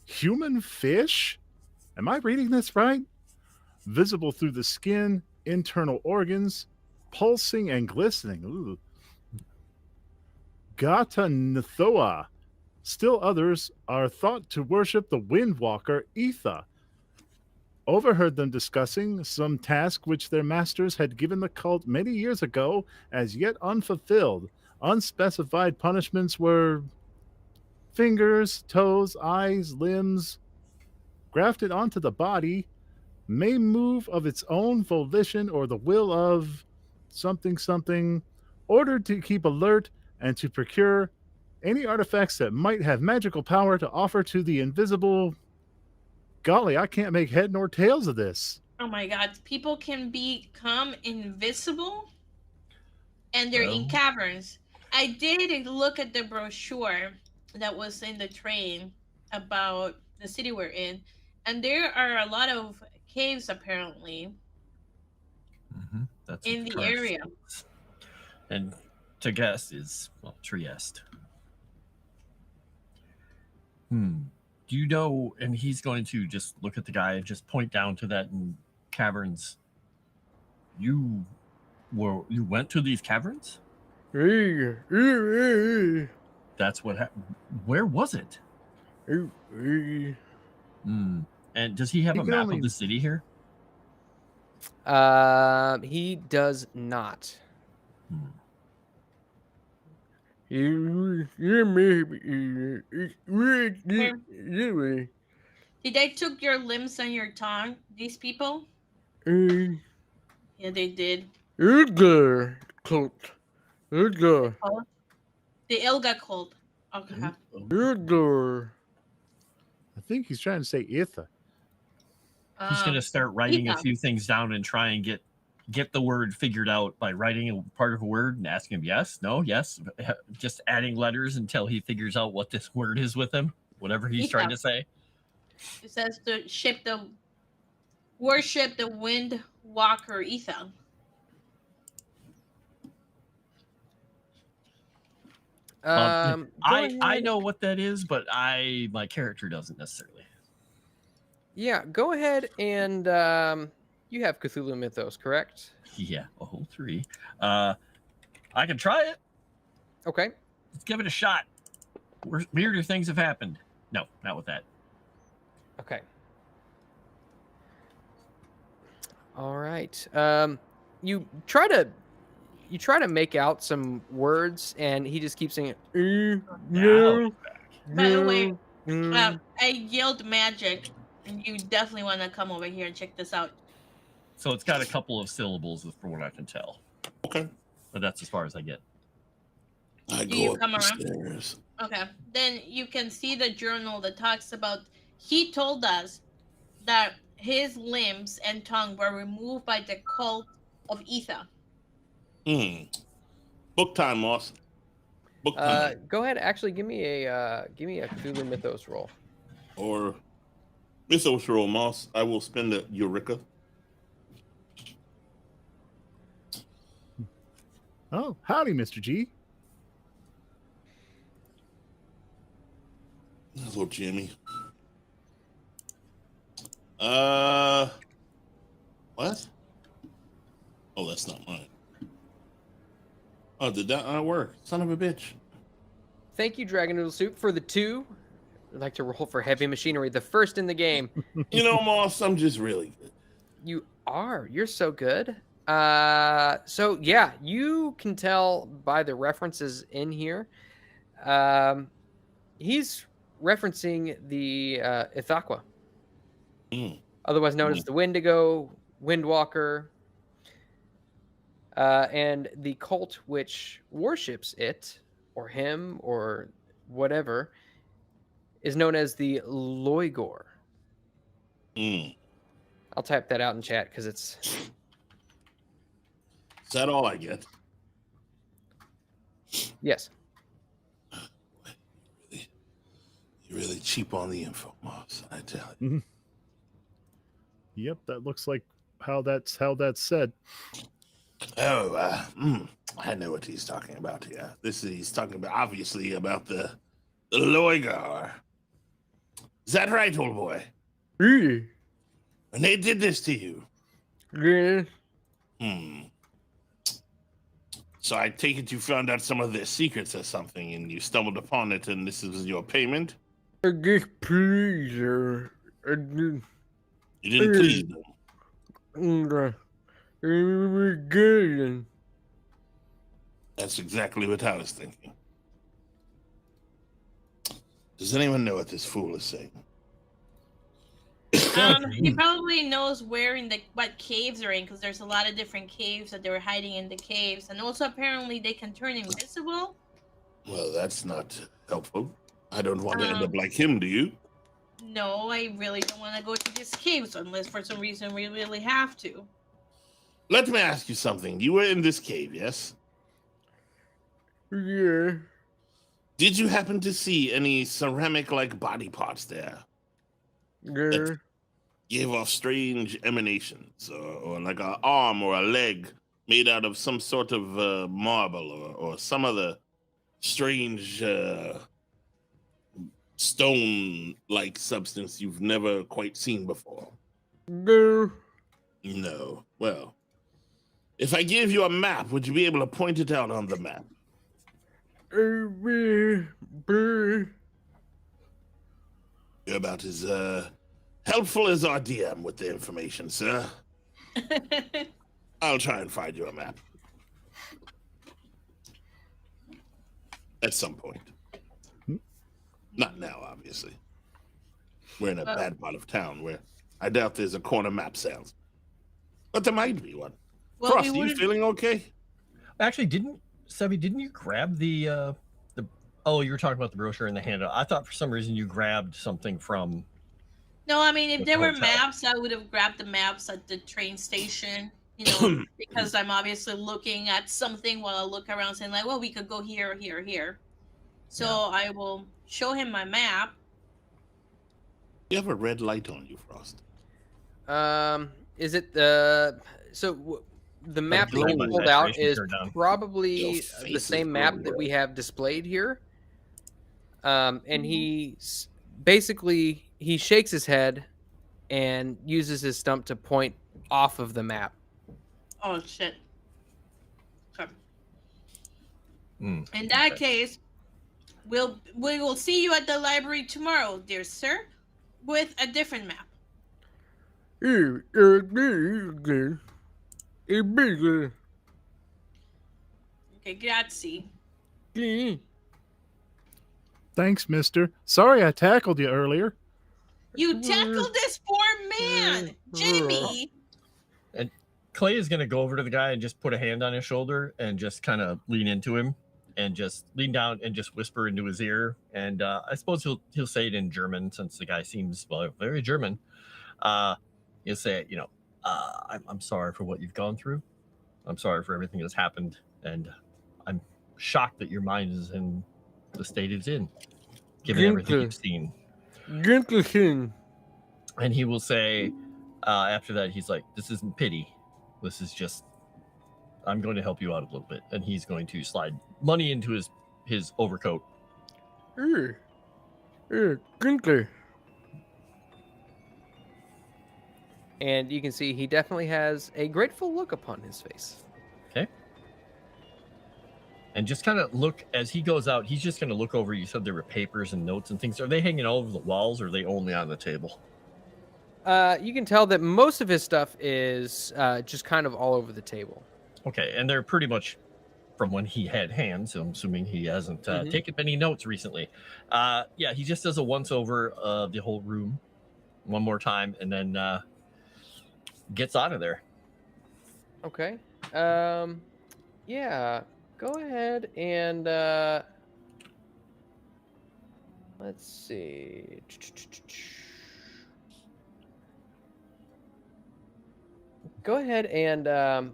human fish. Am I reading this right? Visible through the skin, internal organs, pulsing and glistening. Ooh. Gata Nthoa. Still others are thought to worship the windwalker Etha. Overheard them discussing some task which their masters had given the cult many years ago as yet unfulfilled. Unspecified punishments were fingers, toes, eyes, limbs, grafted onto the body, may move of its own volition or the will of something, ordered to keep alert and to procure any artifacts that might have magical power to offer to the invisible. Golly, I can't make head nor tails of this. Oh my god, people can become invisible and they're in caverns. I did look at the brochure that was in the train about the city we're in, and there are a lot of caves apparently That's in what the area. is. And to guess is, well, Trieste. Do you know, and he's going to just look at the guy and just point down to that in caverns. You went to these caverns? That's what happened. Where was it? And does he have a map of the city here? He does not. Did they took your limbs and your tongue, these people? Yeah, they did. The Ilga cult. Okay. I think he's trying to say Itha. He's going to start writing a few things down and try and get the word figured out by writing a part of a word and asking him yes, no, yes, just adding letters until he figures out what this word is with him, whatever he's trying to say. It says to worship the wind walker Etha. I know what that is, but my character doesn't necessarily. Yeah, go ahead and you have Cthulhu Mythos, correct? Yeah, a whole 3. I can try it. Okay. Let's give it a shot. Weirder things have happened. No, not with that. Okay. All right. You try to make out some words, and he just keeps saying, no. By the way, I yelled magic, and you definitely want to come over here and check this out. So it's got a couple of syllables, from what I can tell. Okay. But that's as far as I get. I Do go you up come the around? stairs. Okay. Then you can see the journal that talks about. He told us that his limbs and tongue were removed by the cult of Etha. Book time, Moss. Book time. Go ahead. Actually, give me a Cthulhu Mythos roll. Or Mythos roll, Moss. I will spend a Eureka. Oh, howdy, Mr. G. Hello, Jimmy. What? Oh, that's not mine. Oh, did that not work? Son of a bitch. Thank you, Dragon Noodle Soup, for the 2. I'd like to roll for heavy machinery, the first in the game. You know, Moss, I'm just really good. You are. You're so good. So yeah, you can tell by the references in here. He's referencing the Ithaqua, otherwise known as the Wendigo, Windwalker, and the cult which worships it, or him, or whatever, is known as the Loigor. I'll type that out in chat because it's... Is that all I get? Yes. You're really cheap on the info, Moss, I tell you. Yep, that looks like how that's said. Oh, I know what he's talking about here. He's talking about, obviously, about the The Loigar. Is that right, old boy? Yeah. And they did this to you? Yeah. So I take it you found out some of their secrets or something, and you stumbled upon it, and this is your payment? I guess please, I did. You didn't please them. Good. That's exactly what I was thinking. Does anyone know what this fool is saying? He probably knows where what caves they're in, because there's a lot of different caves that they were hiding in the caves, and also apparently they can turn invisible. Well, that's not helpful. I don't want to end up like him, do you? No, I really don't want to go to these caves unless for some reason we really have to. Let me ask you something. You were in this cave, yes? Yeah. Did you happen to see any ceramic-like body parts there? Yeah. Gave off strange emanations, or like an arm or a leg made out of some sort of marble or some other strange stone-like substance you've never quite seen before? No. No. Well, if I gave you a map, would you be able to point it out on the map? You're about as helpful as our DM with the information, sir. I'll try and find you a map. At some point. Not now, obviously. We're in a bad part of town where I doubt there's a corner map sales. But there might be one. Well, Frost, are you feeling okay? Actually, didn't you grab the oh, you were talking about the brochure in the handout. I thought for some reason you grabbed something from... No, I mean, if there were hotel. maps, I would have grabbed the maps at the train station, you know, because I'm obviously looking at something while I look around saying like, well, we could go here, here, here. So I will show him my map. You have a red light on you, Frost. Is it the map that you pulled out is probably the same map that we have displayed here. And he basically shakes his head and uses his stump to point off of the map. Oh shit. Okay. Mm, In that case, we will see you at the library tomorrow, dear sir, with a different map. Okay, grazie. Thanks, mister. Sorry I tackled you earlier. You tackled this poor man, Jimmy. And Clay is going to go over to the guy and just put a hand on his shoulder and just kind of lean into him and just lean down and just whisper into his ear. And I suppose he'll say it in German, since the guy seems very German. He'll say, I'm sorry for what you've gone through. I'm sorry for everything that's happened. And I'm shocked that your mind is in the state it's in, given everything you've seen. And he will say, after that, he's like, this isn't pity. This is just, I'm going to help you out a little bit. And he's going to slide money into his overcoat. And you can see he definitely has a grateful look upon his face. Okay. And just kind of look, as he goes out, he's just going to look over. You said there were papers and notes and things. Are they hanging all over the walls, or are they only on the table? You can tell that most of his stuff is just kind of all over the table. Okay, and they're pretty much from when he had hands, so I'm assuming he hasn't taken many notes recently. Yeah, he just does a once-over of the whole room one more time, and then gets out of there. Okay. Yeah, go ahead and let's see. Go ahead and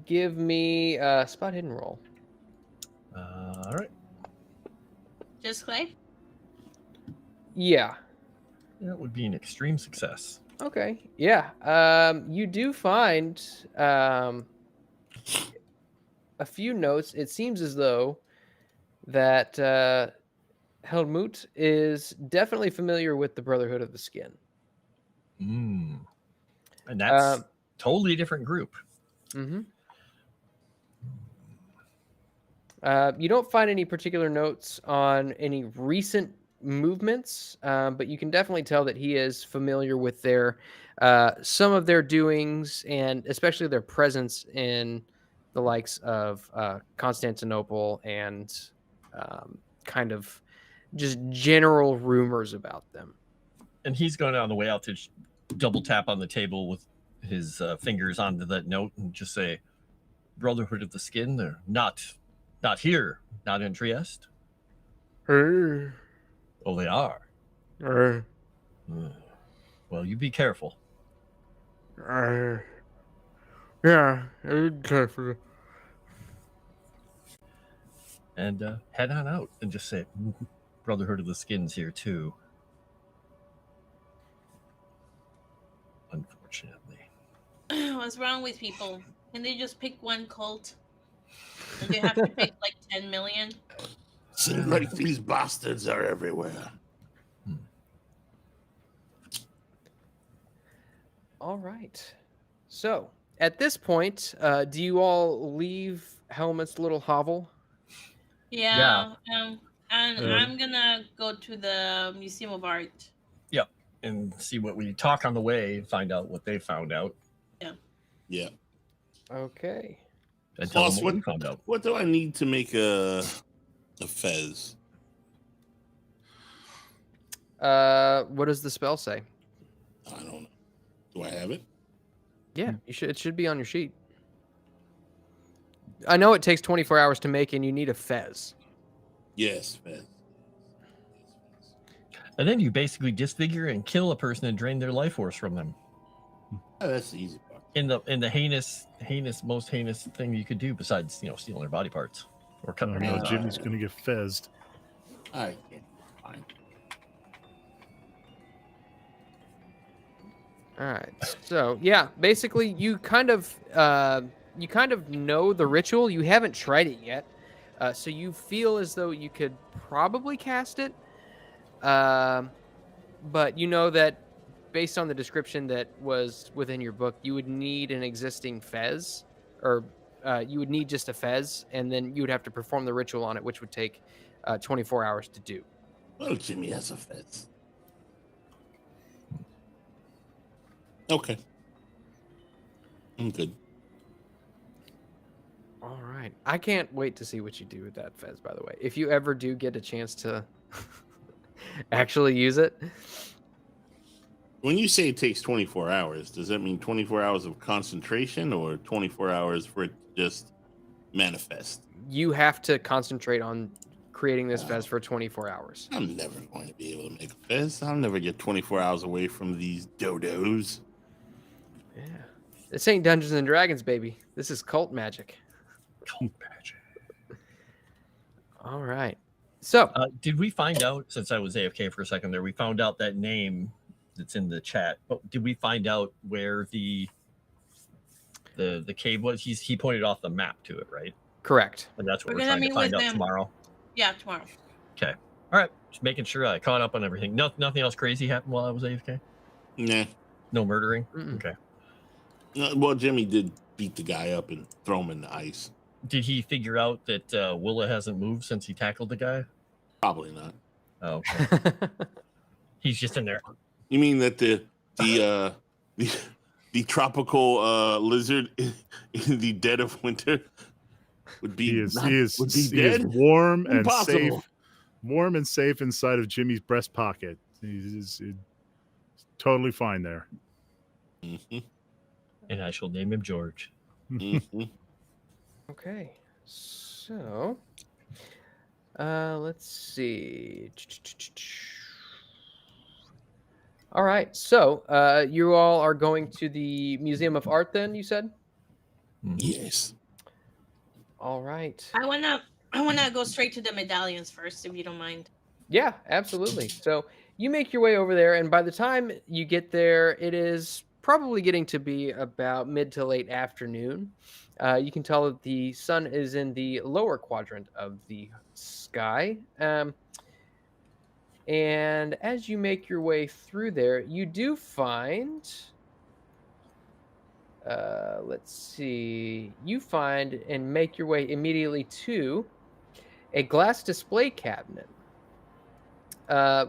give me a spot hidden roll. All right. Just Clay? Yeah. That would be an extreme success. Okay. Yeah. You do find a few notes. It seems as though that Helmut is definitely familiar with the Brotherhood of the Skin. And that's totally different group. Mm-hmm. You don't find any particular notes on any recent movements, but you can definitely tell that he is familiar with their some of their doings, and especially their presence in the likes of Constantinople and kind of just general rumors about them. And he's going on the way out to double tap on the table with his fingers onto that note and just say, Brotherhood of the Skin, they're not here, not in Trieste. Oh, they are. Well, you be careful. Yeah, careful. And head on out and just say, Brotherhood of the Skin's here too. Unfortunately. What's wrong with people? Can they just pick one cult? And they have to pick like 10 million? Seems like these bastards are everywhere. All right. So at this point, do you all leave Helmut's little hovel? Yeah. And I'm gonna go to the Museum of Art. Yep. And see what we talk on the way and find out what they found out. Yeah. Okay. And tell Boss, them what we found out. What do I need to make a fez? What does the spell say? I don't know. Do I have it? Yeah, you should. It should be on your sheet. I know it takes 24 hours to make, and you need a fez. Yes, fez. And then you basically disfigure and kill a person and drain their life force from them. Oh, that's the easy part. In the most heinous thing you could do besides, stealing their body parts or cutting their nose off. Jimmy's going to get fezzed. I can't. Fine. All right. So yeah, basically, you kind of know the ritual. You haven't tried it yet, so you feel as though you could probably cast it, but you know that based on the description that was within your book, you would need an existing fez, or you would need just a fez, and then you would have to perform the ritual on it, which would take 24 hours to do. Well, Jimmy has a fez. Okay. I'm good. All right. I can't wait to see what you do with that fez, by the way. If you ever do get a chance to actually use it. When you say it takes 24 hours, does that mean 24 hours of concentration or 24 hours for it to just manifest? You have to concentrate on creating this fez for 24 hours. I'm never going to be able to make a fez. I'll never get 24 hours away from these dodos. Yeah. This ain't Dungeons and Dragons, baby. This is cult magic. Cult magic. All right. So, did we find out, since I was AFK for a second there, we found out that name that's in the chat, but did we find out where the cave was? He pointed off the map to it, right? Correct. And that's what We're we're gonna trying to meet find with out them. tomorrow. Yeah, tomorrow. Okay. All right. Just making sure I caught up on everything. Nothing else crazy happened while I was AFK? Nah. No murdering? Mm-mm. Okay. Well, Jimmy did beat the guy up and throw him in the ice. Did he figure out that Willa hasn't moved since he tackled the guy? Probably not. Oh, okay. He's just in there. You mean that the tropical lizard in the dead of winter would be He is dead? warm and Impossible. safe. Warm and safe inside of Jimmy's breast pocket. He's totally fine there. Mm-hmm. And I shall name him George. Mm-hmm. Okay. So, let's see. All right. So, you all are going to the Museum of Art then, you said? Yes. All right. I wanna go straight to the medallions first, if you don't mind. Yeah, absolutely. So you make your way over there, and by the time you get there, it is probably getting to be about mid to late afternoon. You can tell that the sun is in the lower quadrant of the sky. And as you make your way through there, you do find, let's see, you find and make your way immediately to a glass display cabinet.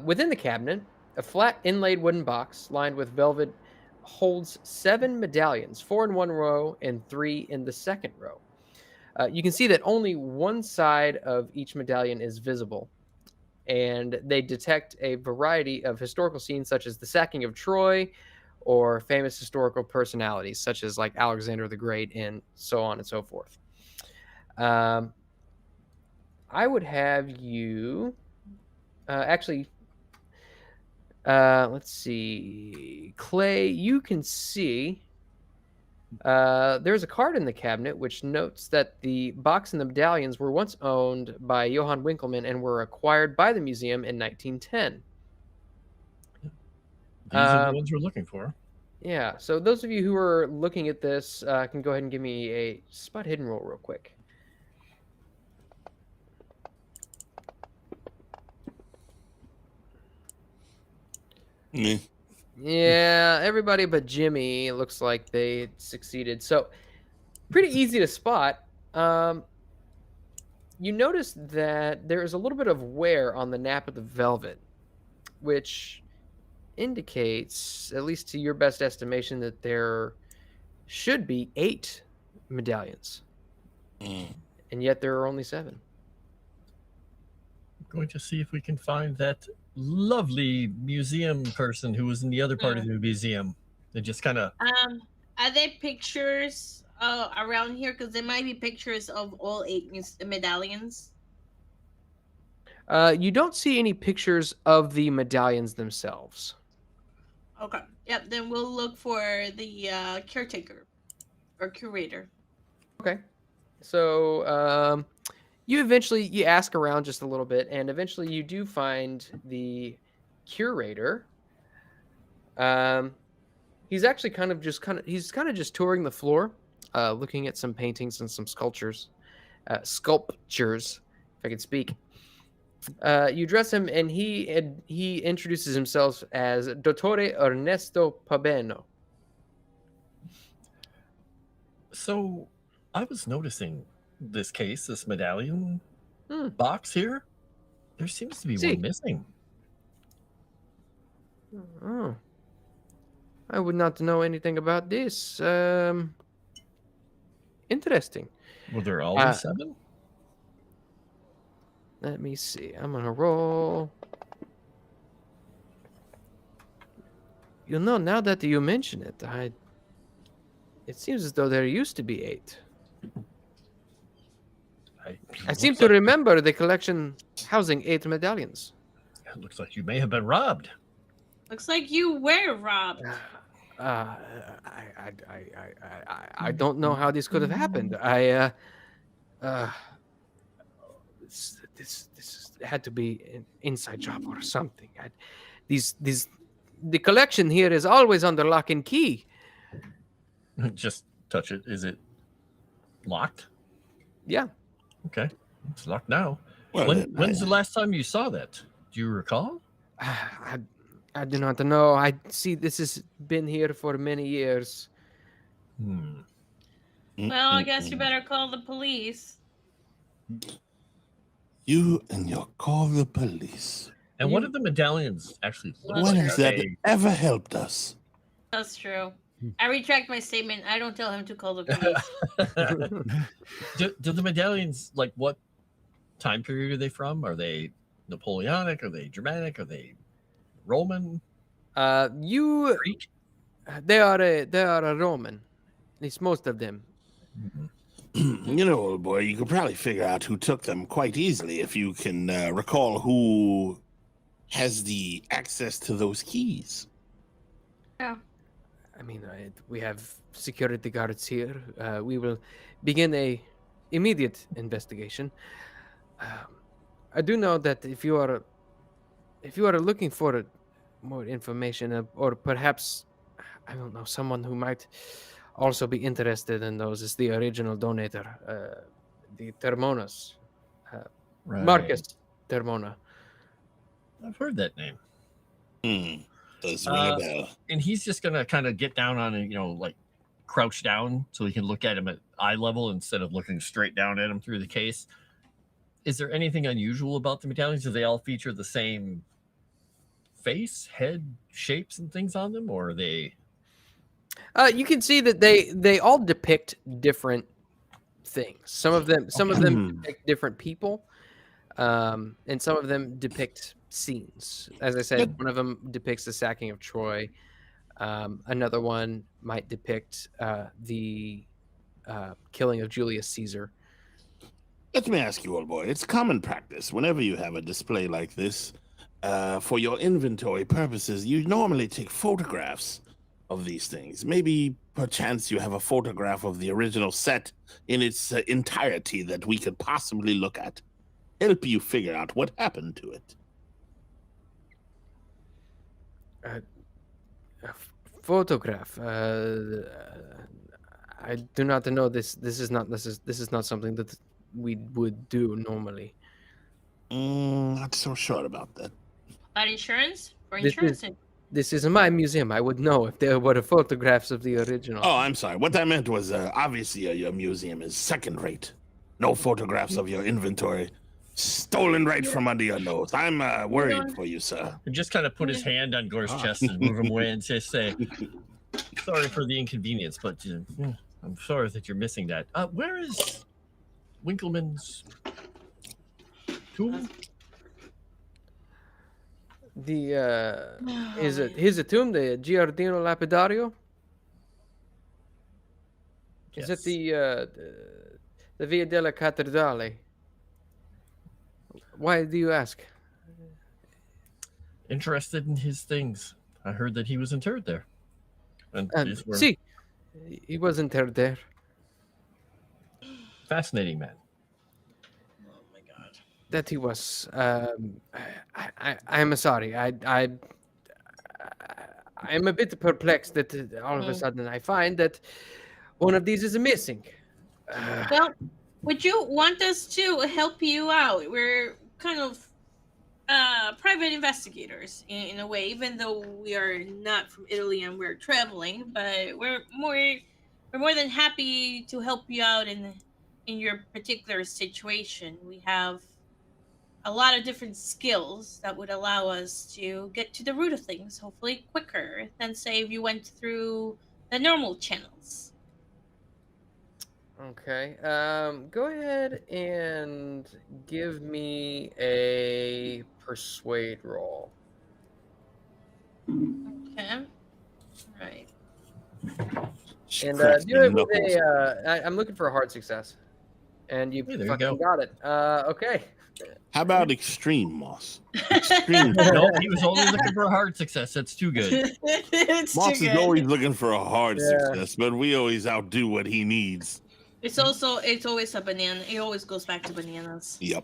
Within the cabinet, a flat inlaid wooden box lined with velvet holds 7 medallions, 4 in one row and 3 in the second row. You can see that only one side of each medallion is visible, and they detect a variety of historical scenes such as the sacking of Troy or famous historical personalities such as like Alexander the Great and so on and so forth. I would have you actually let's see, Clay, you can see there's a card in the cabinet which notes that the box and the medallions were once owned by Johann Winkelmann and were acquired by the museum in 1910. These are the ones we're looking for. Yeah, so those of you who are looking at this can go ahead and give me a spot hidden roll real quick. Yeah, everybody but Jimmy looks like they succeeded. So pretty easy to spot. You notice that there is a little bit of wear on the nap of the velvet, which indicates, at least to your best estimation, that there should be 8 medallions. And yet there are only 7. I'm going to see if we can find that lovely museum person who was in the other part of the museum. They just kind of... Are there pictures around here? Because there might be pictures of all 8 medallions. You don't see any pictures of the medallions themselves. Okay. Yep. Then we'll look for the caretaker or curator. Okay. So you ask around just a little bit, and eventually you do find the curator. He's actually kind of just touring the floor, looking at some paintings and some sculptures, if I can speak. You address him, and he introduces himself as Dottore Ernesto Pabeno. So, I was noticing this case, this medallion box here. There seems to be one missing. Oh, I would not know anything about this. Interesting. Were there always 7? Let me see. I'm gonna roll. You know, now that you mention it, it seems as though there used to be 8. I seem to remember the collection housing 8 medallions. It looks like you may have been robbed. Looks like you were robbed. I don't know how this could have happened. This had to be an inside job or something. The collection here is always under lock and key. Just touch it. Is it locked? Yeah. Okay, it's locked now. Well, when's the last time you saw that? Do you recall? I do not know. I see this has been here for many years. Well, I guess you better call the police. You and your call the police. And what did the medallions actually look When like? has that ever helped us? That's true. I retract my statement. I don't tell him to call the police. Do the medallions, like, what time period are they from? Are they Napoleonic? Are they Germanic? Are they Roman? Greek? They are a Roman. At least most of them. You know, old boy, you could probably figure out who took them quite easily if you can recall who has the access to those keys. Yeah. I mean, we have security guards here. We will begin a immediate investigation. I do know that if you are looking for more information, or perhaps, I don't know, someone who might also be interested in those is the original donator, the Termonas, Right. Marcus Termona. I've heard that name. Does ring a bell. And he's just gonna kind of get down on it, like crouch down so he can look at him at eye level instead of looking straight down at him through the case. Is there anything unusual about the medallions? Do they all feature the same face, head shapes, and things on them, or are they? You can see that they all depict different things. Some of them depict different people, and some of them depict scenes. As I said, one of them depicts the sacking of Troy. Another one might depict the killing of Julius Caesar. Let me ask you, old boy. It's common practice whenever you have a display like this, for your inventory purposes, you normally take photographs of these things. Maybe, perchance, you have a photograph of the original set in its entirety that we could possibly look at. Help you figure out what happened to it. A photograph. I do not know this. This is not something that we would do normally. Not so sure about that. About insurance? For insurance? This is my museum. I would know if there were photographs of the original. Oh, I'm sorry. What I meant was, obviously, your museum is second rate. No photographs of your inventory. Stolen right from under your nose. I'm worried for you, sir. And just kind of put his hand on Gore's chest and move him away and just say, sorry for the inconvenience, but I'm sorry that you're missing that. Where is Winkleman's tomb? His tomb, the Giardino Lapidario? Is it the Via della Cattedrale? Why do you ask? Interested in his things. I heard that he was interred there. And See, he was interred there. Fascinating man. Oh my god. That he was. I'm sorry. I'm a bit perplexed that all of a sudden I find that one of these is missing. Well, would you want us to help you out? We're kind of private investigators in a way, even though we are not from Italy and we're traveling, but we're more than happy to help you out in your particular situation. We have a lot of different skills that would allow us to get to the root of things, hopefully quicker than say if you went through the normal channels. Okay. Go ahead and give me a persuade roll. Okay. Right. And do it with a. I'm looking for a hard success, and you Hey, there you fucking go. got it. Okay. How about extreme, Moss? Extreme. No, he was only looking for a hard success. That's too good. It's Moss too is good. always looking for a hard Yeah. success, but we always outdo what he needs. It's always a banana. It always goes back to bananas. Yep.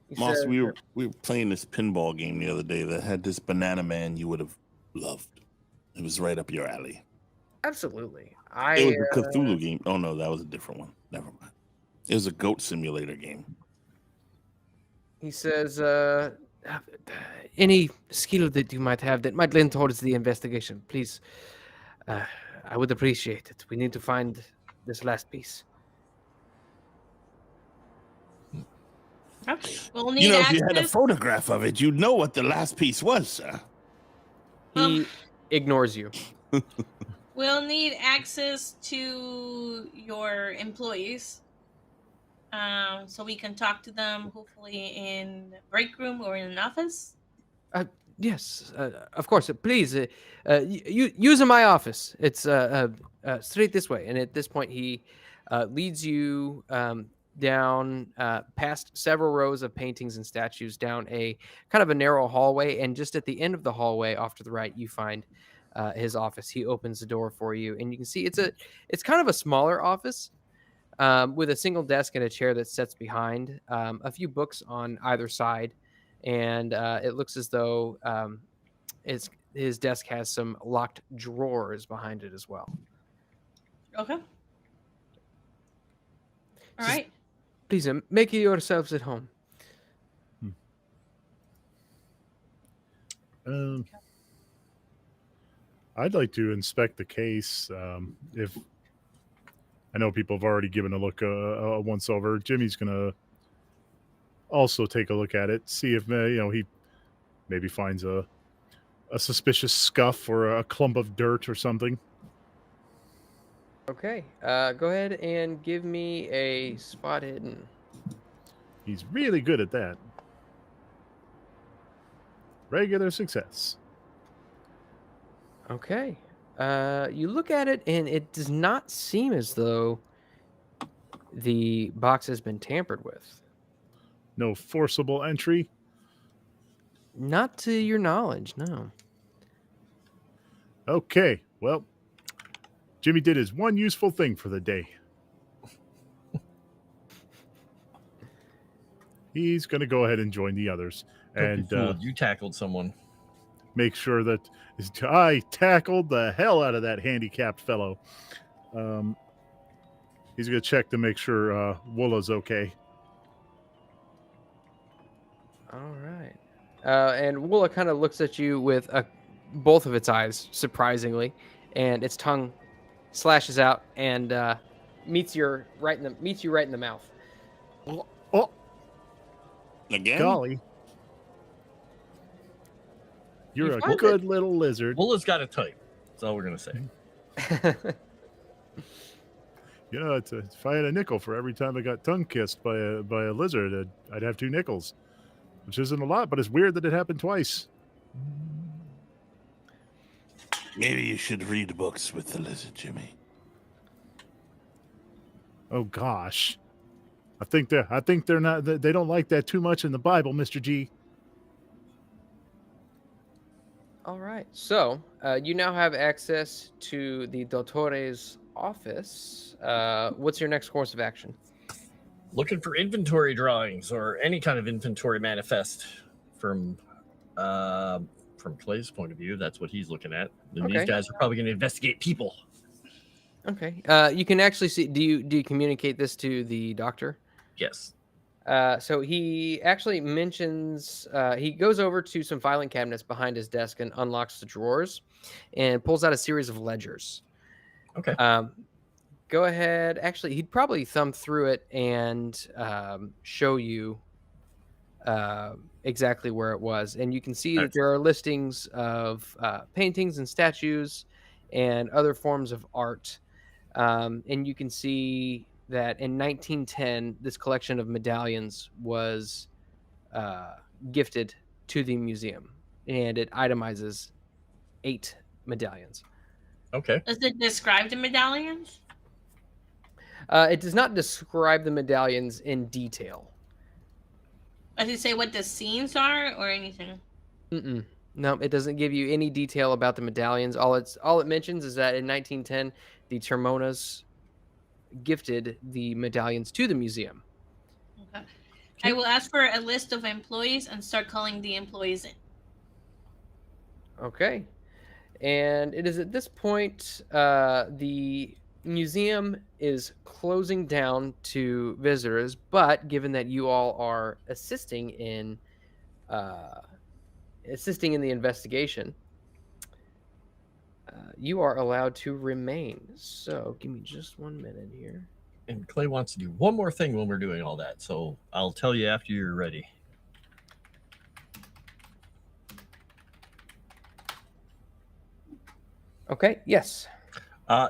He Moss, says- we were playing this pinball game the other day that had this banana man you would have loved. It was right up your alley. Absolutely. It was a Cthulhu game. Oh no, that was a different one. Never mind. It was a goat simulator game. He says, any skill that you might have that might lend towards the investigation, please. I would appreciate it. We need to find this last piece. Okay. We'll need You know, if access. you had a photograph of it, you'd know what the last piece was, sir. He ignores you. We'll need access to your employees, so we can talk to them. Hopefully, in the break room or in an office. Yes, of course. Please, use in my office. It's straight this way. And at this point, he leads you down past several rows of paintings and statues, down a kind of a narrow hallway. And just at the end of the hallway, off to the right, you find his office. He opens the door for you, and you can see it's kind of a smaller office with a single desk and a chair that sits behind, a few books on either side. And it looks as though his desk has some locked drawers behind it as well. Okay. All Just- right. Please make yourselves at home. I'd like to inspect the case. If I know people have already given a look once over, Jimmy's gonna also take a look at it, see if he maybe finds a suspicious scuff or a clump of dirt or something. Okay. Go ahead and give me a spot hidden. He's really good at that. Regular success. Okay. You look at it, and it does not seem as though the box has been tampered with. No forcible entry. Not to your knowledge, no. Okay, well, Jimmy did his one useful thing for the day. He's going to go ahead and join the others. And you tackled someone. Make sure that I tackled the hell out of that handicapped fellow. He's going to check to make sure Woola's okay. All right. And Woola kind of looks at you with both of its eyes, surprisingly, and its tongue slashes out and meets you right in the mouth. Oh, Again? golly. You're a find good little lizard. Bulla's got a type. That's all we're going to say. You know, if I had a nickel for every time I got tongue kissed by a lizard, I'd have 2 nickels, which isn't a lot, but it's weird that it happened twice. Maybe you should read books with the lizard, Jimmy. Oh gosh, I think they're not. They don't like that too much in the Bible, Mr. G. All right. So you now have access to the Dottore's office. What's your next course of action? Looking for inventory drawings or any kind of inventory manifest from Clay's point of view. That's what he's looking at. And Okay. these guys are probably going to investigate people. Okay. You can actually see. Do you communicate this to the doctor? Yes. So he actually mentions he goes over to some filing cabinets behind his desk and unlocks the drawers and pulls out a series of ledgers. Okay. Go ahead. Actually, he'd probably thumb through it and show you exactly where it was. And you can see that there are listings of paintings and statues and other forms of art. And you can see that in 1910, this collection of medallions was gifted to the museum, and it itemizes 8 medallions. Okay. Does it describe the medallions? It does not describe the medallions in detail. Does it say what the scenes are or anything? No, it doesn't give you any detail about the medallions. All it mentions is that in 1910, the Termonas gifted the medallions to the museum. Okay. I will ask for a list of employees and start calling the employees in. Okay. And it is at this point the museum is closing down to visitors, but given that you all are assisting in the investigation, you are allowed to remain. So give me just 1 minute here. And Clay wants to do one more thing when we're doing all that. So I'll tell you after you're ready. Okay, yes.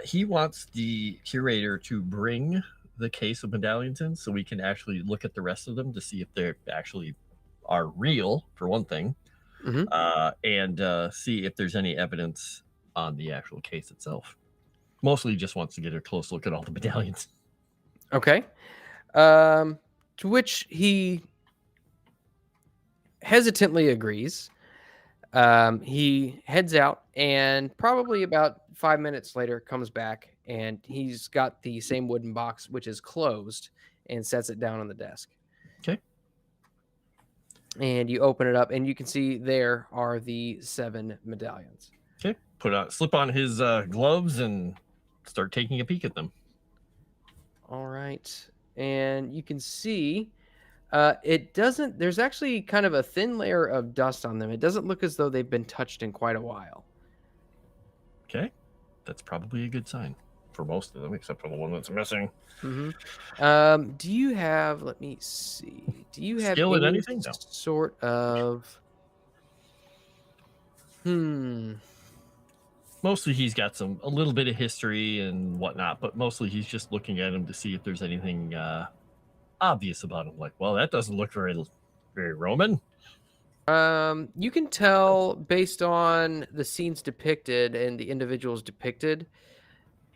He wants the curator to bring the case of medallions in so we can actually look at the rest of them to see if they actually are real, for one thing, and see if there's any evidence on the actual case itself. Mostly just wants to get a close look at all the medallions. Okay. To which he hesitantly agrees. He heads out and probably about 5 minutes later comes back, and he's got the same wooden box, which is closed, and sets it down on the desk. Okay. And you open it up, and you can see there are the 7 medallions. Okay. Slip on his gloves and start taking a peek at them. All right. and you can see it doesn't. There's actually kind of a thin layer of dust on them. It doesn't look as though they've been touched in quite a while. Okay, that's probably a good sign for most of them, except for the one that's missing. Mm-hmm. Do you have? Let me see. Do you have Skill in any anything? No. sort of? Mostly he's got a little bit of history and whatnot, but mostly he's just looking at him to see if there's anything obvious about him. Like, well, that doesn't look very Roman. You can tell based on the scenes depicted and the individuals depicted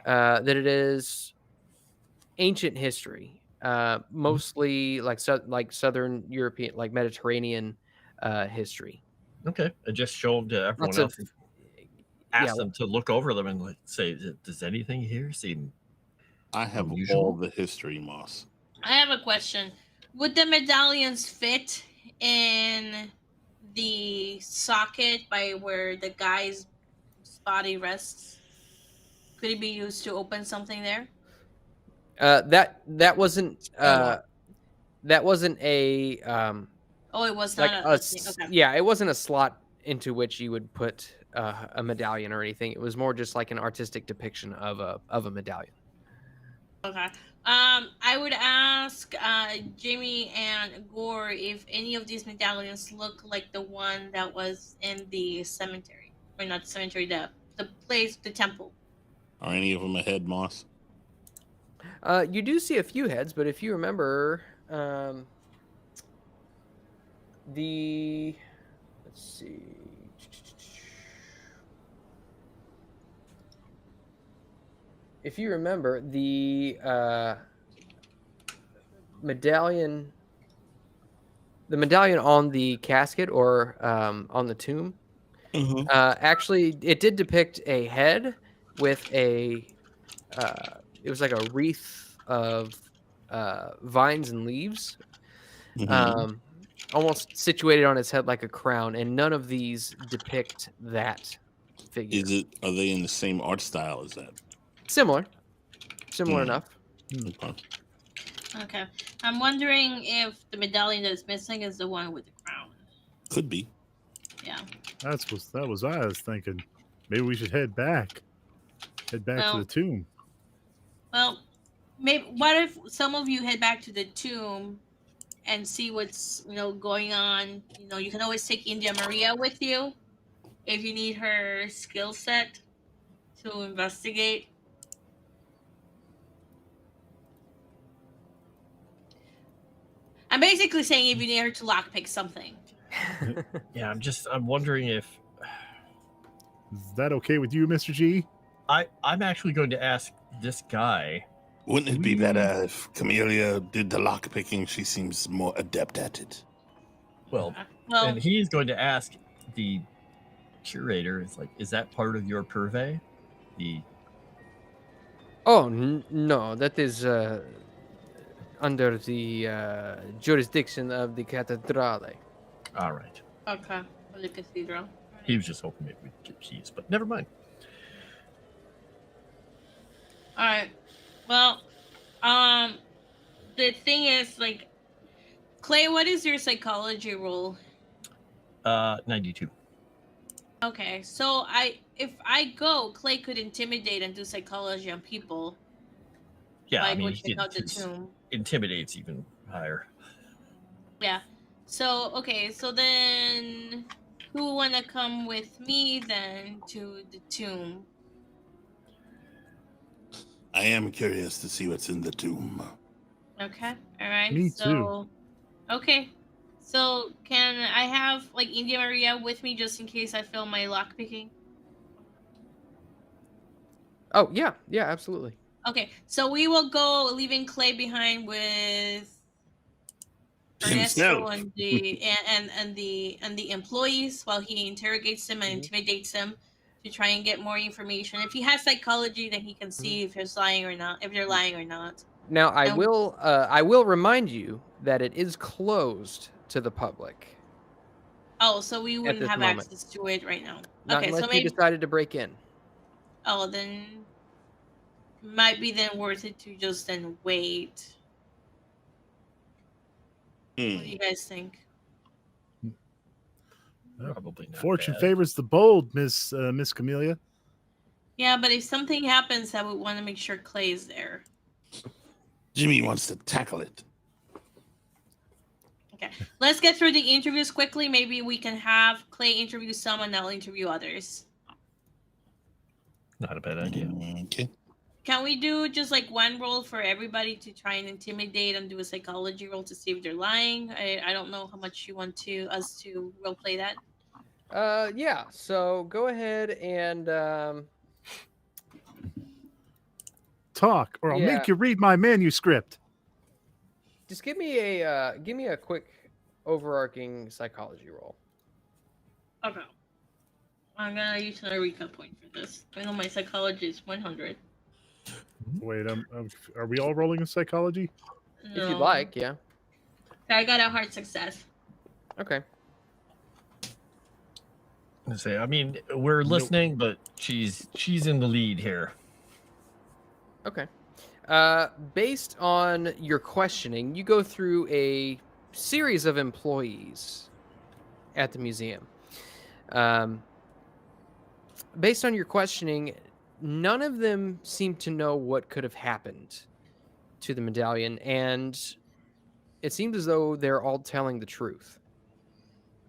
that it is ancient history, mostly like Southern European, like Mediterranean history. Okay, I just showed everyone else. Ask them to look over them and like say, does anything here seem I have unusual? all the history, Moss. I have a question. Would the medallions fit in the socket by where the guy's body rests? Could it be used to open something there? That wasn't a Oh, it was like not okay. Yeah, it wasn't a slot into which you would put a medallion or anything. It was more just like an artistic depiction of a medallion. Okay. I would ask Jamie and Gore if any of these medallions look like the one that was in the cemetery, or not the cemetery, the place, the temple. Are any of them a head, Moss? You do see a few heads, but if you remember, let's see. If you remember, the medallion on the casket or on the tomb, actually, it did depict a head with it was like a wreath of vines and leaves, almost situated on its head like a crown, and none of these depict that figure. Are they in the same art style as that? Similar enough. Okay. I'm wondering if the medallion that is missing is the one with the crown. Could be. Yeah. That was I was thinking. Maybe we should head back to the tomb. Well, maybe. What if some of you head back to the tomb and see what's going on? You can always take India Maria with you if you need her skill set to investigate. I'm basically saying if you need her to lockpick something. Yeah, I'm wondering if... Is that okay with you, Mr. G? I'm actually going to ask this guy. Wouldn't it be better if Camellia did the lockpicking? She seems more adept at it. Well, and he's going to ask the curator, it's like, is that part of your purvey? Oh, no, that is under the jurisdiction of the Cathedrale. All right. Okay, the cathedral. He was just hoping maybe we'd get keys, but never mind. All right. Well, the thing is, like, Clay, what is your psychology roll? 92. Okay, so if I go, Clay could intimidate and do psychology on people. Yeah, I mean, check out the tomb. Intimidates even higher. Yeah. So okay, so then who wanna come with me then to the tomb? I am curious to see what's in the tomb. Okay. All right. Me too. Okay. So can I have like India Maria with me just in case I fail my lockpicking? Oh yeah, absolutely. Okay, so we will go, leaving Clay behind with Ernesto and the employees while he interrogates them and intimidates them to try and get more information. If he has psychology, then he can see if he's lying or not. If they're lying or not. Now I will remind you that it is closed to the public. Oh, so we wouldn't have access to it right now. Not unless you decided to break in. Oh, then might be then worth it to just then wait. What do you guys think? Probably not Fortune bad. favors the bold, Miss Camellia. Yeah, but if something happens, I would want to make sure Clay is there. Jimmy wants to tackle it. Okay, let's get through the interviews quickly. Maybe we can have Clay interview some, and I'll interview others. Not a bad idea. Okay. Can we do just like one roll for everybody to try and intimidate and do a psychology roll to see if they're lying? I don't know how much you want us to role play that. Yeah. So go ahead and Talk, or I'll Yeah. make you read my manuscript. just give me a quick overarching psychology roll. Okay. I'm gonna use another recap point for this. I know my psychology is 100. Wait, are we all rolling in psychology? If you'd like, yeah. I got a hard success. Okay. I mean, we're listening, but she's in the lead here. Okay. Based on your questioning, you go through a series of employees at the museum. Based on your questioning, none of them seem to know what could have happened to the medallion, and it seems as though they're all telling the truth.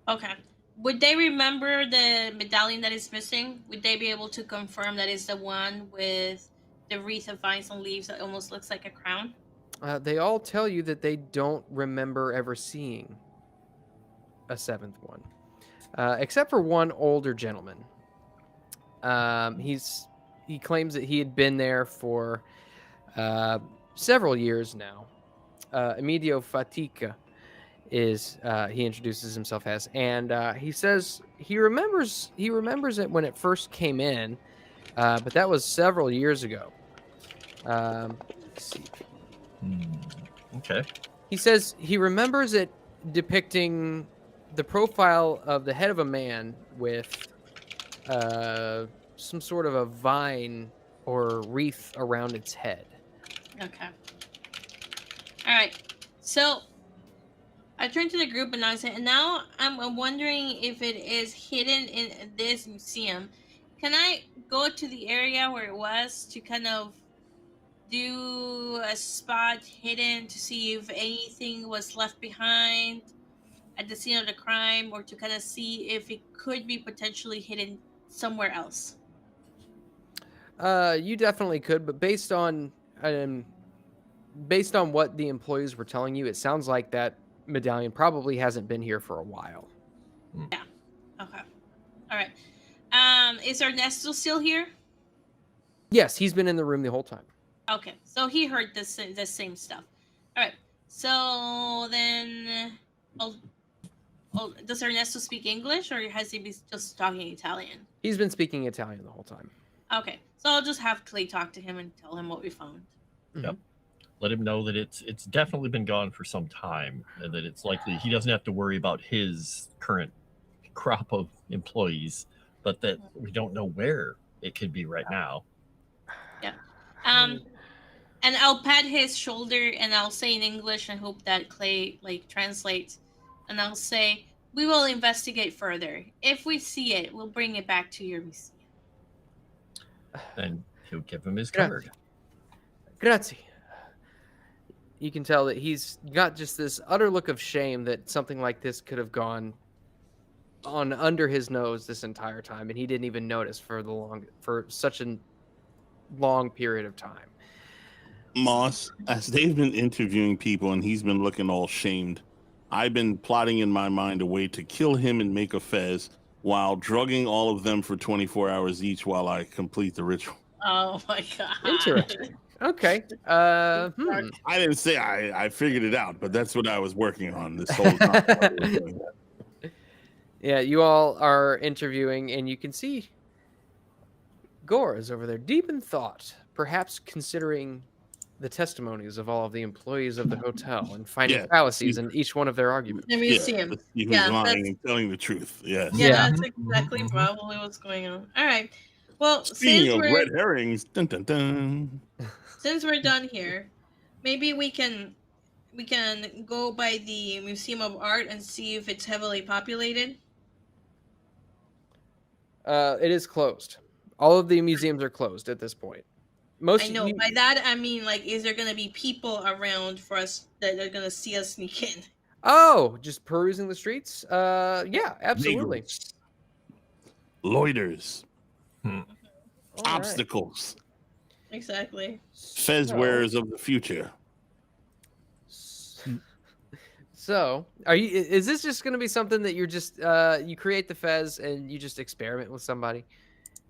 Okay. Would they remember the medallion that is missing? Would they be able to confirm that is the one with the wreath of vines and leaves that almost looks like a crown? They all tell you that they don't remember ever seeing a seventh one, except for one older gentleman. He claims that he had been there for several years now. Emidio Fatica is he introduces himself as, and he says he remembers it when it first came in, but that was several years ago. Let's see. Okay. He says he remembers it depicting the profile of the head of a man with some sort of a vine or wreath around its head. Okay. All right. So I turned to the group and I said, and now I'm wondering if it is hidden in this museum. Can I go to the area where it was to kind of do a spot hidden to see if anything was left behind at the scene of the crime, or to kind of see if it could be potentially hidden somewhere else? You definitely could, but based on what the employees were telling you, it sounds like that medallion probably hasn't been here for a while. Yeah. Okay. All right. Is Ernesto still here? Yes, he's been in the room the whole time. Okay, so he heard the same stuff. All right. So then, does Ernesto speak English, or has he been just talking Italian? He's been speaking Italian the whole time. Okay, so I'll just have Clay talk to him and tell him what we found. Yep. Let him know that it's definitely been gone for some time, and that it's likely he doesn't have to worry about his current crop of employees, but that we don't know where it could be right now. Yeah. And I'll pat his shoulder and I'll say in English and hope that Clay translates. And I'll say, we will investigate further. If we see it, we'll bring it back to your museum. And he'll give him his card. Grazie. You can tell that he's got just this utter look of shame that something like this could have gone on under his nose this entire time, and he didn't even notice for such a long period of time. Moss, as they've been interviewing people and he's been looking all shamed, I've been plotting in my mind a way to kill him and make a fez while drugging all of them for 24 hours each while I complete the ritual. Oh my god. Interesting. Okay. I didn't say I figured it out, but that's what I was working on this whole time. Yeah, you all are interviewing, and you can see Gore is over there, deep in thought, perhaps considering the testimonies of all of the employees of the hotel and finding fallacies in each one of their arguments. The museum. He was lying and telling the truth. Yes. Yeah, that's exactly probably what's going on. All right. Well, speaking of red herrings, dun, dun, dun. Since we're done here, maybe we can we can go by the Museum of Art and see if it's heavily populated? It is closed. All of the museums are closed at this point. I know. By that, I mean, like, is there going to be people around for us that are going to see us sneak in? Oh, just perusing the streets? Yeah, absolutely. Niggers. Loiters. All right. Obstacles. Exactly. Fez wearers of the future. So, is this just going to be something that you're just you create the fez and you just experiment with somebody?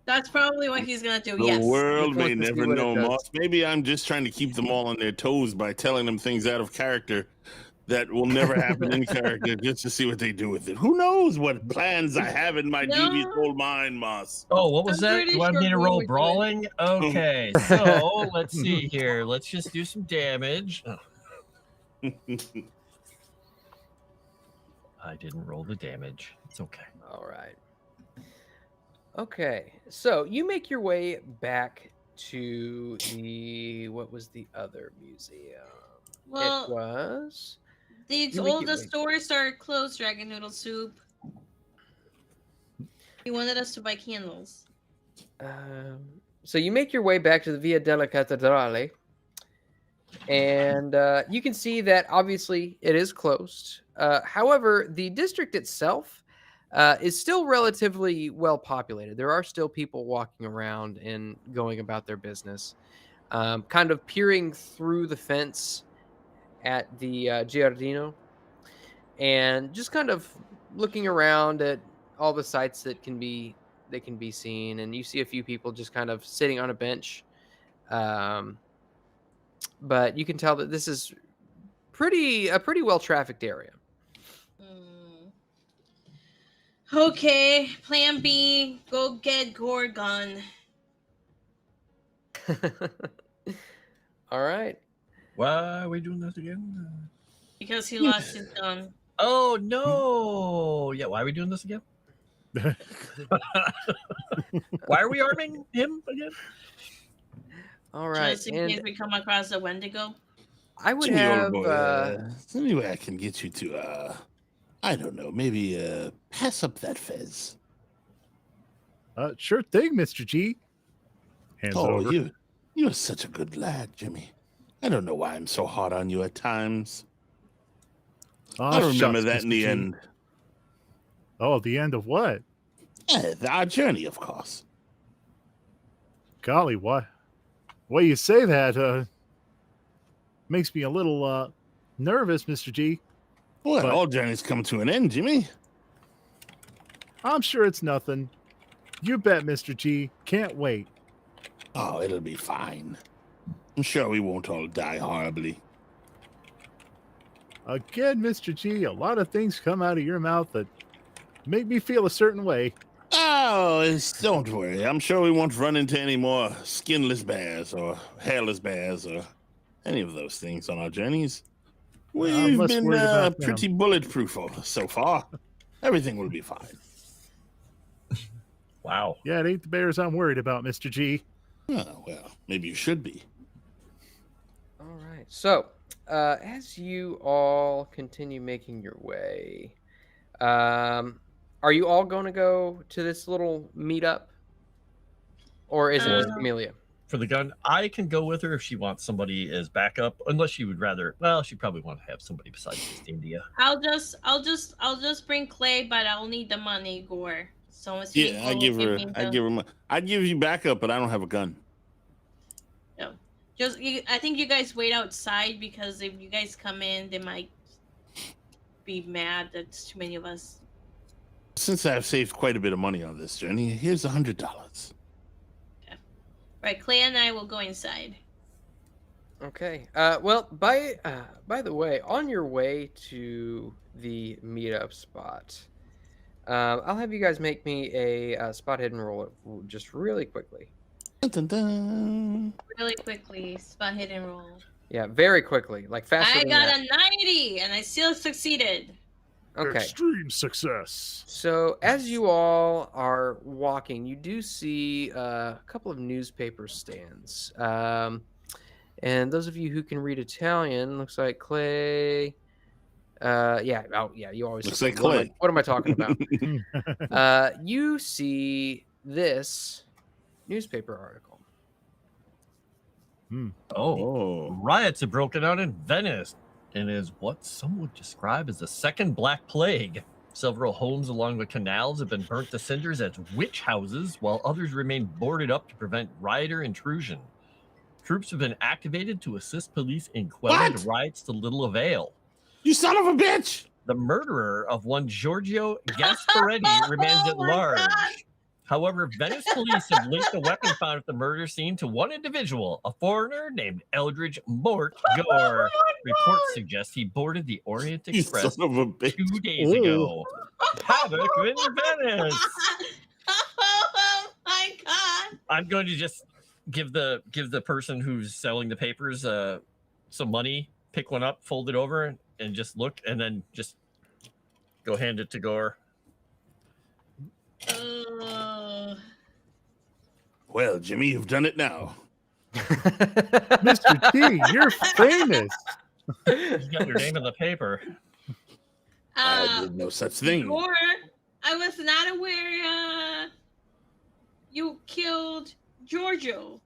That's probably what he's gonna do. The Yes. world Just may want to see never what it know, does. Moss. Maybe I'm just trying to keep them all on their toes by telling them things out of character that will never happen in character, just to see what they do with it. Who knows what plans I have in my No. devious old mind, Moss? Oh, what was I'm that? pretty You want me to sure roll we would. brawling? Okay, so let's see here. Let's just do some damage. Oh, I didn't roll the damage. It's okay. All right. Okay, so you make your way back to what was the other museum? It Well, was. these you make all it the like- stores are closed. Dragon Noodle Soup. He wanted us to buy candles. So you make your way back to the Via della Cattedrale, and you can see that obviously it is closed. However, the district itself is still relatively well populated. There are still people walking around and going about their business, kind of peering through the fence at the Giardino, and just kind of looking around at all the sights that can be seen. And you see a few people just kind of sitting on a bench, but you can tell that this is a pretty well trafficked area. Okay, plan B, go get Gorgon. All right. Why are we doing this again? Because he lost his gun. Oh no! Yeah, why are we doing this again? Why are we arming him again? All right. Just in case we come across a Wendigo. I would Jimmy, have. old boy, is there any way I can get you to, I don't know, maybe pass up that fez? Sure thing, Mr. G. Hands it Oh, over. you're such a good lad, Jimmy. I don't know why I'm so hard on you at times. I remember shucks, that in Mr. the G. end. Oh, the end of what? Our journey, of course. Golly, what? Way you say that makes me a little nervous, Mr. G. Well, But- all journeys come to an end, Jimmy. I'm sure it's nothing. You bet, Mr. G. Can't wait. Oh, it'll be fine. I'm sure we won't all die horribly. Again, Mr. G, a lot of things come out of your mouth that make me feel a certain way. Oh, don't worry. I'm sure we won't run into any more skinless bears or hairless bears or any of those things on our journeys. We've less been worried about them. pretty bulletproof so far. Everything will be fine. Wow. Yeah, it ain't the bears I'm worried about, Mr. G. Oh, well, maybe you should be. All right. So, as you all continue making your way, are you all going to go to this little meetup, or is it just Amelia? For the gun, I can go with her if she wants somebody as backup, unless she would rather. Well, she probably want to have somebody besides just India. I'll just bring Clay, but I'll need the money, Gore. So as Yeah, I'd give you backup, but I don't have a gun. No, I think you guys wait outside because if you guys come in, they might be mad that it's too many of us. Since I've saved quite a bit of money on this journey, here's $100. Right, Clay and I will go inside. Okay. Well, by the way, on your way to the meetup spot, I'll have you guys make me a spot hidden roll just really quickly. Dun, dun, dun. Really quickly, spot hidden roll. Yeah, very quickly, like faster I than got that. a 90, and I still succeeded. Okay. Extreme success. So as you all are walking, you do see a couple of newspaper stands. And those of you who can read Italian, looks like Clay. Yeah. Oh, yeah. You always Looks like what am I- Clay. What am I talking about? You see this newspaper article. Oh, riots have broken out in Venice and is what some would describe as the second Black Plague. Several homes along the canals have been burnt to cinders as witch houses, while others remain boarded up to prevent rioter intrusion. Troops have been activated to assist police in quelling the riots to little avail. You son of a bitch! The murderer of one Giorgio Gasparetti remains at Oh my large. God. However, Venice police have linked the weapon found at the murder scene to one individual, a foreigner named Eldritch Mort Gore. Reports suggest he boarded the Orient You Express son of a bitch. 2 days ago. Havoc in Venice. Oh my God. I'm going to just give the person who's selling the papers some money, pick one up, fold it over, and just look, and then just go hand it to Gore. Well, Jimmy, you've done it now. Mr. T, you're famous. You got your name in the paper. I did no such thing. Or I was not aware you killed Giorgio.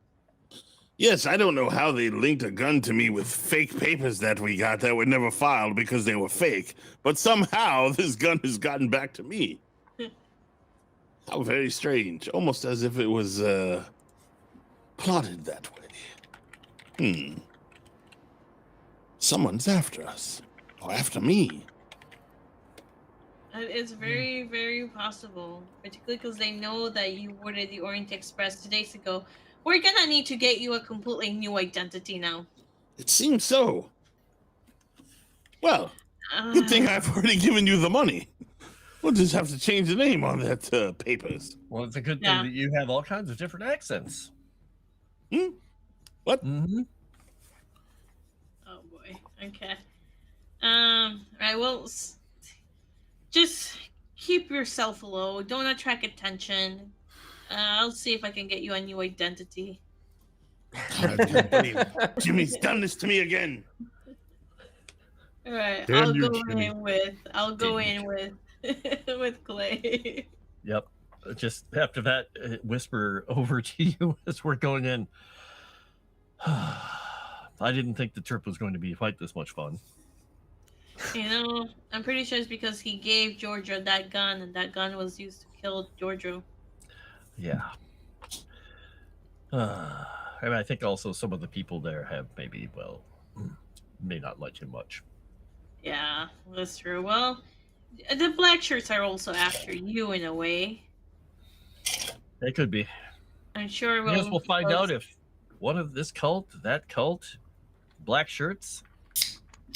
Yes, I don't know how they linked a gun to me with fake papers that we got that were never filed because they were fake, but somehow this gun has gotten back to me. How very strange. Almost as if it was plotted that way. Someone's after us. Or after me. It's very, very possible, particularly because they know that you ordered the Orient Express 2 days ago. We're gonna need to get you a completely new identity now. It seems so. Well, good thing I've already given you the money. We'll just have to change the name on that papers. Well, it's a good thing that you have all kinds of different accents. What? Mm-hmm. Oh boy. Okay. Right. Well, just keep yourself low. Don't attract attention. I'll see if I can get you a new identity. I can't believe it. Jimmy's done this to me again. All right. Damn I'll you, go Jimmy. in with. I'll go in with. With Clay. Yep. Just after that, whisper over to you as we're going in. I didn't think the trip was going to be quite this much fun. You know, I'm pretty sure it's because he gave Giorgio that gun, and that gun was used to kill Giorgio. Yeah. And I think also some of the people there have maybe, well, may not like him much. Yeah, that's true. Well, the black shirts are also after you in a way. They could be. I'm sure I guess we'll find out if one of this cult, that cult, black shirts,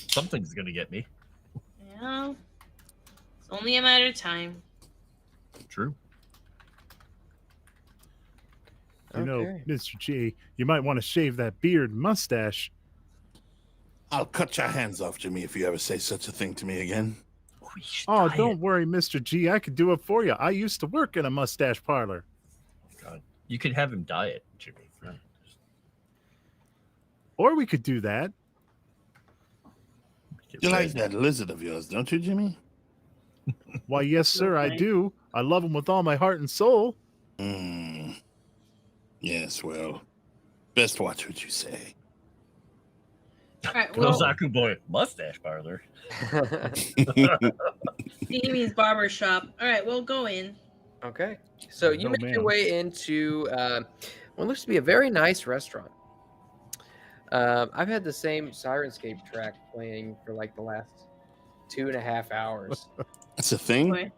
something's going to get me. Yeah. It's only a matter of time. True. You know, Okay. Mr. G, you might want to shave that beard and mustache. I'll cut your hands off, Jimmy, if you ever say such a thing to me again. Oh, don't worry, Mr. G. I could do it for you. I used to work in a mustache parlor. God. You could have him dye it, Jimmy. Or we could do that. You like that lizard of yours, don't you, Jimmy? Why, yes, sir, I Okay. do. I love him with all my heart and soul. Yes, well, best watch what you say. All right. Well, Kozaku boy mustache parlor. Stevie's barber shop. All right, we'll go in. Okay. So you Oh, make your man. way into what looks to be a very nice restaurant. I've had the same Sirenscape track playing for like the last 2.5 hours. That's a thing? Boy.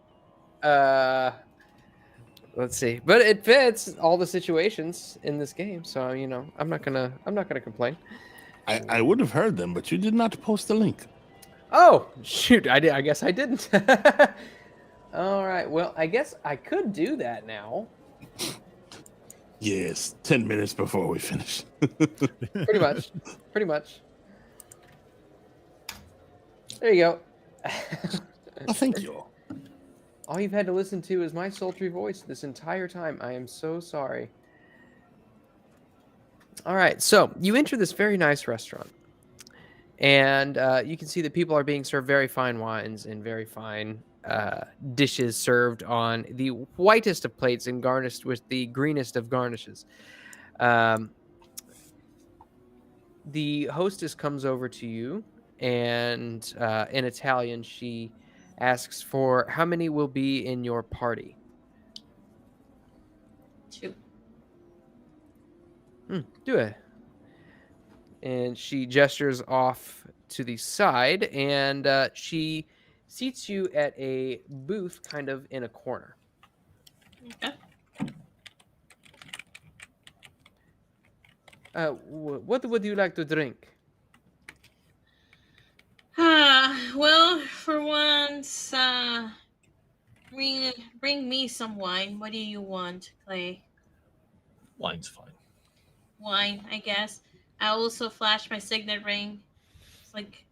Let's see, but it fits all the situations in this game, so you know I'm not gonna complain. I would have heard them, but you did not post the link. Oh shoot, I did. I guess I didn't. All right, well I guess I could do that now. Yes, 10 minutes before we finish. Pretty much. Pretty much. There you go. Oh, thank you. All you've had to listen to is my sultry voice this entire time. I am so sorry. All right, so you enter this very nice restaurant, and you can see that people are being served very fine wines and very fine dishes served on the whitest of plates and garnished with the greenest of garnishes. Um, the hostess comes over to you, and in Italian, she asks for how many will be in your party. 2. Do it. And she gestures off to the side, and she seats you at a booth kind of in a corner. Okay. What would you like to drink? Well, for once, bring me some wine. What do you want, Clay? Wine's fine. Wine, I guess. I also flash my signet ring. It's like,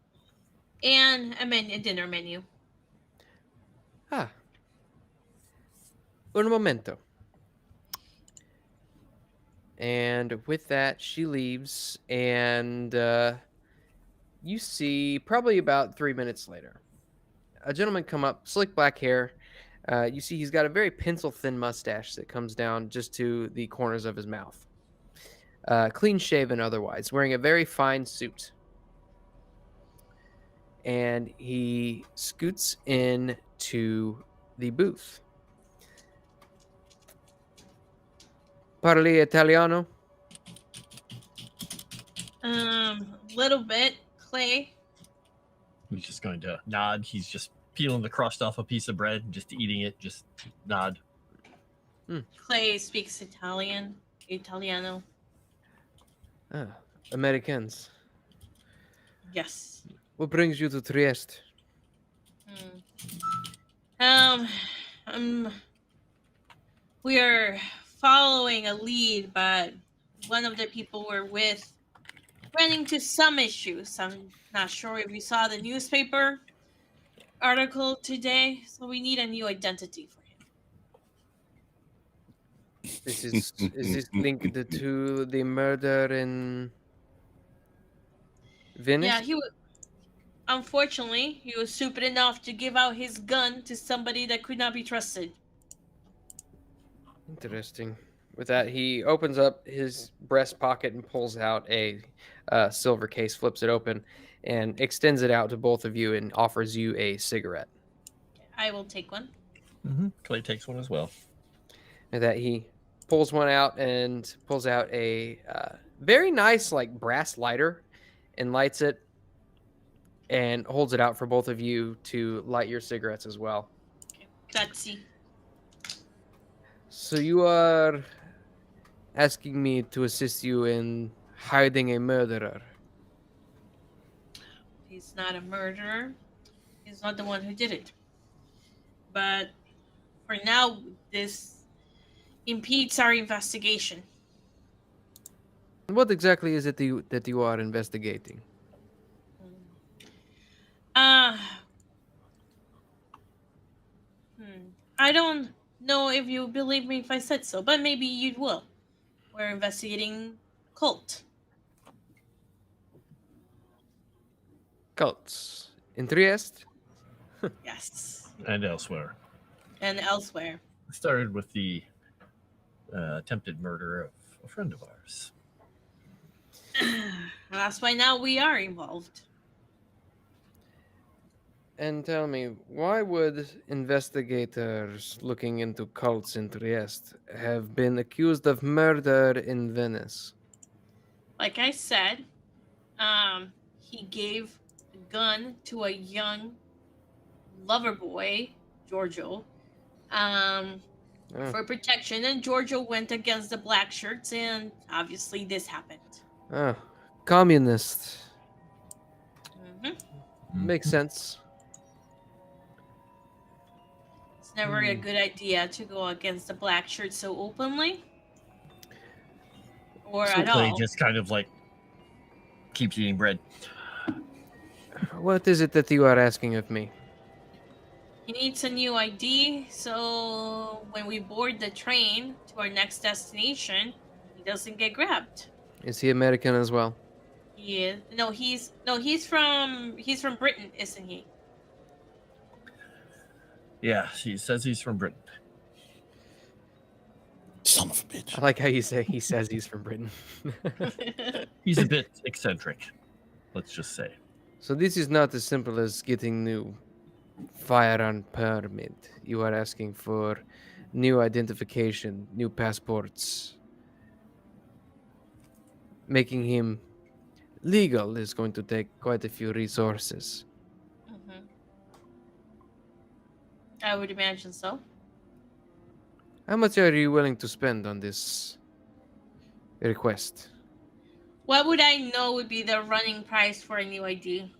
and a dinner menu. Un momento. And with that, she leaves, and you see, probably about 3 minutes later, a gentleman come up, slick black hair. You see he's got a very pencil-thin mustache that comes down just to the corners of his mouth. Clean shaven otherwise, wearing a very fine suit. And he scoots in to the booth. Parli Italiano? Little bit. Clay. He's just going to nod. He's just peeling the crust off a piece of bread and just eating it. Just nod. Clay speaks Italiano. Americans. Yes. What brings you to Trieste? We are following a lead, but one of the people we're with ran into some issues. I'm not sure if you saw the newspaper article today, so we need a new identity for him. Is this linked to the murder in Venice? Yeah, unfortunately, he was stupid enough to give out his gun to somebody that could not be trusted. Interesting. With that, he opens up his breast pocket and pulls out a silver case, flips it open, and extends it out to both of you and offers you a cigarette. I will take one. Clay takes one as well. And that he pulls one out and pulls out a very nice, like, brass lighter and lights it and holds it out for both of you to light your cigarettes as well. Okay. Grazie. So you are asking me to assist you in hiding a murderer. He's not a murderer. He's not the one who did it. But for now, this impedes our investigation. What exactly is it that you are investigating? I don't know if you believe me if I said so, but maybe you will. We're investigating cult. Cults. In Trieste? Yes. And elsewhere. And elsewhere. It started with the attempted murder of a friend of ours. That's why now we are involved. And tell me, why would investigators looking into cults in Trieste have been accused of murder in Venice? Like I said, he gave a gun to a young lover boy, Giorgio, for protection, and Giorgio went against the black shirts, and obviously this happened. Communist. Mm-hmm. Makes sense. It's never a good idea to go against the black shirts so openly. Or So at Clay all. just kind of like keeps eating bread. What is it that you are asking of me? He needs a new ID, so when we board the train to our next destination, he doesn't get grabbed. Is he American as well? He is. No, he's from Britain, isn't he? Yeah, he says he's from Britain. Son of a bitch. I like how you say he says he's from Britain. He's a bit eccentric, let's just say. So this is not as simple as getting new firearm permit. You are asking for new identification, new passports. Making him legal is going to take quite a few resources. Mm-hmm. I would imagine so. How much are you willing to spend on this request? What would I know would be the running price for a new ID?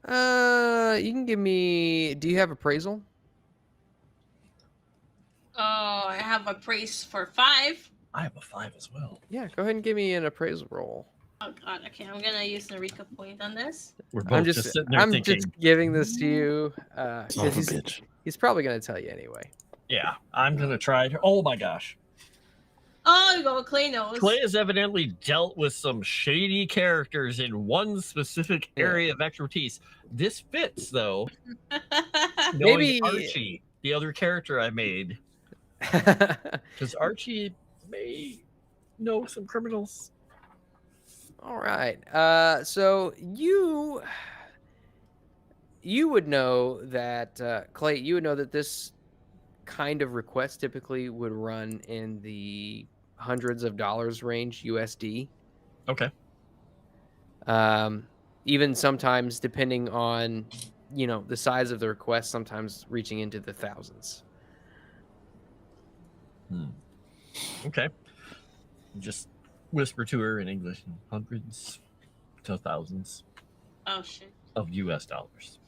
You can give me. Do you have appraisal? Oh, I have a price for 5. I have a 5 as well. Yeah, go ahead and give me an appraisal roll. Oh god, okay, I'm gonna use the Rika point on this. We're both just sitting there thinking, just giving this to you. Son of a He's, bitch. he's probably gonna tell you anyway. yeah, I'm going to try. Oh my gosh. Oh, you go, Clay knows. Clay has evidently dealt with some shady characters in one specific area of expertise. This fits, though. Knowing Maybe- Archie, the other character I made, because Archie may know some criminals. All right. So you would know that Clay. You would know that this kind of request typically would run in the hundreds of dollars range USD. Okay. Even sometimes, depending on the size of the request, sometimes reaching into the thousands. Okay. Just whisper to her in English, hundreds to thousands Oh shit. of US dollars.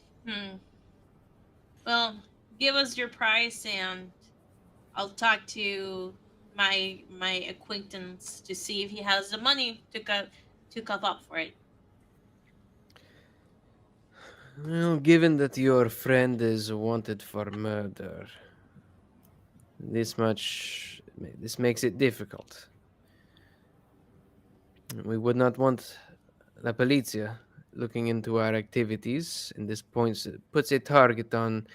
Well, give us your price and I'll talk to my acquaintance to see if he has the money to cough up for it. Well, given that your friend is wanted for murder, this makes it difficult. We would not want La Polizia looking into our activities, and this puts a target on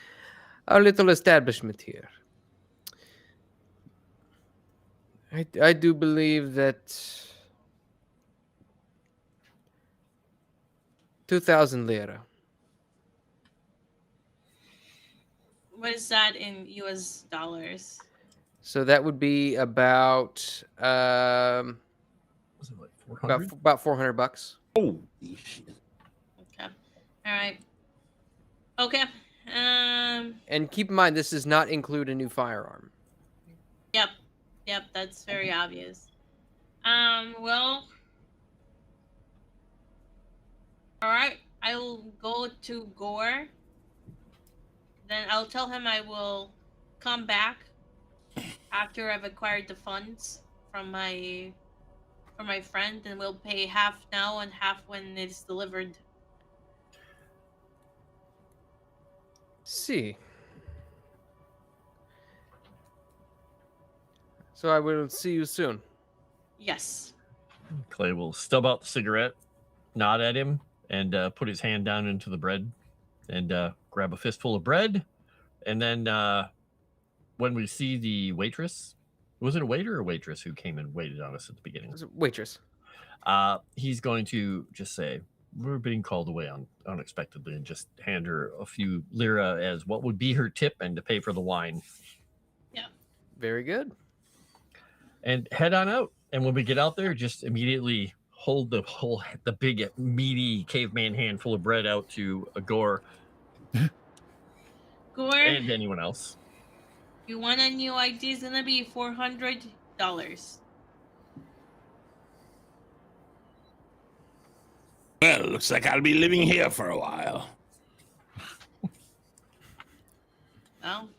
our little establishment here. I do believe that 2,000 lira. What is that in US dollars? So that would be about Was it like 400? about $400. Holy shit. Okay. All right. Okay. And keep in mind, this does not include a new firearm. Yep, that's very obvious. Well, all right. I'll go to Gore. Then I'll tell him I will come back after I've acquired the funds from my friend, and we'll pay half now and half when it's delivered. See. So I will see you soon. Yes. Clay will stub out the cigarette, nod at him, and put his hand down into the bread and grab a fistful of bread. And then when we see the waitress, was it a waiter or waitress who came and waited on us at the beginning? It was a waitress. He's going to just say, we're being called away unexpectedly, and just hand her a few lira as what would be her tip and to pay for the wine. Very good. And head on out. And when we get out there, just immediately hold the big meaty caveman hand full of bread out to Gore Gore, and anyone else. you want a new ID? It's gonna be $400. Well, looks like I'll be living here for a while. Well,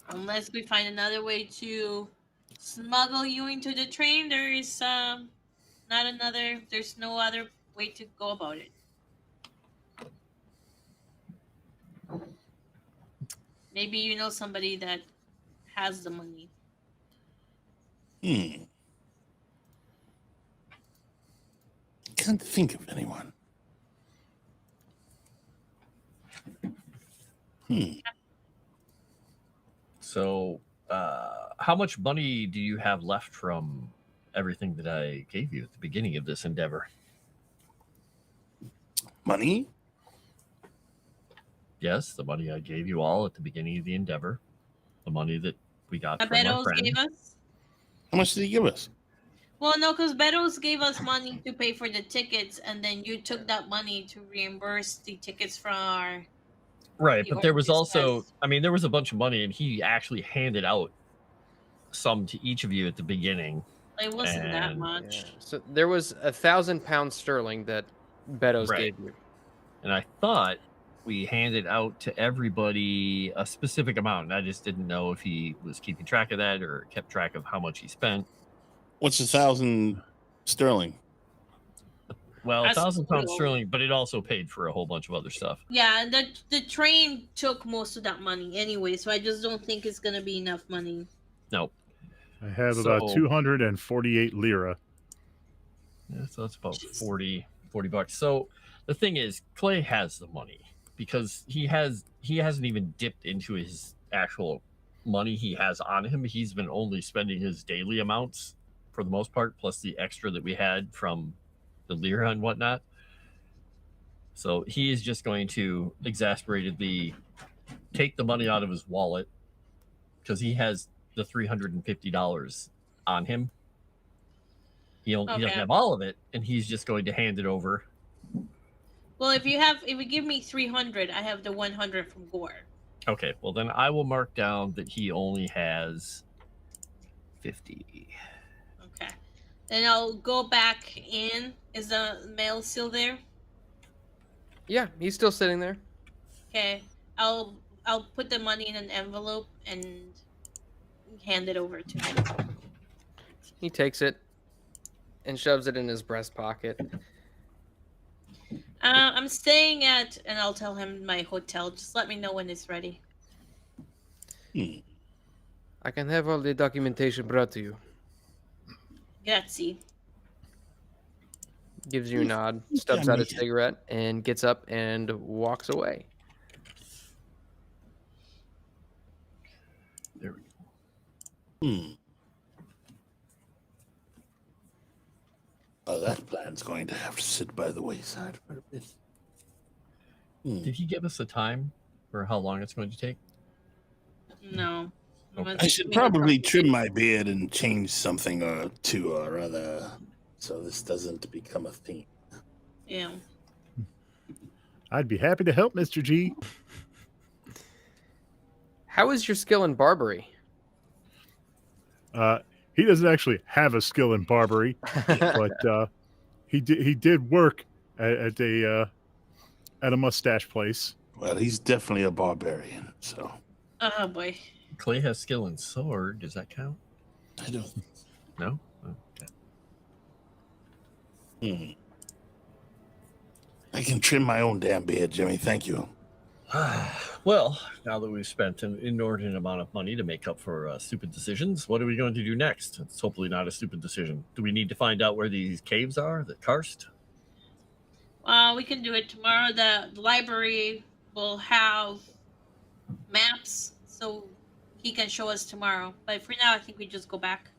unless we find another way to smuggle you into the train, there's no other way to go about it. Maybe you know somebody that has the money. Can't think of anyone. So, how much money do you have left from everything that I gave you at the beginning of this endeavor? Money? Yes, the money I gave you all at the beginning of the endeavor. The money that we got from our Betos friend. gave us. How much did he give us? Well, no, because Betos gave us money to pay for the tickets, and then you took that money to reimburse the tickets from our. Right, the but there was Orient also, Express. I mean, there was a bunch of money, and he actually handed out some to each of you at the beginning. It wasn't that And- much. Yeah. So there was 1,000 pounds sterling that Betos Right. gave you. And I thought we handed out to everybody a specific amount. And I just didn't know if he was keeping track of that or kept track of how much he spent. What's 1,000 sterling? Well, That's 1,000 pounds cool. sterling, but it also paid for a whole bunch of other stuff. Yeah, and the train took most of that money anyway, so I just don't think it's gonna be enough money. No. I have about So- 248 lira. Yeah, so that's about 40 bucks. So the thing is, Clay has the money because he hasn't even dipped into his actual money he has on him. He's been only spending his daily amounts for the most part, plus the extra that we had from the lira and whatnot. So he is just going to exasperatedly take the money out of his wallet because he has the $350 on him. He doesn't Okay. have all of it, and he's just going to hand it over. Well, if you give me 300, I have the 100 from Gore. Okay, well then I will mark down that he only has 50. Okay. Then I'll go back in. Is the mail still there? Yeah, he's still sitting there. Okay. I'll put the money in an envelope and hand it over to him. He takes it and shoves it in his breast pocket. I'm staying at, and I'll tell him my hotel. Just let me know when it's ready. I can have all the documentation brought to you. Grazie. Gives you a nod, stubs out a Yeah. cigarette, and gets up and walks away. There we go. Oh, that plan's going to have to sit by the wayside for a bit. Did he give us a time for how long it's going to take? No. Okay. I should probably trim my beard and change something or two or other so this doesn't become a theme. Yeah. I'd be happy to help, Mr. G. How is your skill in Barbary? He doesn't actually have a skill in Barbary, but he did work at a mustache place. Well, he's definitely a barbarian, so Oh boy. Clay has skill in sword. Does that count? I don't. No? Oh, okay. I can trim my own damn beard, Jimmy. Thank you. Well, now that we've spent an inordinate amount of money to make up for stupid decisions, what are we going to do next? It's hopefully not a stupid decision. Do we need to find out where these caves are that karst? We can do it tomorrow. The library will have maps, so he can show us tomorrow. But for now, I think we just go back.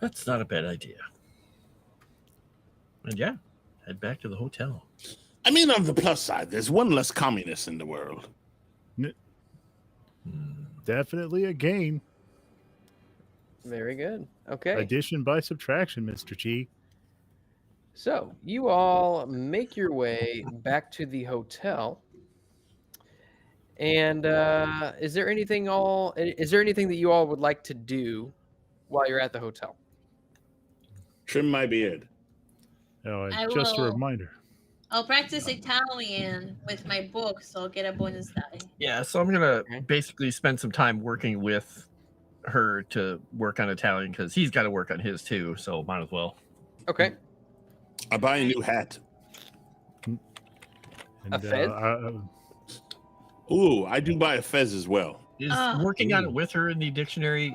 That's not a bad idea. And yeah, head back to the hotel. I mean, on the plus side, there's one less communist in the world. Definitely a gain. Very good. Okay. Addition by subtraction, Mr. G. So you all make your way back to the hotel. And is there anything that you all would like to do while you're at the hotel? Trim my beard. Oh, I just a will- reminder. I'll practice Italian with my book, so I'll get a bonus die. Yeah, so I'm going Okay. to basically spend some time working with her to work on Italian because he's got to work on his too, so might as well. Okay. I buy a new hat. And, A fez? Ooh, I do buy a fez as well. Is working on it with her in the dictionary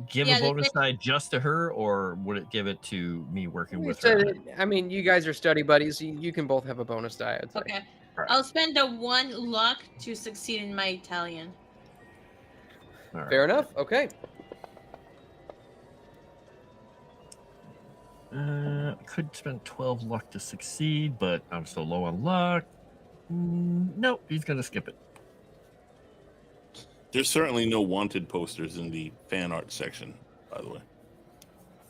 give a bonus die just to her, or would it give it to me working with her? I mean, you guys are study buddies. You can both have a bonus die, I'd say. Okay. Right. I'll spend the 1 luck to succeed in my Italian. All Fair right. enough. Okay. Could spend 12 luck to succeed, but I'm so low on luck. Nope, he's gonna skip it. There's certainly no wanted posters in the fan art section, by the way.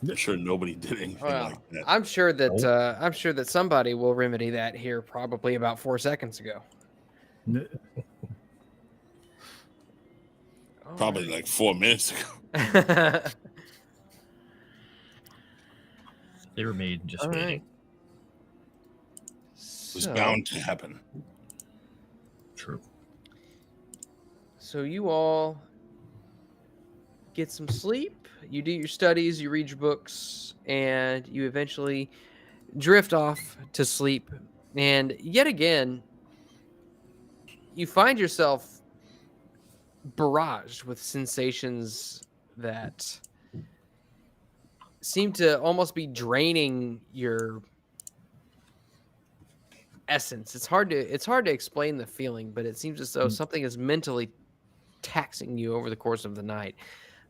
I'm sure nobody did anything like that. I'm sure that somebody will remedy that here probably about 4 seconds ago. Probably like 4 minutes ago. They were made just All waiting. right. It was bound to happen. True. So you all get some sleep, you do your studies, you read your books, and you eventually drift off to sleep. And yet again, you find yourself barraged with sensations that seem to almost be draining your essence. It's hard to explain the feeling, but it seems as though something is mentally taxing you over the course of the night.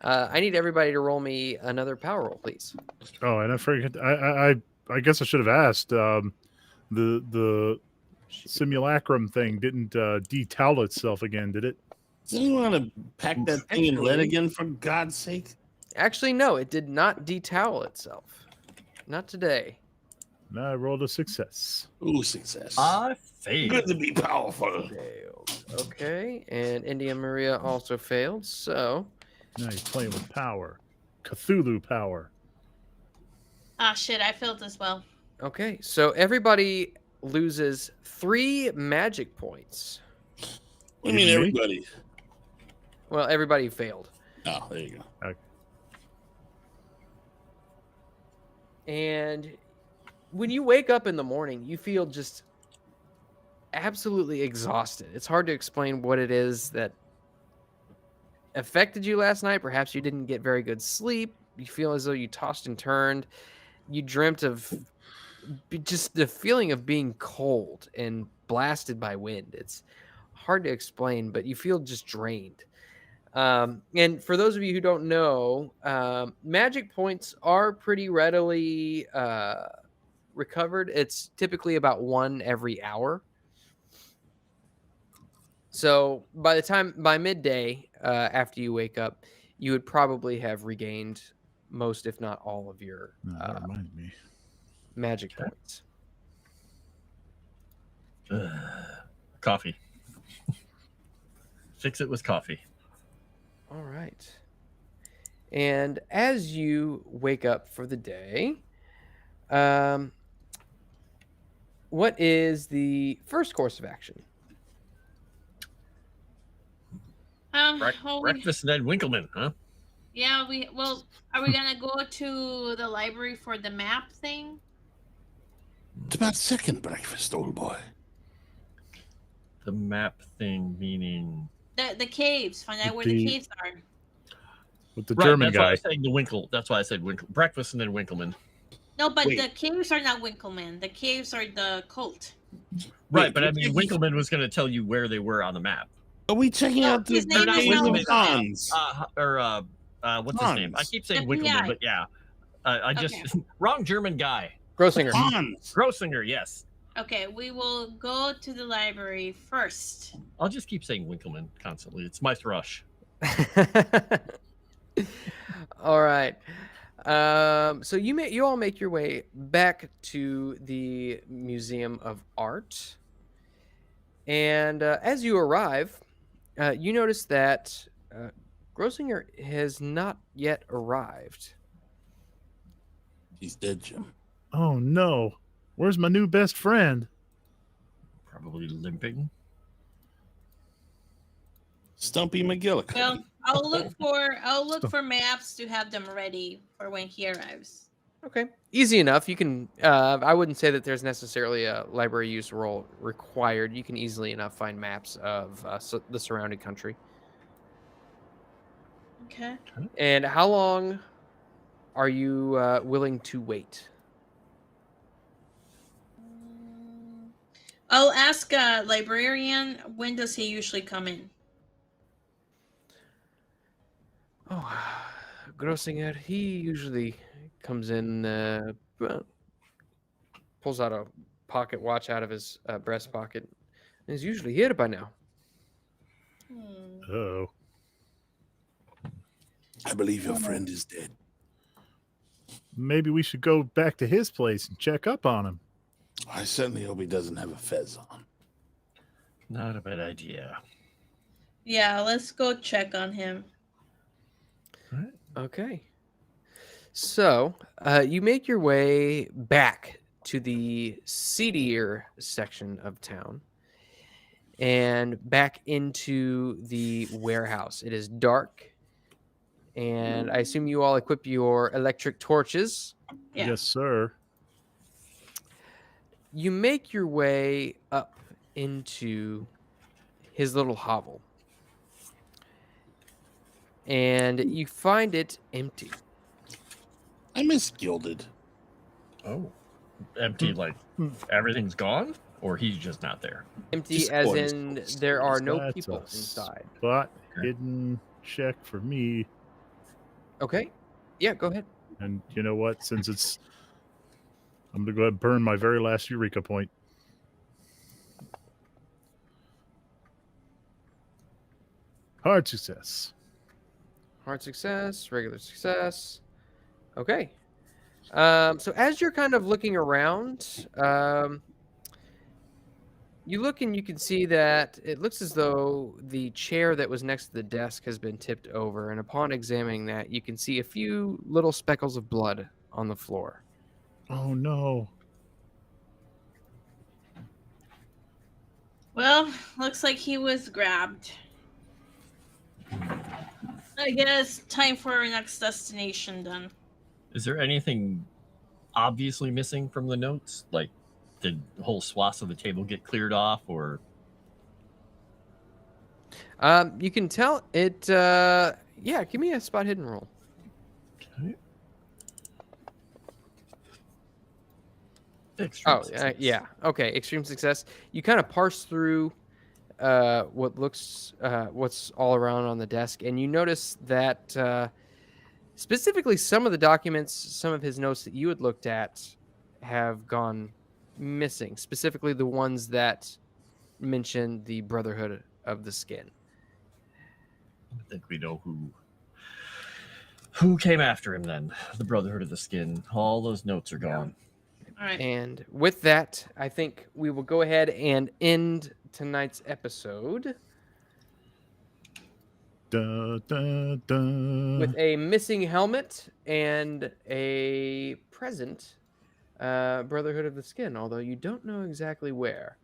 I need everybody to roll me another power roll, please. Oh, and I forget. I guess I should have asked. The simulacrum thing didn't detowel itself again, did it? Does anyone want to pack that thing in lead again, for God's sake? Actually, no, it did not detowel itself. Not today. No, I rolled a success. Ooh, success. I failed. Good to be powerful. Failed. Okay, and India Maria also failed. So Now you're playing with power. Cthulhu power. Ah, shit, I failed as well. okay, so everybody loses 3 magic points. What do you mean, everybody? Well, everybody failed. Oh, there you go. And when you wake up in the morning, you feel just absolutely exhausted. It's hard to explain what it is that affected you last night. Perhaps you didn't get very good sleep. You feel as though you tossed and turned. You dreamt of just the feeling of being cold and blasted by wind. It's hard to explain, but you feel just drained. And for those of you who don't know, magic points are pretty readily recovered. It's typically about 1 every hour. So by midday, after you wake up, you would probably have regained most, if not all, of your That reminds me. magic points. Coffee. Fix it with coffee. All right. And as you wake up for the day, what is the first course of action? Breakfast and then Winkleman, huh? Yeah, are we gonna go to the library for the map thing? It's about second breakfast, old boy. The map thing meaning The caves. Find out where the caves are. With the right, German that's guy. Why I said the Winkle. That's why I said Winkle. Breakfast and then Winkleman. No, but Wait. the caves are not Winkleman. The caves are the cult. Right, but I mean Winkleman was going to tell you where they were on the map. Are we checking No, out the his name is caves of Winkleman. Hans? What's his name? I Hans. keep saying The Winkleman, PI. but yeah, I just Okay. wrong German guy. Grosinger. Hans. Grosinger, yes. Okay, we will go to the library first. I'll just keep saying Winkleman constantly. It's my thrush. All right. So you all make your way back to the Museum of Art, and as you arrive, you notice that Grosinger has not yet arrived. He's dead, Jim. Oh no. Where's my new best friend? Probably limping. Stumpy McGillicuddy. Well, I'll look for maps to have them ready for when he arrives. Okay, easy enough. You can. I wouldn't say that there's necessarily a library use role required. You can easily enough find maps of the surrounding country. Okay. And how long are you willing to wait? I'll ask a librarian, when does he usually come in? Oh, Grossinger, he usually comes in, pulls out a pocket watch out of his breast pocket. He's usually here by now. Oh. I believe your friend is dead. Maybe we should go back to his place and check up on him. I certainly hope he doesn't have a fez on. Not a bad idea. Yeah, let's go check on him. Okay. So, you make your way back to the seedier section of town and back into the warehouse. It is dark, and I assume you all equip your electric torches. Yeah. Yes, sir. You make your way up into his little hovel, and you find it empty. I miss Gilded. Oh, empty, like everything's gone, or he's just not there? Empty Just as quarters. in there are no That's people a inside. Spot Okay. hidden check for me. Okay. Yeah, go ahead. And you know what? Since I'm going to go ahead and burn my very last Eureka point. Hard success. Hard success, regular success. Okay. So as you're kind of looking around, you look and you can see that it looks as though the chair that was next to the desk has been tipped over. And upon examining that, you can see a few little speckles of blood on the floor. Oh, no. Well, looks like he was grabbed. I guess time for our next destination then. Is there anything obviously missing from the notes? Like, did whole swaths of the table get cleared off, or? You can tell it. Yeah, give me a spot hidden roll. Okay. Extreme success. Yeah. Okay, extreme success. You kind of parse through what's all around on the desk, and you notice that specifically some of the documents, some of his notes that you had looked at, have gone missing. Specifically, the ones that mention the Brotherhood of the Skin. I think we know who came after him then. The Brotherhood of the Skin. All those notes are gone. All right. And with that, I think we will go ahead and end tonight's episode Da, da, da. with a missing helmet and a present Brotherhood of the Skin, although you don't know exactly where.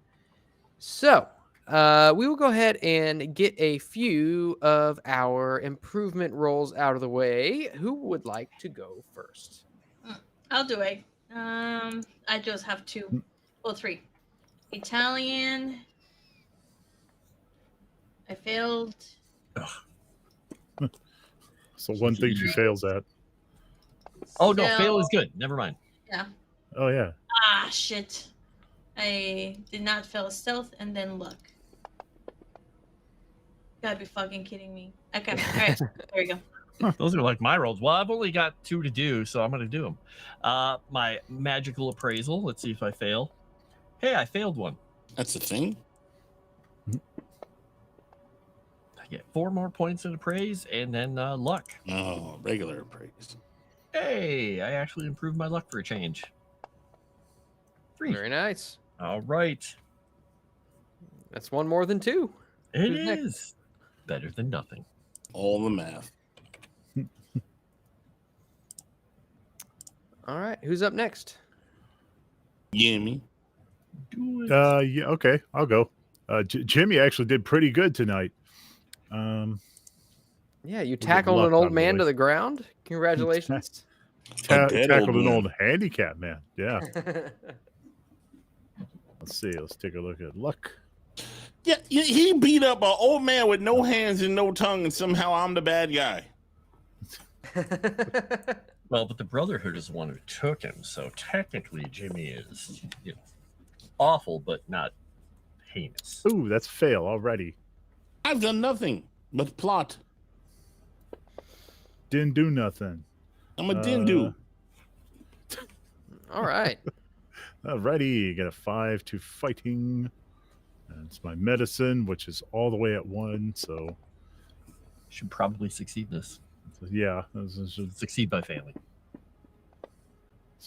So, we will go ahead and get a few of our improvement rolls out of the way. Who would like to go first? I'll do it. I just have two. Well, three. Italian. I failed. So one thing she fails at. Oh no, So- fail is good. Never mind. Oh, yeah. Ah, shit. I did not fail stealth and then luck. Gotta be fucking kidding me. Okay, alright. There you go. Those are like my rolls. Well, I've only got 2 to do, so I'm going to do them. My magical appraisal. Let's see if I fail. Hey, I failed one. That's a thing. I get 4 more points in appraise, and then luck. Oh, regular praise. Hey, I actually improved my luck for a change. 3. Very nice. All right. That's one more than 2. It Who's next? is better than nothing. All the math. All right, who's up next? Gimme. Do it. Yeah, okay. I'll go. Jimmy actually did pretty good tonight. Yeah, you get tackled luck an old on man boys. to the ground. Congratulations. A dead old Tackled an man. old handicap man. Yeah. Let's see. Let's take a look at luck. Yeah, he beat up an old man with no hands and no tongue, and somehow I'm the bad guy. Well, but the Brotherhood is the one who took him, so technically Jimmy is awful, but not heinous. Ooh, that's fail already. I've done nothing but plot. Didn't do nothing. I'm a dindu. All right. Alrighty, get a 5 to fighting. That's my medicine, which is all the way at 1. So Should probably succeed this. yeah, this is Succeed by failing.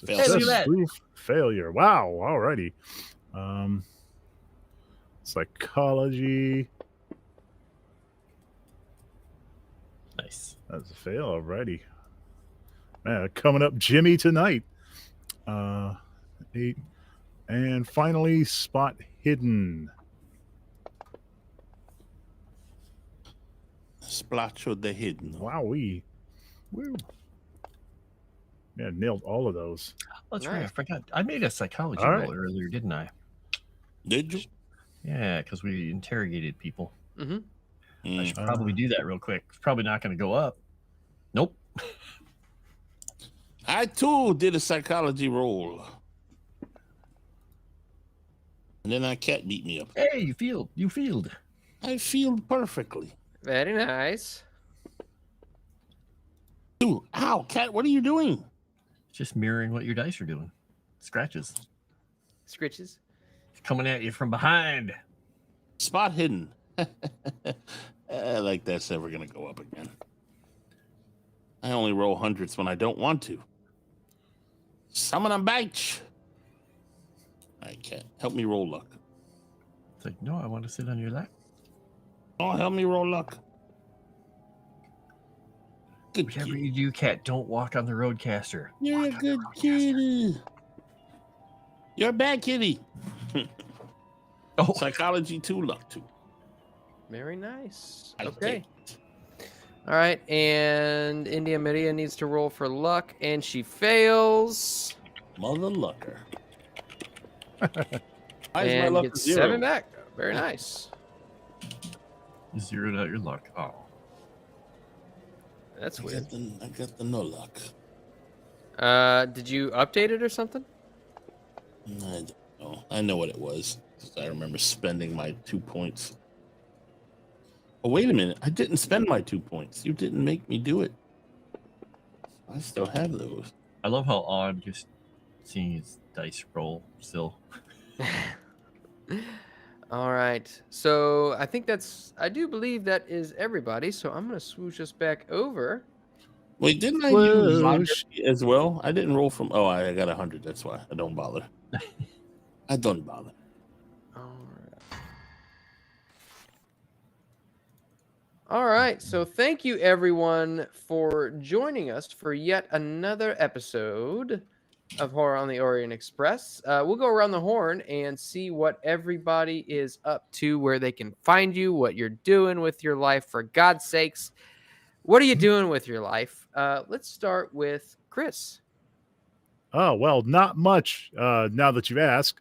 Hey, look at that. failure. Wow. Alrighty. Psychology. Nice. That's a fail already. Man, coming up Jimmy tonight. 8. And finally, spot hidden. Splotch of the hidden. Wowee. Woo. Yeah, nailed all of those. Oh, that's right. I forgot. I made a psychology All roll right. earlier, didn't I? Did you? Yeah, because we interrogated people. Mm-hmm. I should probably do that real quick. It's probably not going to go up. Nope. I too did a psychology roll. And then our cat beat me up. Hey, you field. I feel perfectly. Very nice. Ooh, ow, cat, what are you doing? Just mirroring what your dice are doing. Scratches. Scritches. Coming at you from behind. Spot hidden. I like that's never going to go up again. I only roll hundreds when I don't want to. Summon a bitch. I can't. Help me roll luck. It's like, no, I want to sit on your lap. Oh, help me roll luck. Good Whatever kid. you do, cat, don't walk on the roadcaster. You're a good kitty. You're a bad kitty. Oh, Psychology 2, luck 2. Very nice. I Okay. take it. All right. And India Maria needs to roll for luck, and she fails. Mother lucker. Why is my And luck gets 0? 7 back. Very nice. you zeroed out your luck. Oh, That's I weird. got the no luck. Did you update it or something? I don't know. I know what it was. I remember spending my 2 points. Oh, wait a minute. I didn't spend my 2 points. You didn't make me do it. I still have those. I love how odd just seeing his dice roll still. All right. So I do believe that is everybody. So I'm going to swoosh us back over. Wait, didn't I use Modesty as well? I didn't roll from... Oh, I got 100. That's why. I don't bother. I don't bother. All right. So thank you, everyone, for joining us for yet another episode of Horror on the Orient Express. We'll go around the horn and see what everybody is up to, where they can find you, what you're doing with your life. For God's sakes, what are you doing with your life? Let's start with Chris. Oh, well, not much now that you ask.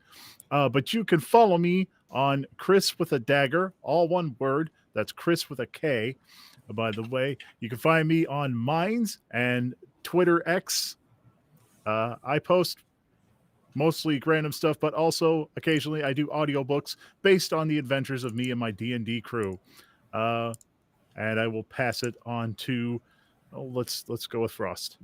But you can follow me on Chris with a dagger, all one word. That's Chris with a K. By the way, you can find me on Minds and Twitter X. I post mostly random stuff, but also occasionally I do audiobooks based on the adventures of me and my D&D crew. And I will pass it on to, let's go with Frost.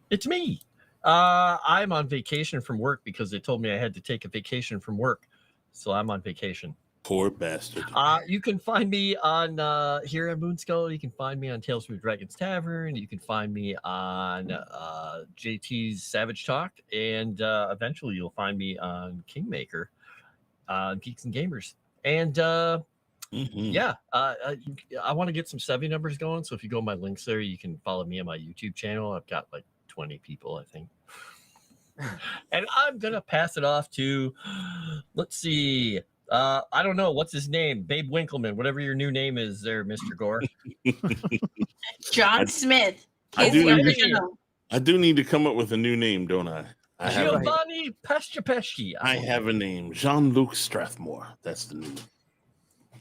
It's me. I'm on vacation from work because they told me I had to take a vacation from work. So I'm on vacation. Poor bastard. You can find me on here at Moonskull. You can find me on Tales from the Dragon's Tavern. You can find me on JT's Savage Talk. And eventually you'll find me on Kingmaker, Geeks and Gamers. And yeah, I want to get some 70 numbers going. So if you go to my links there, you can follow me on my YouTube channel. I've got like 20 people, I think. And I'm going to pass it off to, let's see. I don't know. What's his name? Babe Winkleman, whatever your new name is there, Mr. Gore. John Smith. I His do need to- original. I do need to come up with a new name, don't I? I have Giovanni Pesci. a name. Jean-Luc Strathmore. That's the new.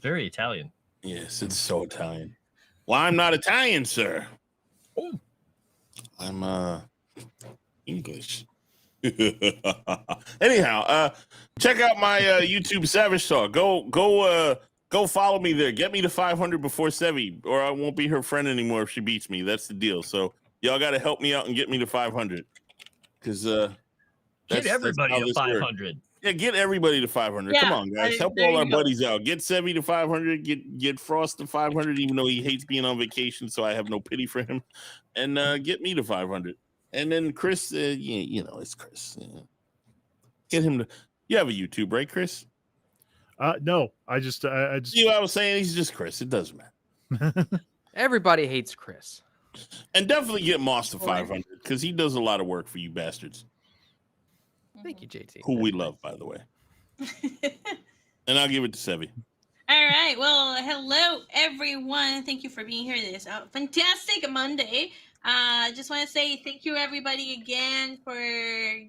Very Italian. Yes, it's so Italian. Well, I'm not Italian, sir. Oh, I'm English. Anyhow, check out my YouTube Savage Talk. Go follow me there. Get me to 500 before Sevi, or I won't be her friend anymore if she beats me. That's the deal. So y'all got to help me out and get me to 500, because Get everybody to 500. Yeah, get everybody to 500. Come on, guys, help all our buddies out. Get Sevi to 500. Get Frost to 500, even though he hates being on vacation, so I have no pity for him. And get me to 500. And then Chris, you know, it's Chris. Get him to. You have a YouTube, right, Chris? No, I just. You know, I was saying he's just Chris. It doesn't matter. Everybody hates Chris. And definitely get Moss to 500, because he does a lot of work for you bastards. Thank you, JT. Who we love, by the way. And I'll give it to Sevi. All right. Well, hello, everyone. Thank you for being here this fantastic Monday. Just want to say thank you, everybody, again for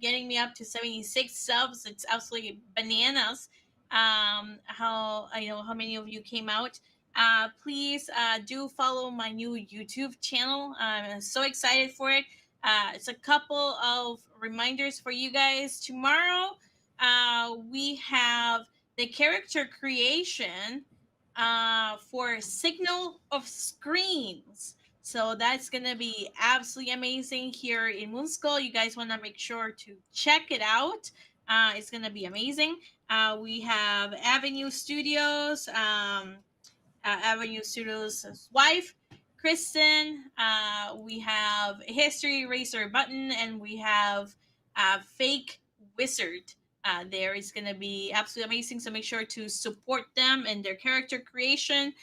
getting me up to 76 subs. It's absolutely bananas. How many of you came out. Please do follow my new YouTube channel. I'm so excited for it. It's a couple of reminders for you guys. Tomorrow, we have the character creation for Signal of Screens. So that's going to be absolutely amazing here in Moonskull. You guys want to make sure to check it out. It's going to be amazing. We have Avenue Studios, Avenue Studios' wife, Kristen. We have History Racer Button, and we have Fake Wizard. There is going to be absolutely amazing. So make sure to support them and their character creation.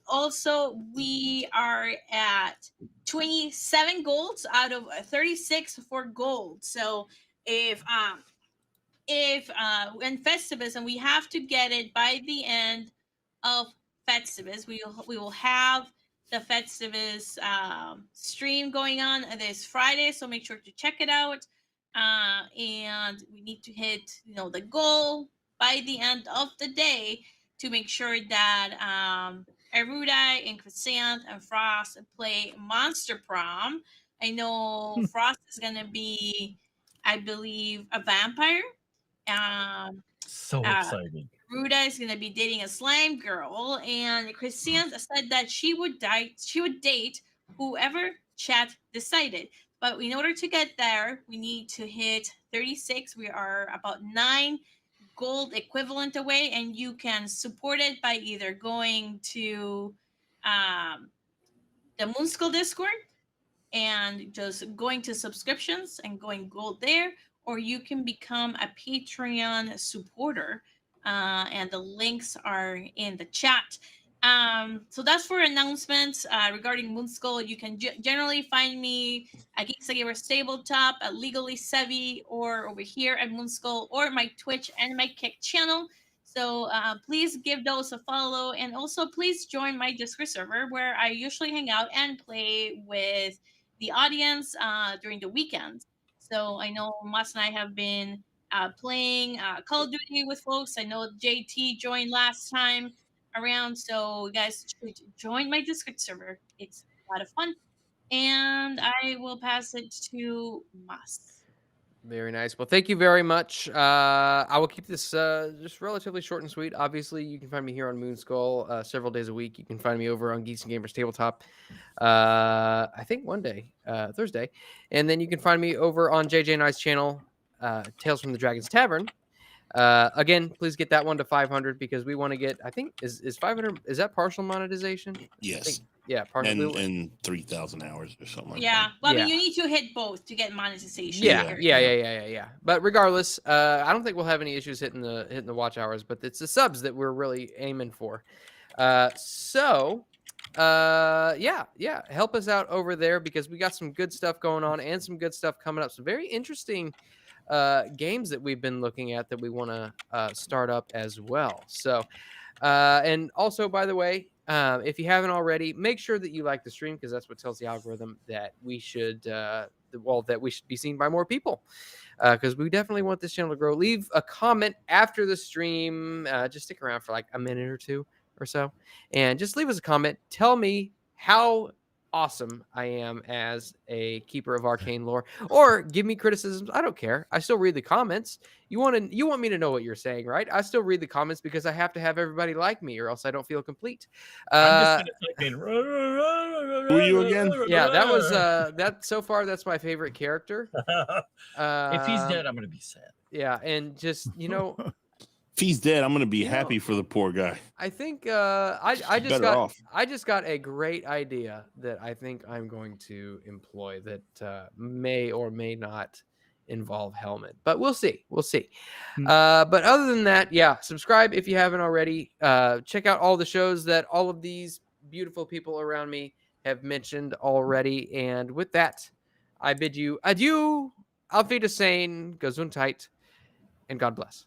Also, we are at 27 golds out of 36 for gold. So if in Festivus, and we have to get it by the end of Festivus, we will have the Festivus stream going on this Friday. So make sure to check it out. And we need to hit, the goal by the end of the day to make sure that Erudite and Crescent and Frost play Monster Prom. I know Frost is going to be, I believe, a vampire. So excited. Ruda is going to be dating a slime girl, and Crescent said that she would date whoever chat decided. But in order to get there, we need to hit 36. We are about 9 gold equivalent away, and you can support it by either going to the Moonskull Discord and just going to subscriptions and going gold there, or you can become a Patreon supporter, and the links are in the chat. So that's for announcements regarding Moonskull. You can generally find me at Geeks Gamer Tabletop, at Legally Sevi, or over here at Moonskull, or my Twitch and my Kick channel. So please give those a follow, and also please join my Discord server where I usually hang out and play with the audience during the weekends. So I know Mas and I have been playing Call of Duty with folks. I know JT joined last time around, so you guys should join my Discord server. It's a lot of fun. And I will pass it to Mas. Very nice. Well, thank you very much. I will keep this just relatively short and sweet. Obviously, you can find me here on Moonskull several days a week. You can find me over on Geeks and Gamers Tabletop, I think one day, Thursday. And then you can find me over on JJ and I's channel, Tales from the Dragon's Tavern. Again, please get that one to 500, because we want to get, I think, is 500, is that partial monetization? Yes. Yeah, partial. And 3,000 hours or something like that. Yeah, well, I mean, you need to hit both to get monetization. Yeah. But regardless, I don't think we'll have any issues hitting the watch hours, but it's the subs that we're really aiming for. Help us out over there, because we got some good stuff going on and some good stuff coming up. Some very interesting games that we've been looking at that we want to start up as well. So, and also, by the way, if you haven't already, make sure that you like the stream, because that's what tells the algorithm that we should be seen by more people, because we definitely want this channel to grow. Leave a comment after the stream. Just stick around for like a minute or two or so, and just leave us a comment. Tell me how awesome I am as a keeper of arcane lore, or give me criticisms. I don't care. I still read the comments. You want me to know what you're saying, right? I still read the comments because I have to have everybody like me, or else I don't feel complete. I'm just gonna type in. Who are you again? Yeah, that was that so far. That's my favorite character. If he's dead, I'm gonna be sad. Yeah, and just If he's dead, I'm gonna be You know, happy for the poor guy. I think I just Better got off. I just got a great idea that I think I'm going to employ that may or may not involve helmet, but we'll see. We'll see. But other than that, yeah, subscribe if you haven't already. Check out all the shows that all of these beautiful people around me have mentioned already. And with that, I bid you adieu. Auf Wiedersehen, Gesundheit, and God bless.